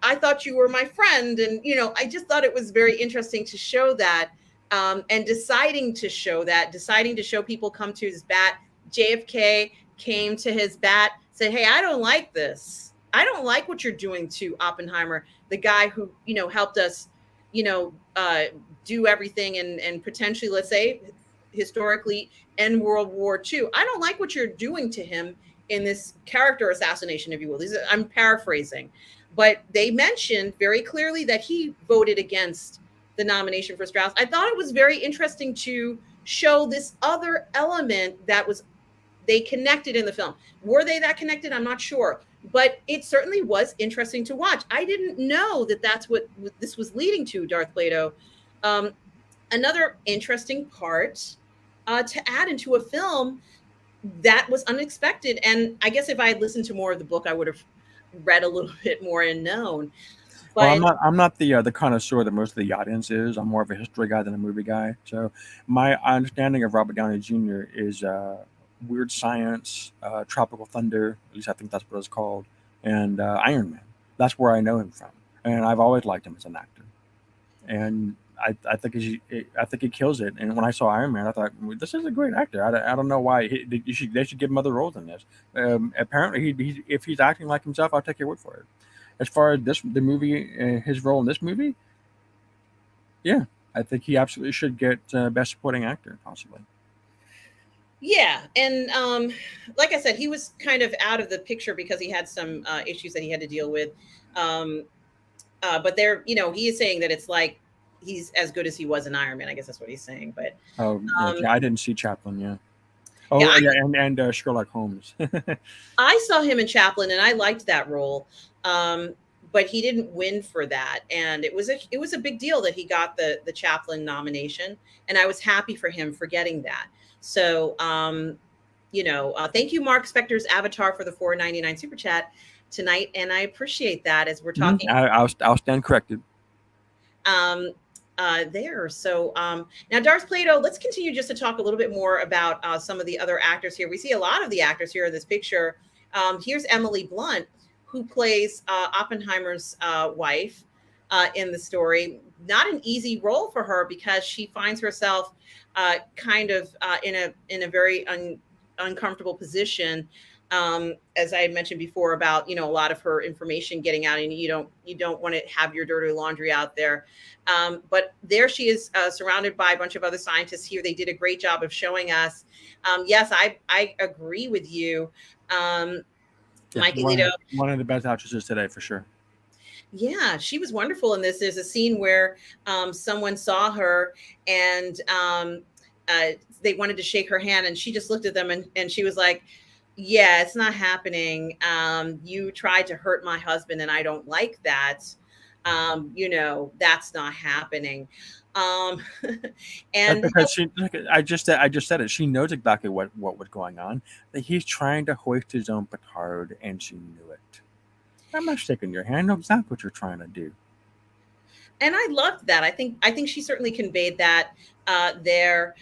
I thought you were my friend. And, I just thought it was very interesting to show that, and deciding to show people come to his bat. JFK came to his bat, said, hey, I don't like this. I don't like what you're doing to Oppenheimer, the guy who, helped us, do everything and potentially, let's say, historically end World War II. I don't like what you're doing to him in this character assassination, if you will. I'm paraphrasing, but they mentioned very clearly that he voted against the nomination for Strauss. I thought it was very interesting to show this other element that they connected in the film. Were they that connected? I'm not sure. But it certainly was interesting to watch. I didn't know that that's what this was leading to, Darth Plato. Another interesting part to add into a film that was unexpected. And I guess if I had listened to more of the book, I would have read a little bit more and known. But well, I'm not the connoisseur that most of the audience is. I'm more of a history guy than a movie guy. So my understanding of Robert Downey Jr. is Weird Science, Tropical Thunder, at least I think that's what it's called, and Iron Man. That's where I know him from, and I've always liked him as an actor. And I think he kills it. And when I saw Iron Man, I thought, this is a great actor. I don't know why they should give him other roles in this. Apparently, if he's acting like himself, I'll take your word for it. As far as the movie, his role in this movie, yeah, I think he absolutely should get Best Supporting Actor, possibly. Yeah, and like I said, he was kind of out of the picture because he had some issues that he had to deal with. Um, but there, he is saying that it's like he's as good as he was in Iron Man. I guess that's what he's saying. But Oh yeah, um, I didn't see Chaplin. Yeah. yeah, Oh yeah, and Sherlock Holmes. I saw him in Chaplin, and I liked that role. Um, but he didn't win for that, and it was a big deal that he got the Chaplin nomination, and I was happy for him for getting that. So, thank you, Mark Spector's Avatar, for the 4.99 super chat tonight, and I appreciate that as we're Mhm. talking I'll stand corrected. um, there. So now, Darth Plato, let's continue just to talk a little bit more about some of the other actors here. We see a lot of the actors here in this picture. Here's Emily Blunt, who plays Oppenheimer's wife in the story. Not an easy role for her because she finds herself kind of in a very uncomfortable position. As I had mentioned before about a lot of her information getting out, and you don't want to have your dirty laundry out there. But there she is, surrounded by a bunch of other scientists here. They did a great job of showing us. Yes, I agree with you, um, Yeah, Mike Alito. one of the best actresses today for sure. Yeah, she was wonderful in this. There's a scene where someone saw her and uh, they wanted to shake her hand, and she just looked at them and she was like, "Yeah, it's not happening. You tried to hurt my husband, and I don't like that. That's not happening." Um, That's and because she. Like, I just said it. She knows exactly what was going on. That he's trying to hoist his own petard, and she knew it. I'm not shaking your hand. I know exactly what you're trying to do. I loved that. I think she certainly conveyed that there.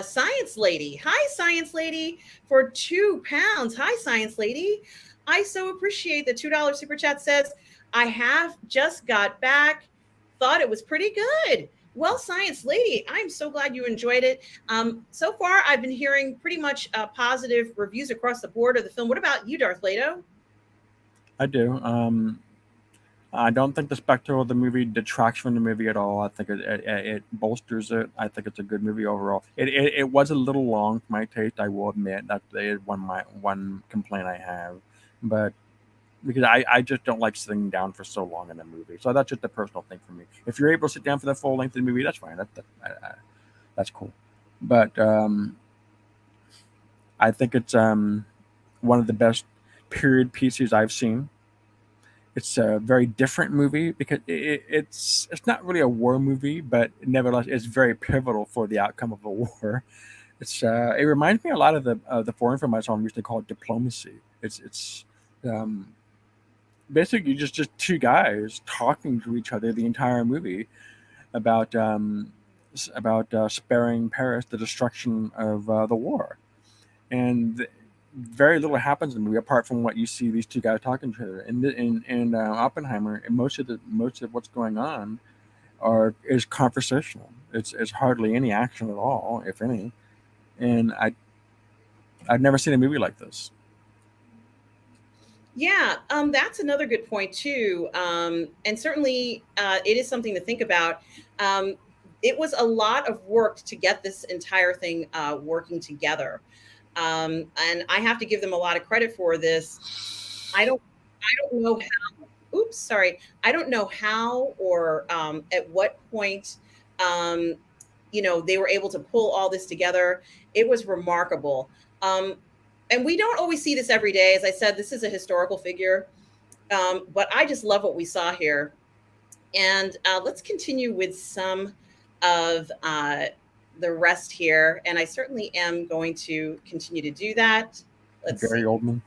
Science Lady. Hi, Science Lady, for £2. Hi, Science Lady. I so appreciate the $2 super chat says, I have just got back. Thought it was pretty good. Well, Science Lady, I'm so glad you enjoyed it. So far, I've been hearing pretty much positive reviews across the board of the film. What about you, Darth Leto? I do. I don't think the spectacle of the movie detracts from the movie at all. I think it bolsters it. I think it's a good movie overall. It was a little long for my taste. I will admit that is one complaint I have, but because I just don't like sitting down for so long in a movie. So that's just a personal thing for me. If you're able to sit down for the full length of the movie, that's fine. That's cool. But I think it's one of the best period pieces I've seen. It's a very different movie because it's not really a war movie, but nevertheless, it's very pivotal for the outcome of a war. It reminds me a lot of the foreign film I saw recently called Diplomacy. It's um, basically just two guys talking to each other the entire movie about sparing Paris the destruction of the war, and very little happens in the movie apart from what you see these two guys talking to each other. In Oppenheimer, and most of what's going on are is conversational. It's hardly any action at all, if any. And I've never seen a movie like this. Yeah, that's another good point too, and certainly it is something to think about. Um, it was a lot of work to get this entire thing working together, and I have to give them a lot of credit for this. I don't know how. Oops, sorry. I don't know how or at what point um, they were able to pull all this together. It was remarkable. And we don't always see this every day. As I said, this is a historical figure. But I just love what we saw here. And let's continue with some of the rest here. And I certainly am going to continue to do that. Let's Gary see. Oldman.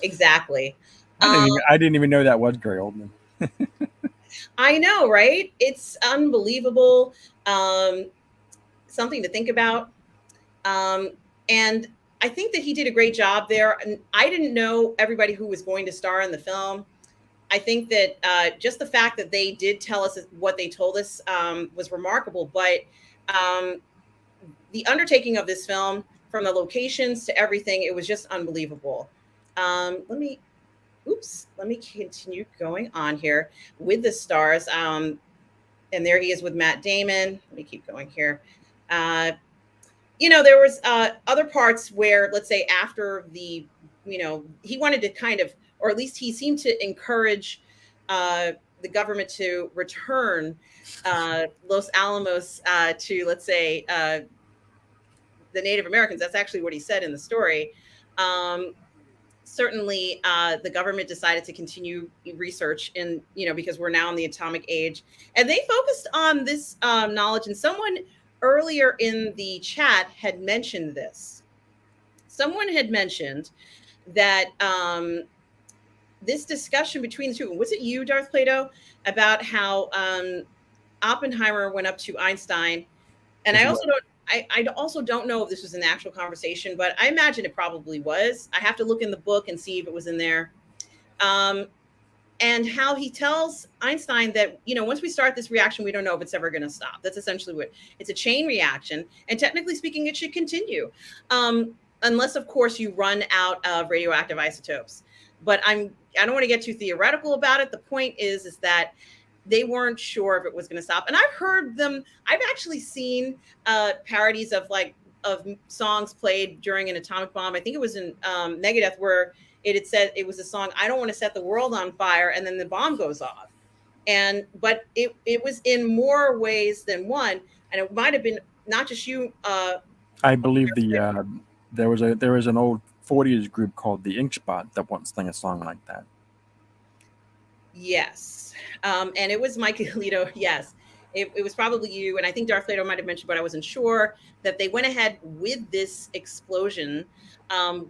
Exactly. Um, I didn't even know that was Gary Oldman. I know, right? It's unbelievable. Um, Something to think about. Um, and I think that he did a great job there. And I didn't know everybody who was going to star in the film. I think that just the fact that they did tell us what they told us was remarkable. But um, the undertaking of this film, from the locations to everything, it was just unbelievable. Let me continue going on here with the stars. And there he is with Matt Damon. Let me keep going here. there was other parts where, let's say, after he wanted to kind of, or at least he seemed to encourage uh, the government to return Los Alamos to, let's say, the Native Americans. That's actually what he said in the story. Um, Certainly, the government decided to continue research in, because we're now in the atomic age, and they focused on this knowledge. And someone earlier in the chat had mentioned this. Someone had mentioned that this discussion between the two, was it you, Darth Plato, about how Oppenheimer went up to Einstein, and Yes, I it also was. don't. I also don't know if this was an actual conversation, but I imagine it probably was. I have to look in the book and see if it was in there. Um, and how he tells Einstein that, once we start this reaction, we don't know if it's ever going to stop. That's essentially what it's, a chain reaction. And technically speaking, it should continue. Unless, of course, you run out of radioactive isotopes. But I don't want to get too theoretical about it. The point is that they weren't sure if it was going to stop. And I've heard them. I've actually seen parodies of songs played during an atomic bomb. I think it was in Megadeth, where it had said, it was a song, "I don't want to set the world on fire," and then the bomb goes off. But it was in more ways than one, and it might have been not just you. I believe there was an old '40s group called the Ink Spot that once sang a song like that. Yes. And it was Mike Alito. Yes. It was probably you. And I think Darth Vader might have mentioned, but I wasn't sure, that they went ahead with this explosion,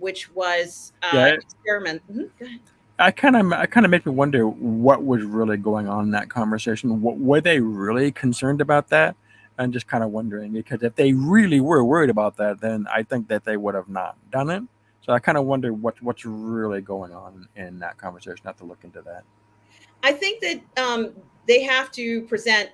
which was Yeah, an experiment. Go ahead. I kind of makes me wonder what was really going on in that conversation. What, were they really concerned about that? I'm just kind of wondering, because if they really were worried about that, then I think that they would have not done it. So I kind of wonder what's really going on in that conversation. I have to look into that. I think that they have to present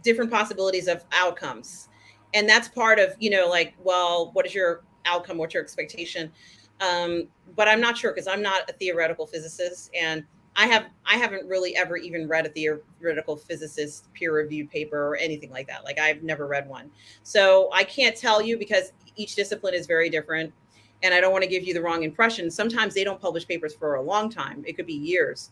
different possibilities of outcomes. And that's part of, like, well, what is your outcome? What's your expectation? But I'm not sure, because I'm not a theoretical physicist, and I haven't really ever even read a theoretical physicist peer-reviewed paper or anything like that. Like, I've never read one. So I can't tell you, because each discipline is very different. And I don't want to give you the wrong impression. Sometimes they don't publish papers for a long time. It could be years.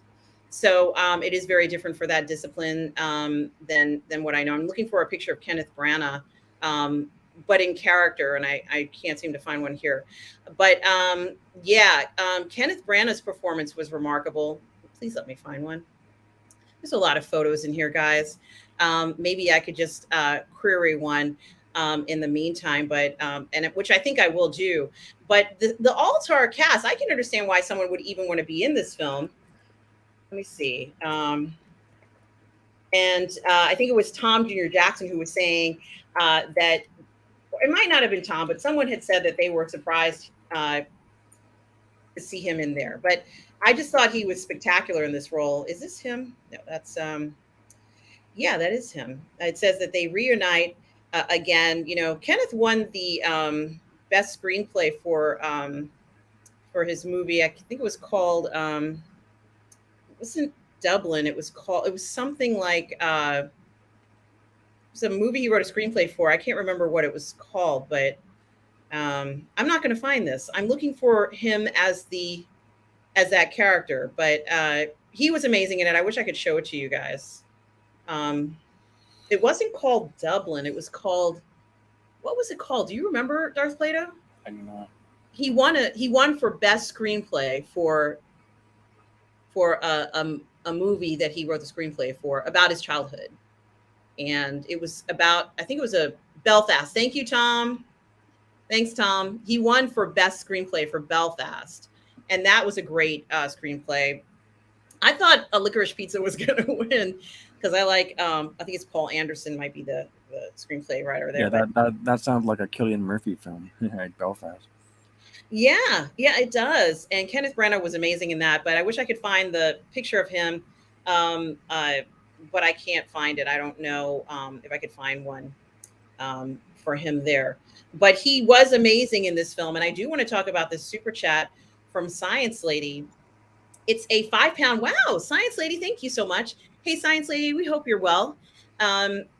So it is very different for that discipline than what I know. I'm looking for a picture of Kenneth Branagh, but in character, and I can't seem to find one here. But yeah, Kenneth Branagh's performance was remarkable. Please let me find one. There's a lot of photos in here, guys. Maybe I could just query one in the meantime, but which I think I will do. But the all-star cast, I can understand why someone would even want to be in this film. Let me see. And I think it was Tom Jr. Jackson who was saying that it might not have been Tom, but someone had said that they were surprised to see him in there. But I just thought he was spectacular in this role. Is this him? No, that's yeah, that is him. It says that they reunite again. Kenneth won the best screenplay for his movie. I think it was called. It wasn't Dublin. It was something like it was a movie he wrote a screenplay for. I can't remember what it was called, but I'm not going to find this. I'm looking for him as that character, but he was amazing in it. I wish I could show it to you guys. It wasn't called Dublin. It was called, what was it called? Do you remember, Darth Plato? I don't know. He won for best screenplay for a movie that he wrote the screenplay for about his childhood. And it was about, I think it was a Belfast. Thank you, Tom. Thanks, Tom. He won for best screenplay for Belfast. And that was a great screenplay. I thought a Licorice Pizza was going to win, because I think it's Paul Anderson might be the screenplay writer there. Yeah, that sounds like a Cillian Murphy film. Yeah, Belfast. Yeah, it does. And Kenneth Branagh was amazing in that, but I wish I could find the picture of him. But I can't find it. I don't know if I could find one for him there. But he was amazing in this film. And I do want to talk about this super chat from Science Lady. It's a 5 pound. Wow, Science Lady, thank you so much. Hey, Science Lady, we hope you're well.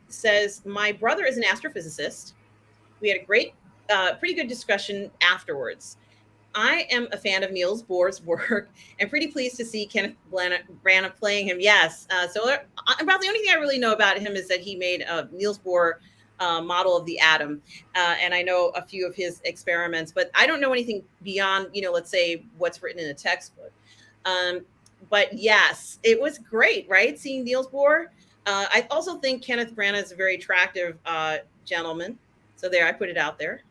Says, my brother is an astrophysicist. We had a great pretty good discussion afterwards. I am a fan of Niels Bohr's work and pretty pleased to see Kenneth Branagh playing him. Yes. About the only thing I really know about him is that he made a Niels Bohr model of the atom. And I know a few of his experiments, but I don't know anything beyond, let's say what's written in a textbook. But yes, it was great, right? Seeing Niels Bohr. I also think Kenneth Branagh is a very attractive gentleman. So there, I put it out there.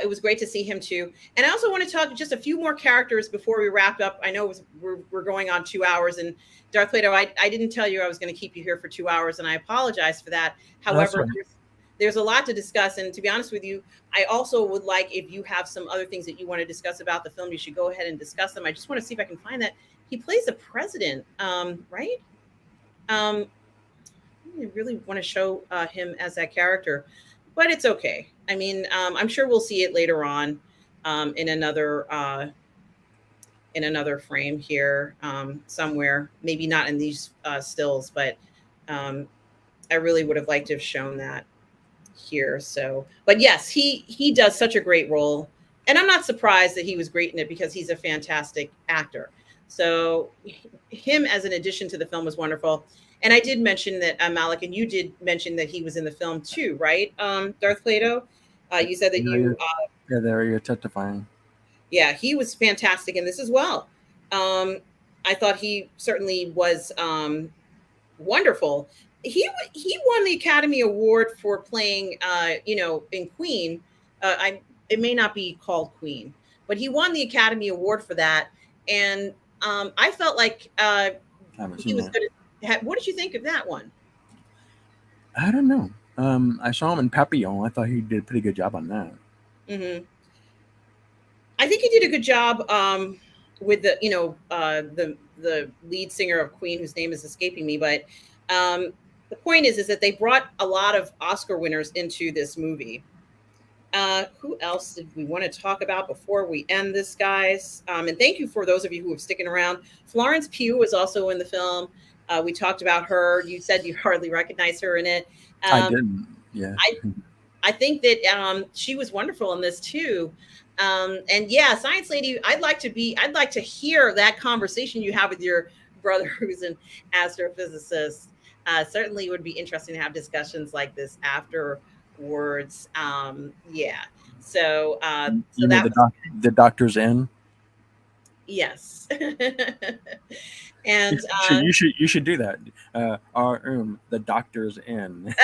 It was great to see him too. And I also want to talk just a few more characters before we wrap up. I know we're going on 2 hours, and Darth Plato, I didn't tell you I was going to keep you here for 2 hours, and I apologize for that. That's However, right. there's a lot to discuss, and to be honest with you, I also would like, if you have some other things that you want to discuss about the film, you should go ahead and discuss them. I just want to see if I can find that. He plays a president, right? I really want to show him as that character, but it's okay. I mean, I'm sure we'll see it later on in another frame here somewhere. Maybe not in these stills, but I really would have liked to have shown that here. So, but yes, he does such a great role, and I'm not surprised that he was great in it because he's a fantastic actor. So, him as an addition to the film was wonderful. And I did mention that Malik, and you did mention that he was in the film too, right? Darth Plato. You said that Yeah, you, there you're testifying. yeah, he was fantastic in this as well. Um, I thought he certainly was wonderful. He won the Academy Award for playing, in Queen. I It may not be called Queen, but he won the Academy Award for that, and I felt like I haven't he seen was that. good. What did you think of that one? I don't know. I saw him in Papillon. I thought he did a pretty good job on that. Hmm. I think he did a good job with the lead singer of Queen, whose name is escaping me. But the point is that they brought a lot of Oscar winners into this movie. Who else did we want to talk about before we end this, guys? And thank you for those of you who have sticking around. Florence Pugh was also in the film. We talked about her. You said you hardly recognize her in it. I Um, didn't. Yeah. I I think that she was wonderful in this too. And yeah, Science Lady, I'd like to hear that conversation you have with your brother who's an astrophysicist. Certainly would be interesting to have discussions like this afterwards. Yeah. So You mean that was, the doctor's in? yes. And You should do that. The doctor's in,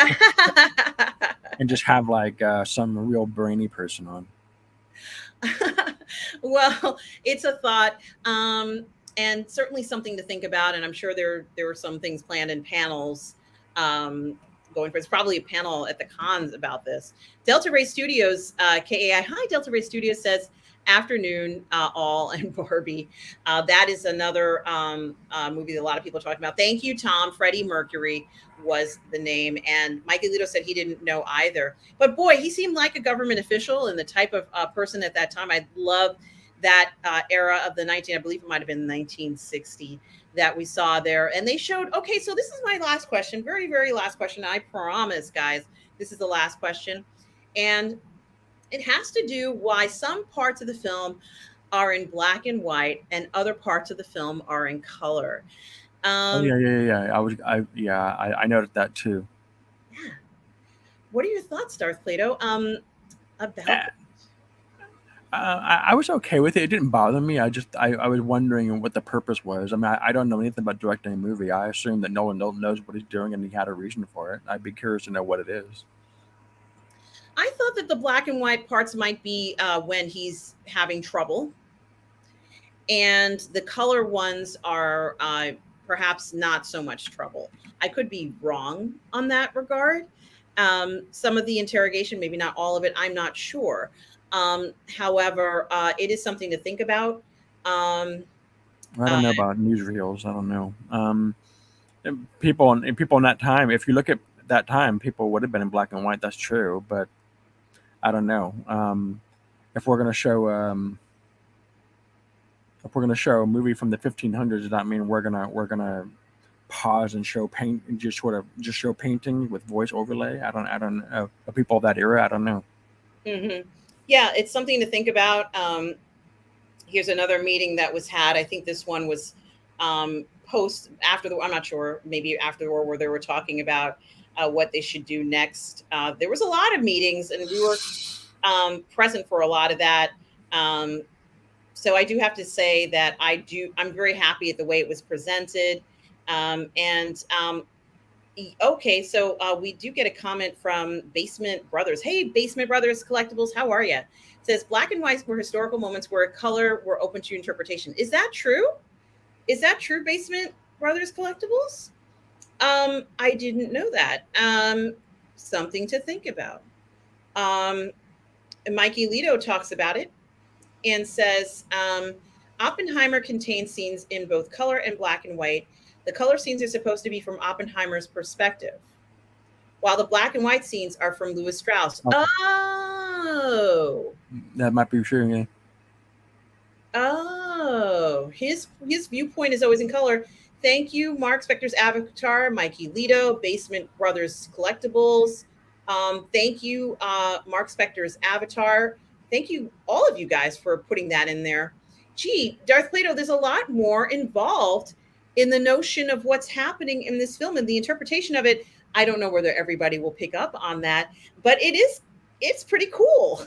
and just have like some real brainy person on. well, it's a thought, and certainly something to think about. And I'm sure there were some things planned in panels going for. It's probably a panel at the cons about this. Delta Ray Studios, KAI. Hi, Delta Ray Studios says afternoon all and Barbie. That is another movie that a lot of people are talking about. Thank you, Tom. Freddie Mercury was the name, and Mike Alito said he didn't know either. But boy, he seemed like a government official and the type of person at that time. I love that era of the I believe it might have been 1960 that we saw there. And they showed, okay, so this is my last question, very, very last question. I promise, guys, this is the last question. And it has to do why some parts of the film are in black and white and other parts of the film are in color. Oh Um, yeah. I noticed that too. yeah. What are your thoughts, Darth Plato, about Uh, I was okay with it. It didn't bother me. I was wondering what the purpose was. I mean, I don't know anything about directing a movie. I assume that no one knows what he's doing and he had a reason for it. I'd be curious to know what it is. I thought that the black and white parts might be when he's having trouble, and the color ones are perhaps not so much trouble. I could be wrong on that regard. Some of the interrogation, maybe not all of it, I'm not sure. However, it is something to think about. Um, I uh, don't know about newsreels. I don't know. And people in that time, if you look at that time, people would have been in black and white. That's true, but I don't know. If we're gonna show if we're gonna show a movie from the 1500s, does that mean we're gonna pause and show paint and just show painting with voice overlay? I don't know. The people of that era, I don't know. Hmm. Yeah, it's something to think about. Here's another meeting that was had. I think this one was post after the. I'm not sure. Maybe after the war, where they were talking about what they should do next. There was a lot of meetings, and we were present for a lot of that. Um, so I do have to say that I'm very happy at the way it was presented. And Okay, so we do get a comment from Basement Brothers. Hey, Basement Brothers Collectibles, how are you? It says black and white were historical moments where color were open to interpretation. Is that true? Is that true, Basement Brothers Collectibles? I didn't know that. Something to think about. Um, Mikey Lito talks about it and says Oppenheimer contains scenes in both color and black and white. The color scenes are supposed to be from Oppenheimer's perspective, while the black and white scenes are from Lewis Strauss. Okay. Oh, That might be true. Yeah. oh, his viewpoint is always in color. Thank you, Mark Spector's Avatar, Mikey Lito, Basement Brothers Collectibles. Thank you, Mark Spector's Avatar. Thank you, all of you guys, for putting that in there. Gee, Darth Plato, there's a lot more involved in the notion of what's happening in this film and the interpretation of it. I don't know whether everybody will pick up on that, but it's pretty cool.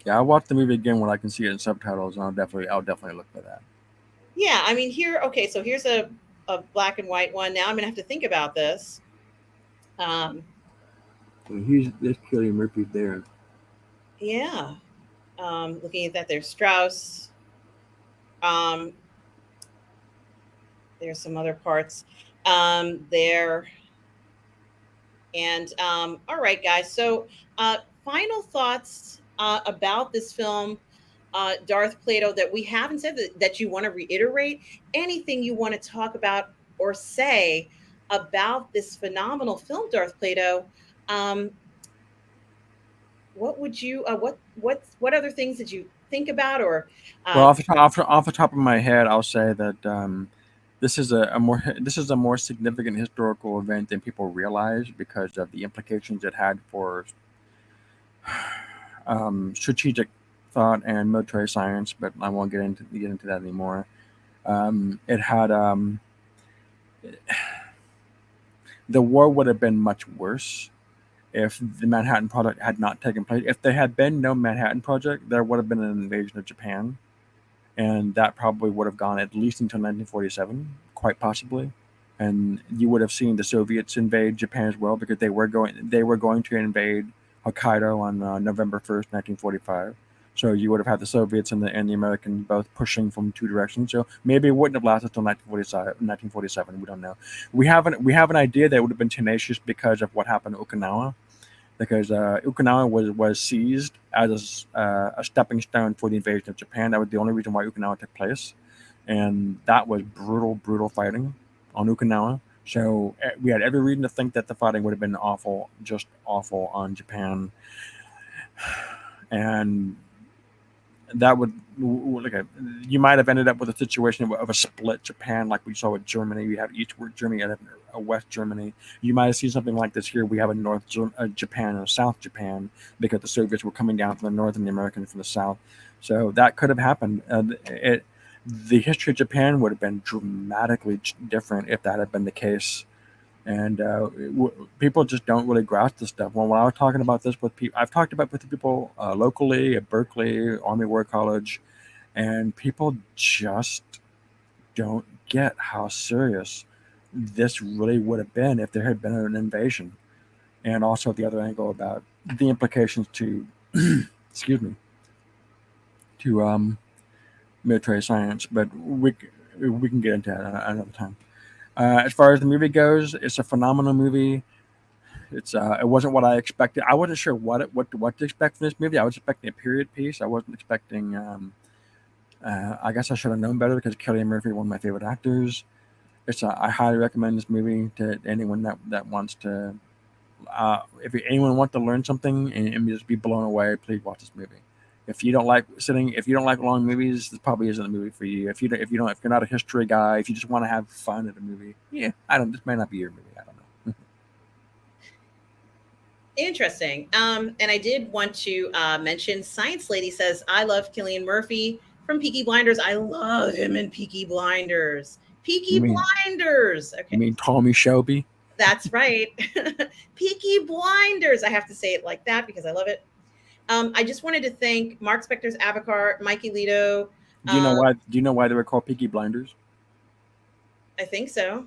Yeah, I'll watch the movie again when I can see it in subtitles, and I'll definitely look for that. Yeah, I mean here, okay, so here's a black and white one. Now I'm gonna have to think about this. Um, There's Cillian Murphy there. yeah. Looking at that, there's Strauss. Um, there's some other parts there. And all right, guys. So final thoughts about this film, Darth Plato, that we haven't said that you want to reiterate. Anything you want to talk about or say about this phenomenal film, Darth Plato? Um, what would you what other things did you think about or Well, uh, off the top of my head, I'll say that this is a more significant historical event than people realize because of the implications it had for strategic thought and military science. But I won't get into that anymore. It had the war would have been much worse if the Manhattan Project had not taken place. If there had been no Manhattan Project, there would have been an invasion of Japan, and that probably would have gone at least until 1947, quite possibly. And you would have seen the Soviets invade Japan as well because they were going to invade Hokkaido on November 1st, 1945. So you would have had the Soviets and the Americans both pushing from two directions. So maybe it wouldn't have lasted until 1947. We don't know. We have an idea that it would have been tenacious because of what happened to Okinawa, because Okinawa was seized as a stepping stone for the invasion of Japan. That was the only reason why Okinawa took place, and that was brutal, brutal fighting on Okinawa. So we had every reason to think that the fighting would have been awful, just awful on Japan, and that would like you might have ended up with a situation of a split Japan, like we saw with Germany. We have East Germany and a West Germany. You might have seen something like this here. We have a Japan and a South Japan because the Soviets were coming down from the north and the Americans from the south. So that could have happened. The history of Japan would have been dramatically different if that had been the case. And people just don't really grasp this stuff. When I was talking about this with people, I've talked about with people locally at Berkeley, Army War College, and people just don't get how serious this really would have been if there had been an invasion. And also the other angle about the implications to, excuse me, to military science. But we can get into that another time. As far as the movie goes, it's a phenomenal movie. It wasn't what I expected. I wasn't sure what to expect from this movie. I was expecting a period piece. I wasn't expecting. I guess I should have known better because Cillian Murphy, one of my favorite actors. I highly recommend this movie to anyone that wants to. If anyone wants to learn something and just be blown away, please watch this movie. If you don't like long movies, this probably isn't a movie for you. If you're not a history guy, if you just want to have fun at a movie, yeah, I don't. This may not be your movie. I don't know. Interesting. And I did want to mention Science Lady says, I love Killian Murphy from Peaky Blinders. I love him in Peaky Blinders. You Peaky mean Blinders. you Okay. mean Tommy Shelby? That's right. Peaky Blinders. I have to say it like that because I love it. I just wanted to thank Mark Spector's Avatar, Mikey Lito. Do you know why? Do you know why they were called Peaky Blinders? I think so.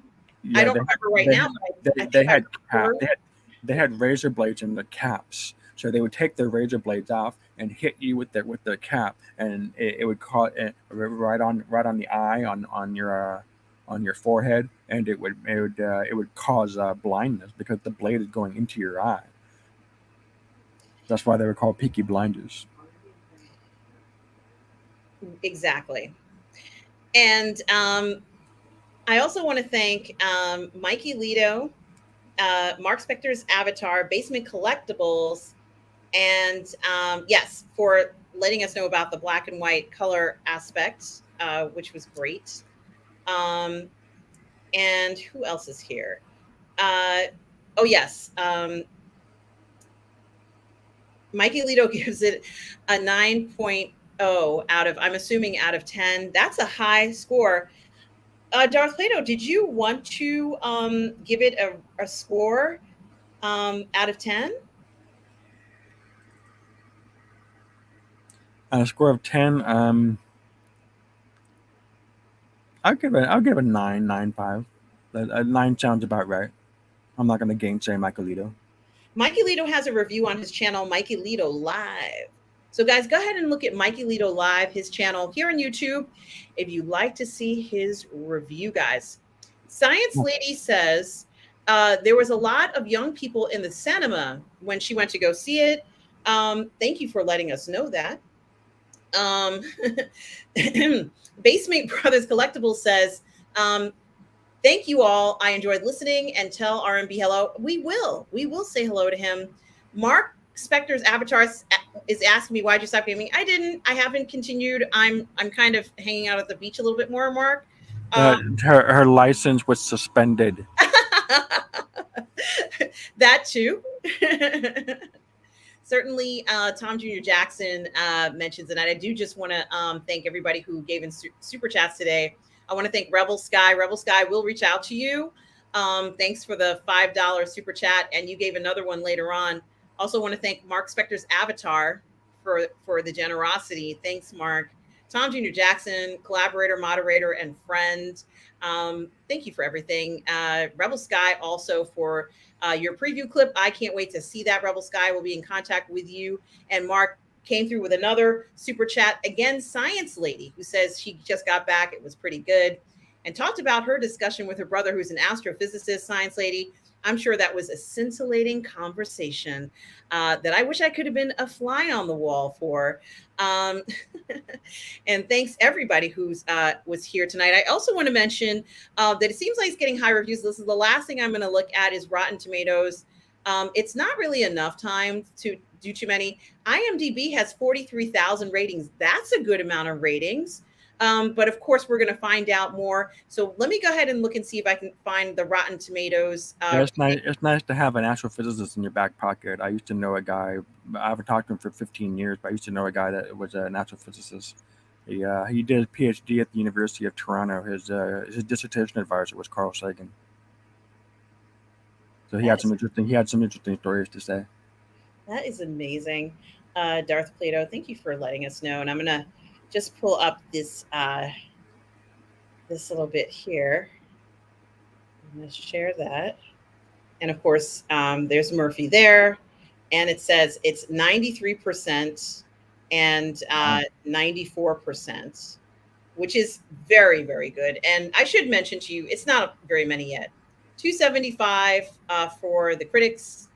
I Yeah, don't remember right they now, had but I think they I've had cap, heard. they had razor blades in the caps, so they would take their razor blades off and hit you with the cap, and it would cause right on the eye on your forehead, and it would cause blindness because the blade is going into your eye. That's why they were called Peaky Blinders. Exactly. And I also want to thank Mikey Lito, Mark Spector's Avatar, Basement Collectibles, and yes, for letting us know about the black and white color aspect, which was great. Um, and who else is here? Uh, oh, yes. Mikey Lito gives it a 9.0 out of, I'm assuming, out of 10. That's a high score. Darth Plato, did you want to give it a score out of 10? On a score of 10, I'll give it 9.95. A 9 sounds about right. I'm not going to gainsay Michaelito. Mikey Lito has a review on his channel, Mikey Lito Live. So, guys, go ahead and look at Mikey Lito Live, his channel here on YouTube, if you'd like to see his review, guys. Science Lady says there was a lot of young people in the cinema when she went to go see it. Thank you for letting us know that. Um, Basement Brothers Collectibles says, thank you all. I enjoyed listening, and tell RMB hello. We will. We will say hello to him. Mark Spector's Avatar is asking me, why'd you stop gaming? I didn't. I haven't continued. I'm kind of hanging out at the beach a little bit more, Mark. Her license was suspended. That too. Certainly, Tom Jr. Jackson mentions it. And I do just want to thank everybody who gave in super chats today. I want to thank Rebel Sky. Rebel Sky will reach out to you. Thanks for the $5 super chat. And you gave another one later on. Also want to thank Mark Spector's Avatar for the generosity. Thanks, Mark. Tom Jr. Jackson, collaborator, moderator, and friend. Thank you for everything. Rebel Sky also for your preview clip. I can't wait to see that. Rebel Sky will be in contact with you. And Mark came through with another super chat. Again, Science Lady, who says she just got back. It was pretty good. And talked about her discussion with her brother, who's an astrophysicist. Science Lady, I'm sure that was a scintillating conversation that I wish I could have been a fly on the wall for. Um, and thanks everybody who's was here tonight. I also want to mention that it seems like it's getting high reviews. This is the last thing I'm going to look at is Rotten Tomatoes. It's not really enough time to do too many. IMDb has 43,000 ratings. That's a good amount of ratings. But of course, we're going to find out more. So let me go ahead and look and see if I can find the Rotten Tomatoes. Yeah, it's nice. It's nice to have an astrophysicist in your back pocket. I used to know a guy. I haven't talked to him for 15 years, but I used to know a guy that was an astrophysicist. He did a PhD at the University of Toronto. His dissertation advisor was Carl Sagan. So he had some interesting stories to say. That is amazing, Darth Plato. Thank you for letting us know. And I'm gonna just pull up this this little bit here. I'm gonna share that. And of course, there's Murphy there, and it says it's 93% and 94%, which is very, very good. And I should mention to you, it's not very many yet. 275 for the critics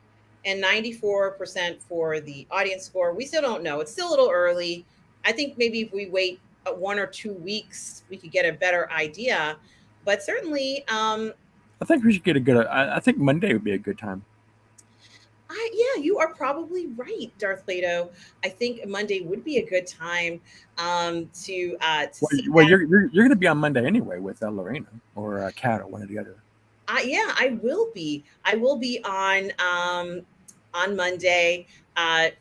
and 94% for the audience score. We still don't know. It's still a little early. I think maybe if we wait 1 or 2 weeks, we could get a better idea. But certainly, I think we should get a good. I think Monday would be a good time. Yeah, you are probably right, Darth Plato. I think Monday would be a good time to see. Well, you're going to be on Monday anyway with Lorena or Kat or one or the other. Yeah, I will be. I will be on on Monday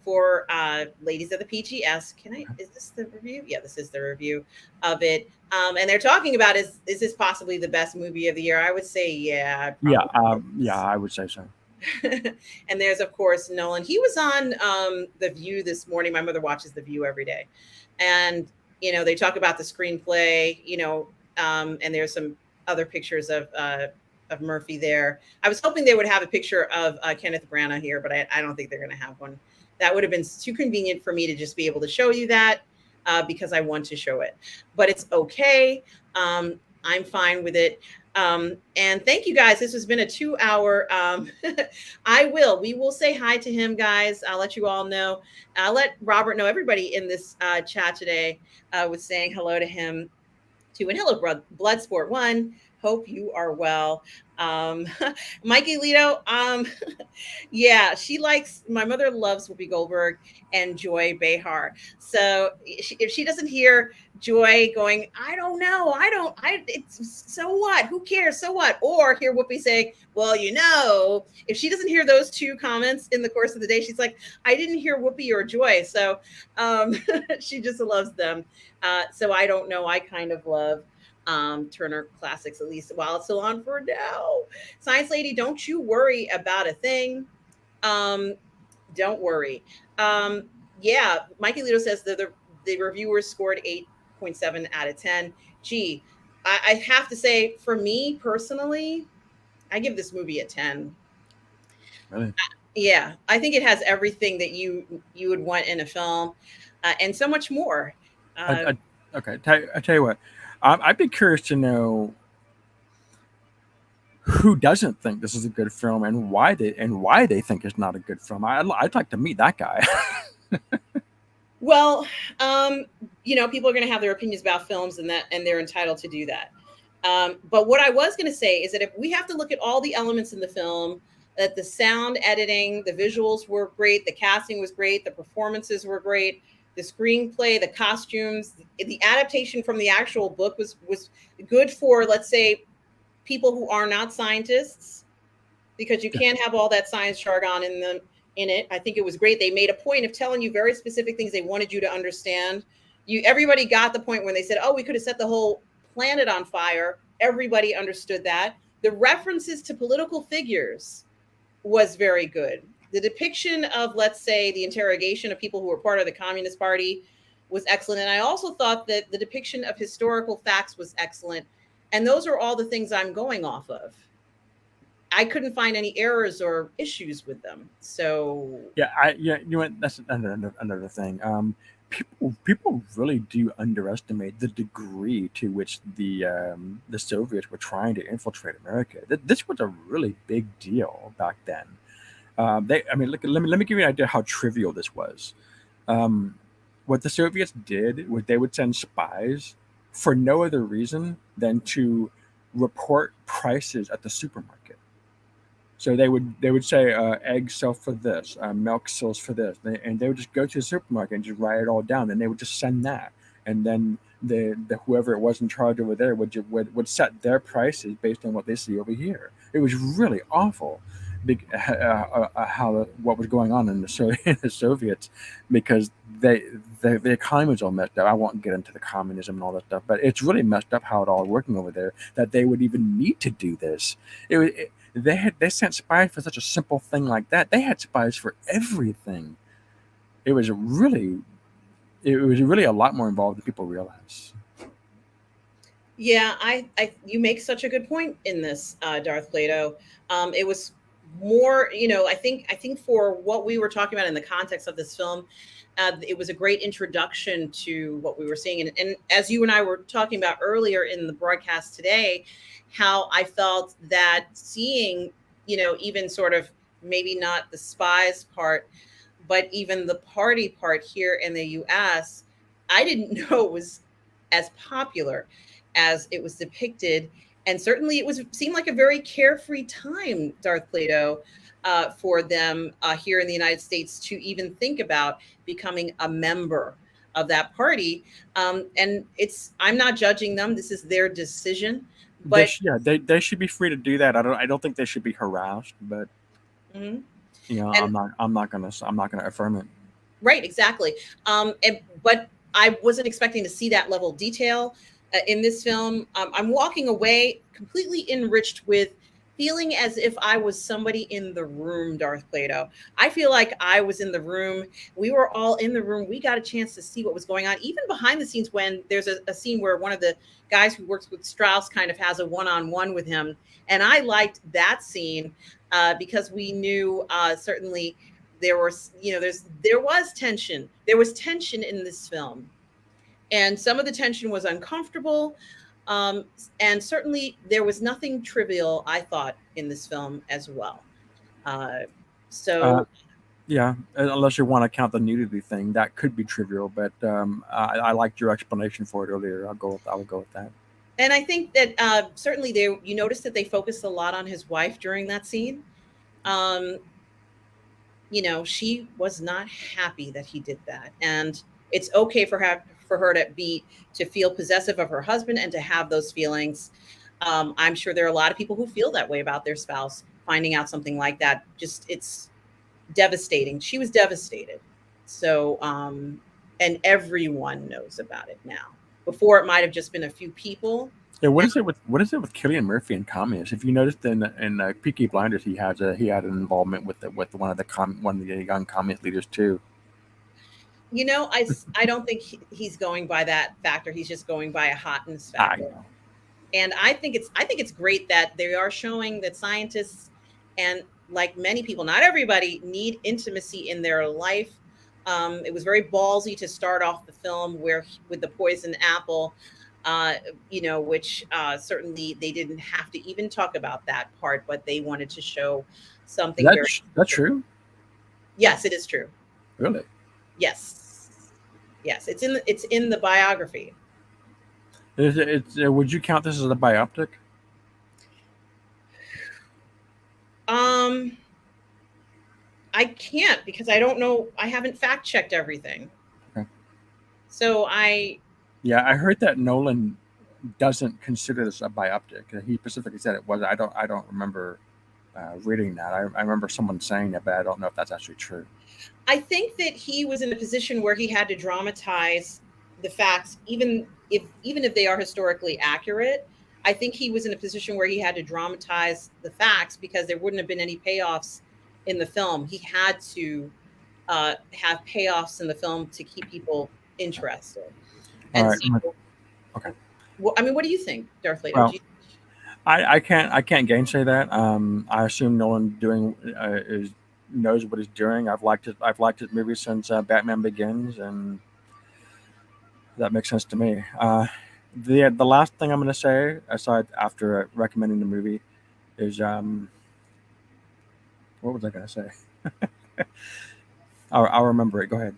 for ladies of the PGS. Is this the review? Yeah, this is the review of it. And they're talking about is this possibly the best movie of the year? I would say, yeah, it Yeah, probably is. I would say so. And there's of course Nolan. He was on The View this morning. My mother watches The View every day, and they talk about the screenplay. And there's some other pictures of Murphy there. I was hoping they would have a picture of Kenneth Branagh here, but I don't think they're going to have one. That would have been too convenient for me to just be able to show you that because I want to show it. But it's okay. I'm fine with it. And thank you guys. This has been a 2-hour. We will say hi to him, guys. I'll let you all know. I'll let Robert know. Everybody in this chat today was saying hello to him too. And hello, Bloodsport One. Hope you are well. Mikey Lito, yeah, my mother loves Whoopi Goldberg and Joy Behar. So if she doesn't hear Joy going, I don't know, it's so what? Who cares? So what? Or hear Whoopi saying, well, if she doesn't hear those two comments in the course of the day, she's like, I didn't hear Whoopi or Joy. So she just loves them. So I don't know. I kind of love Turner Classics, at least while it's still on for now. Science Lady, don't you worry about a thing. Don't worry. Yeah, Mikey Lito says that the reviewers scored 8.7 out of 10. Gee, I have to say, for me personally, I give this movie a 10. Really? Yeah, I think it has everything that you would want in a film, and so much more. Okay, I tell you what, I'd be curious to know who doesn't think this is a good film and why they think it's not a good film. I'd like to meet that guy. Well, people are going to have their opinions about films, and they're entitled to do that. But what I was going to say is that if we have to look at all the elements in the film, that the sound editing, the visuals were great, the casting was great, the performances were great, the screenplay, the costumes, the adaptation from the actual book was good for, let's say, people who are not scientists, because you can't have all that science jargon in it. I think it was great. They made a point of telling you very specific things they wanted you to understand. Everybody got the point when they said, oh, we could have set the whole planet on fire. Everybody understood that. The references to political figures was very good. The depiction of, let's say, the interrogation of people who were part of the Communist Party was excellent. And I also thought that the depiction of historical facts was excellent. And those are all the things I'm going off of. I couldn't find any errors or issues with them. So that's another thing. People really do underestimate the degree to which the Soviets were trying to infiltrate America. This was a really big deal back then. Look, let me give you an idea how trivial this was. What the Soviets did was they would send spies for no other reason than to report prices at the supermarket. So they would say eggs sell for this, milk sells for this, and they would just go to the supermarket and just write it all down. And they would just send that, and then the whoever it was in charge over there would set their prices based on what they see over here. It was really awful, what was going on in the Soviets, because the economy was all messed up. I won't get into the communism and all that stuff, but it's really messed up how it all working over there that they would even need to do this. They sent spies for such a simple thing like that. They had spies for everything. It was really a lot more involved than people realize. Yeah, you make such a good point in this, Darth Plato. It was more, I think for what we were talking about in the context of this film, it was a great introduction to what we were seeing. And as you and I were talking about earlier in the broadcast today, how I felt that seeing, even sort of maybe not the spies part, but even the party part here in the US, I didn't know it was as popular as it was depicted. And certainly it seemed like a very carefree time, Darth Plato, for them here in the United States to even think about becoming a member of that party. And I'm not judging them. This is their decision. But they should be free to do that. I don't think they should be harassed, but Mhm. And I'm not gonna affirm it. right, exactly. But I wasn't expecting to see that level of detail in this film. I'm walking away completely enriched with feeling as if I was somebody in the room, Darth Plato. I feel like I was in the room. We were all in the room. We got a chance to see what was going on, even behind the scenes when there's a scene where one of the guys who works with Strauss kind of has a one-on-one with him. And I liked that scene because we knew certainly there was, there was tension. There was tension in this film, and some of the tension was uncomfortable. Um, and certainly there was nothing trivial, I thought, in this film as well. Uh, Uh, so yeah, unless you want to count the nudity thing, that could be trivial. But I liked your explanation for it earlier. I will go with that. and I think that certainly you notice that they focused a lot on his wife during that scene. Um, she was not happy that he did that. And it's okay for her to feel possessive of her husband and to have those feelings. I'm sure there are a lot of people who feel that way about their spouse. Finding out something like that, just it's devastating. She was devastated. So, and everyone knows about it now. Before it might have just been a few people. Yeah, what is it with Killian Murphy and communists? If you noticed in Peaky Blinders, he had an involvement with one of the young communist leaders too. I don't think he's going by that factor. He's just going by a hotness I factor. know. And I think it's great that they are showing that scientists, and like many people, not everybody, need intimacy in their life. It was very ballsy to start off the film with the poison apple, which certainly they didn't have to even talk about that part, but they wanted to show something very. That's true. Yes, it is true. Really. Yes, yes, it's in the biography. Would you count this as a biopic? Um, I can't because I don't know. I haven't fact checked everything. Okay. So I, Yeah, I heard that Nolan doesn't consider this a biopic. He specifically said it was. I don't remember reading that. I remember someone saying that, but I don't know if that's actually true. I think that he was in a position where he had to dramatize the facts, even if they are historically accurate. I think he was in a position where he had to dramatize the facts because there wouldn't have been any payoffs in the film. He had to have payoffs in the film to keep people interested. All And right. so, Okay. I mean, what do you think, Darth Vader? Well, I can't gainsay that. I assume Nolan doing is knows what he's doing. I've liked his movies since Batman Begins, and that makes sense to me. The last thing I'm going to say, aside after recommending the movie, is what was I going to say? I'll remember it. Go ahead.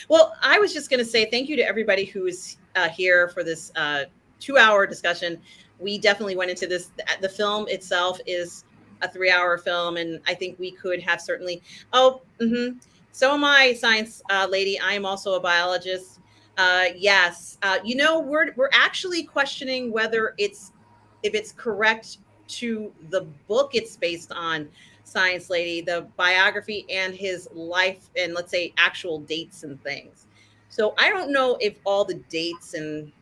Well, I was just going to say thank you to everybody who is here for this 2-hour discussion. We definitely went into this. The film itself is a 3-hour film, and I think we could have certainly. Oh, so am I, science lady. I am also a biologist. Yes, we're actually questioning whether if it's correct to the book it's based on, science lady, the biography and his life, and let's say actual dates and things. So I don't know if all the dates and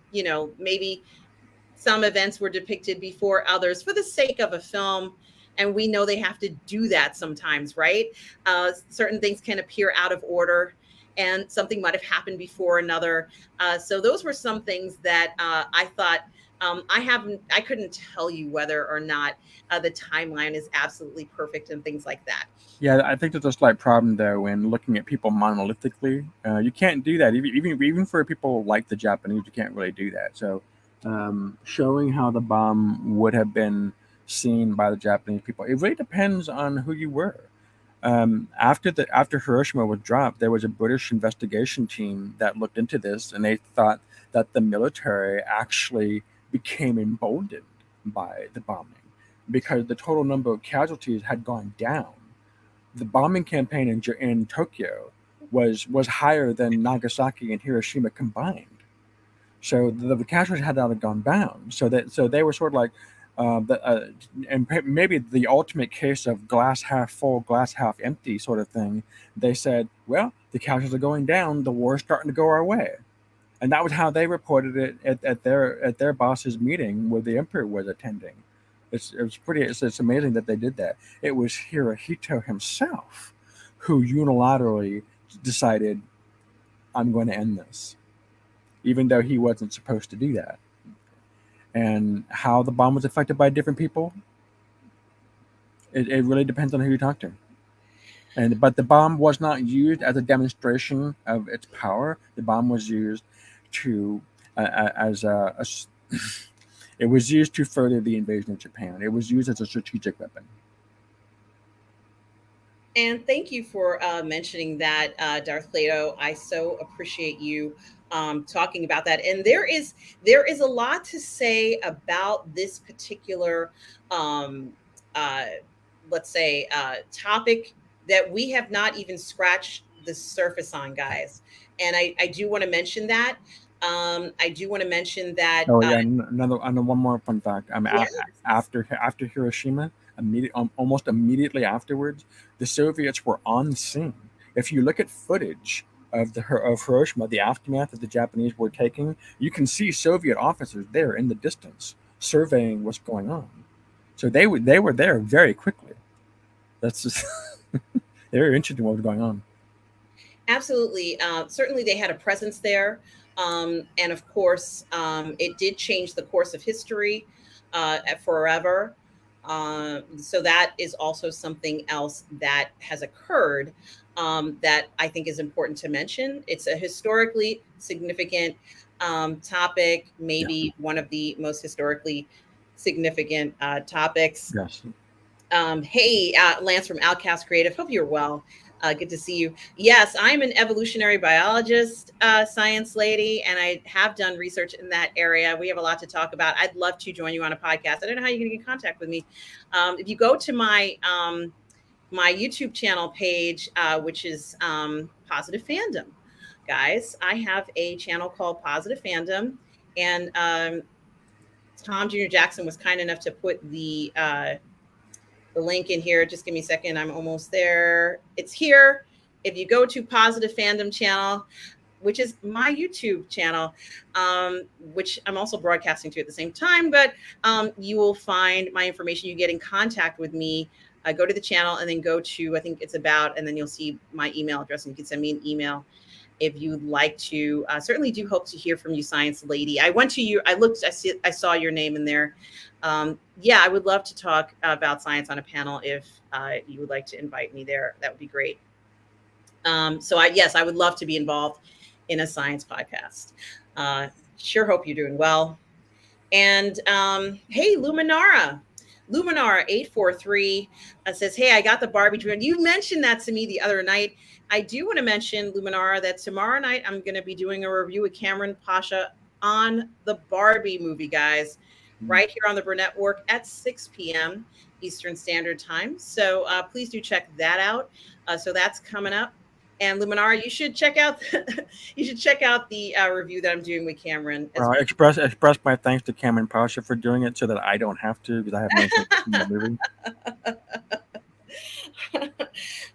maybe some events were depicted before others for the sake of a film. And we know they have to do that sometimes, right? Certain things can appear out of order, and something might have happened before another. So those were some things that I thought. I couldn't tell you whether or not the timeline is absolutely perfect and things like that. Yeah, I think there's a slight problem though when looking at people monolithically. You can't do that. Even for people like the Japanese, you can't really do that. So, showing how the bomb would have been seen by the Japanese people, it really depends on who you were. After Hiroshima was dropped, there was a British investigation team that looked into this, and they thought that the military actually became emboldened by the bombing because the total number of casualties had gone down. The bombing campaign in Tokyo was higher than Nagasaki and Hiroshima combined. So the casualties had not gone down. So they were sort of like, the, and maybe the ultimate case of glass half full, glass half empty sort of thing. They said, "Well, the casualties are going down. The war is starting to go our way," and that was how they reported it at their boss's meeting where the emperor was attending. It was pretty. It's amazing that they did that. It was Hirohito himself who unilaterally decided, "I'm going to end this," even though he wasn't supposed to do that. And how the bomb was affected by different people, it really depends on who you talk to. And but the bomb was not used as a demonstration of its power. The bomb was used to as it was used to further the invasion of Japan. It was used as a strategic weapon. And thank you for mentioning that, Darth Plato. I so appreciate you talking about that. And there is a lot to say about this particular, um, uh, let's say, topic that we have not even scratched the surface on, guys. And I do want to mention that. I do want to mention that. Oh yeah, another one more fun fact. Yeah. After Hiroshima, almost immediately afterwards, the Soviets were on the scene. If you look at footage of Hiroshima, the aftermath that the Japanese were taking, you can see Soviet officers there in the distance surveying what's going on. So they were there very quickly. That's just they were interested in what was going on. Absolutely. Certainly, they had a presence there. And of course, it did change the course of history forever. So that is also something else that has occurred, that I think is important to mention. It's a historically significant topic, Yeah. maybe one of the most historically significant topics. Yes. Hey, Lance from Outcast Creative. Hope you're well. Good to see you. Yes, I'm an evolutionary biologist, science lady, and I have done research in that area. We have a lot to talk about. I'd love to join you on a podcast. I don't know how you're going to get in contact with me. If you go to my YouTube channel page, which is Positive Fandom, guys, I have a channel called Positive Fandom, and Tom Jr. Jackson was kind enough to put the link in here. Just give me a second. I'm almost there. It's here. If you go to Positive Fandom channel, which is my YouTube channel, which I'm also broadcasting to at the same time, but you will find my information. You get in contact with me. Go to the channel and then go to, I think it's about, and then you'll see my email address and you can send me an email if you'd like to. Certainly do hope to hear from you, Science Lady. I went to you, I saw your name in there. Yeah, I would love to talk about science on a panel. If you would like to invite me there, that would be great. Yes, I would love to be involved in a science podcast. Sure hope you're doing well. And hey, Luminara 843 says, "Hey, I got the Barbie dream." You mentioned that to me the other night. I do want to mention, Luminara, that tomorrow night I'm going to be doing a review with Cameron Pasha on the Barbie movie, guys, right here on the Burnettwork at 6 p.m. Eastern Standard Time. So please do check that out. So that's coming up. And Luminara, you should check out the review that I'm doing with Cameron as well. Express my thanks to Cameron Pasha for doing it so that I don't have to, because I have no interest in the movie.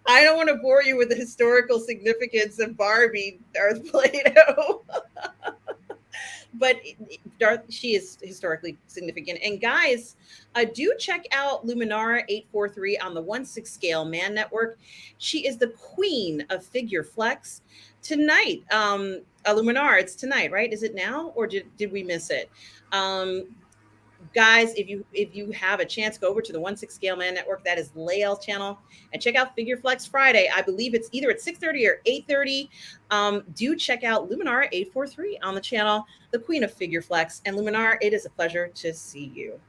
I don't want to bore you with the historical significance of Barbie, Darth Plato. But Darth, she is historically significant. And guys, do check out Luminara 843 on the 1/6 scale Man Network. She is the queen of figure flex. Tonight, Luminara, it's tonight, right? Is it now, or did we miss it? Guys, if you have a chance, go over to the 1/6 scale Man Network. That is Lael's channel, and check out Figure Flex Friday. I believe it's either at 6:30 or 8:30. Do check out Luminara 843 on the channel, the queen of Figure Flex. And Luminara, it is a pleasure to see you.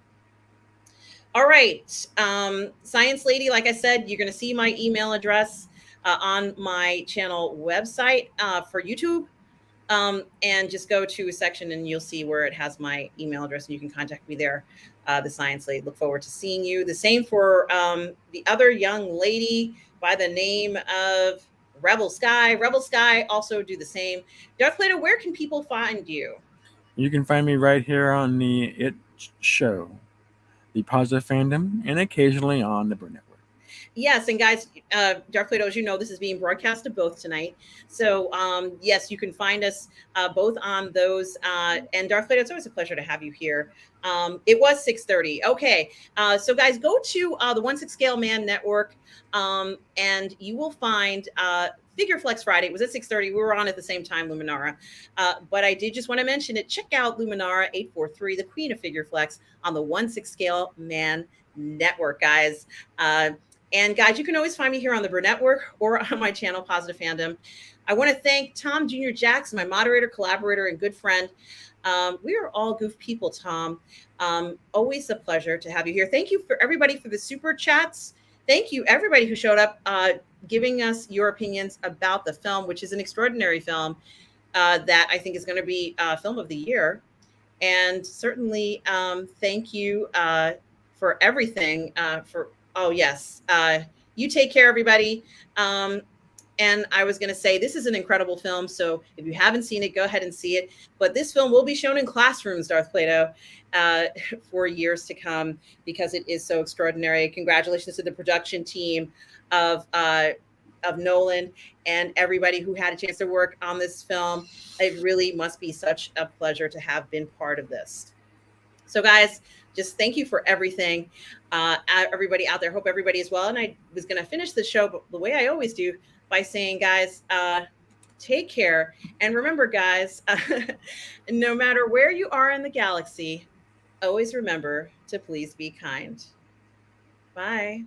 All right, Science Lady, like I said, you're going to see my email address on my channel website for YouTube. And just go to a section and you'll see where it has my email address and you can contact me there. The Science Lady, look forward to seeing you. The same for the other young lady by the name of Rebel Sky. Rebel Sky also do the same. Darth Plato, where can people find you? You can find me right here on the It Show. the Positive Fandom, and occasionally on the Burnettwork. Yes, and guys, Darth Plato, as you know, this is being broadcast to both tonight. So yes, you can find us both on those. And Darth Plato, it's always a pleasure to have you here. It was 6:30. Okay, so guys, go to the 1/6 Scale Man Network, and you will find. Figure Flex Friday. It was at 6:30. We were on at the same time, Luminara. But I did just want to mention it. Check out Luminara 843, the Queen of Figure Flex, on the 1/6 Scale Man Network, guys. And guys, you can always find me here on the Burnettwork or on my channel, Positive Fandom. I want to thank Tom Jr. Jackson, my moderator, collaborator, and good friend. We are all goof people, Tom. Always a pleasure to have you here. Thank you for everybody for the super chats. Thank you, everybody who showed up, giving us your opinions about the film, which is an extraordinary film that I think is going to be film of the year. And certainly, thank you for everything. Oh yes, you take care, everybody. And I was going to say, this is an incredible film. So if you haven't seen it, go ahead and see it. But this film will be shown in classrooms, Darth Plato, for years to come because it is so extraordinary. Congratulations to the production team of Nolan and everybody who had a chance to work on this film. It really must be such a pleasure to have been part of this. So guys, just thank you for everything. Everybody out there, hope everybody is well. And I was going to finish the show the way I always do by saying, guys, take care. And remember, guys, no matter where you are in the galaxy, always remember to please be kind. Bye.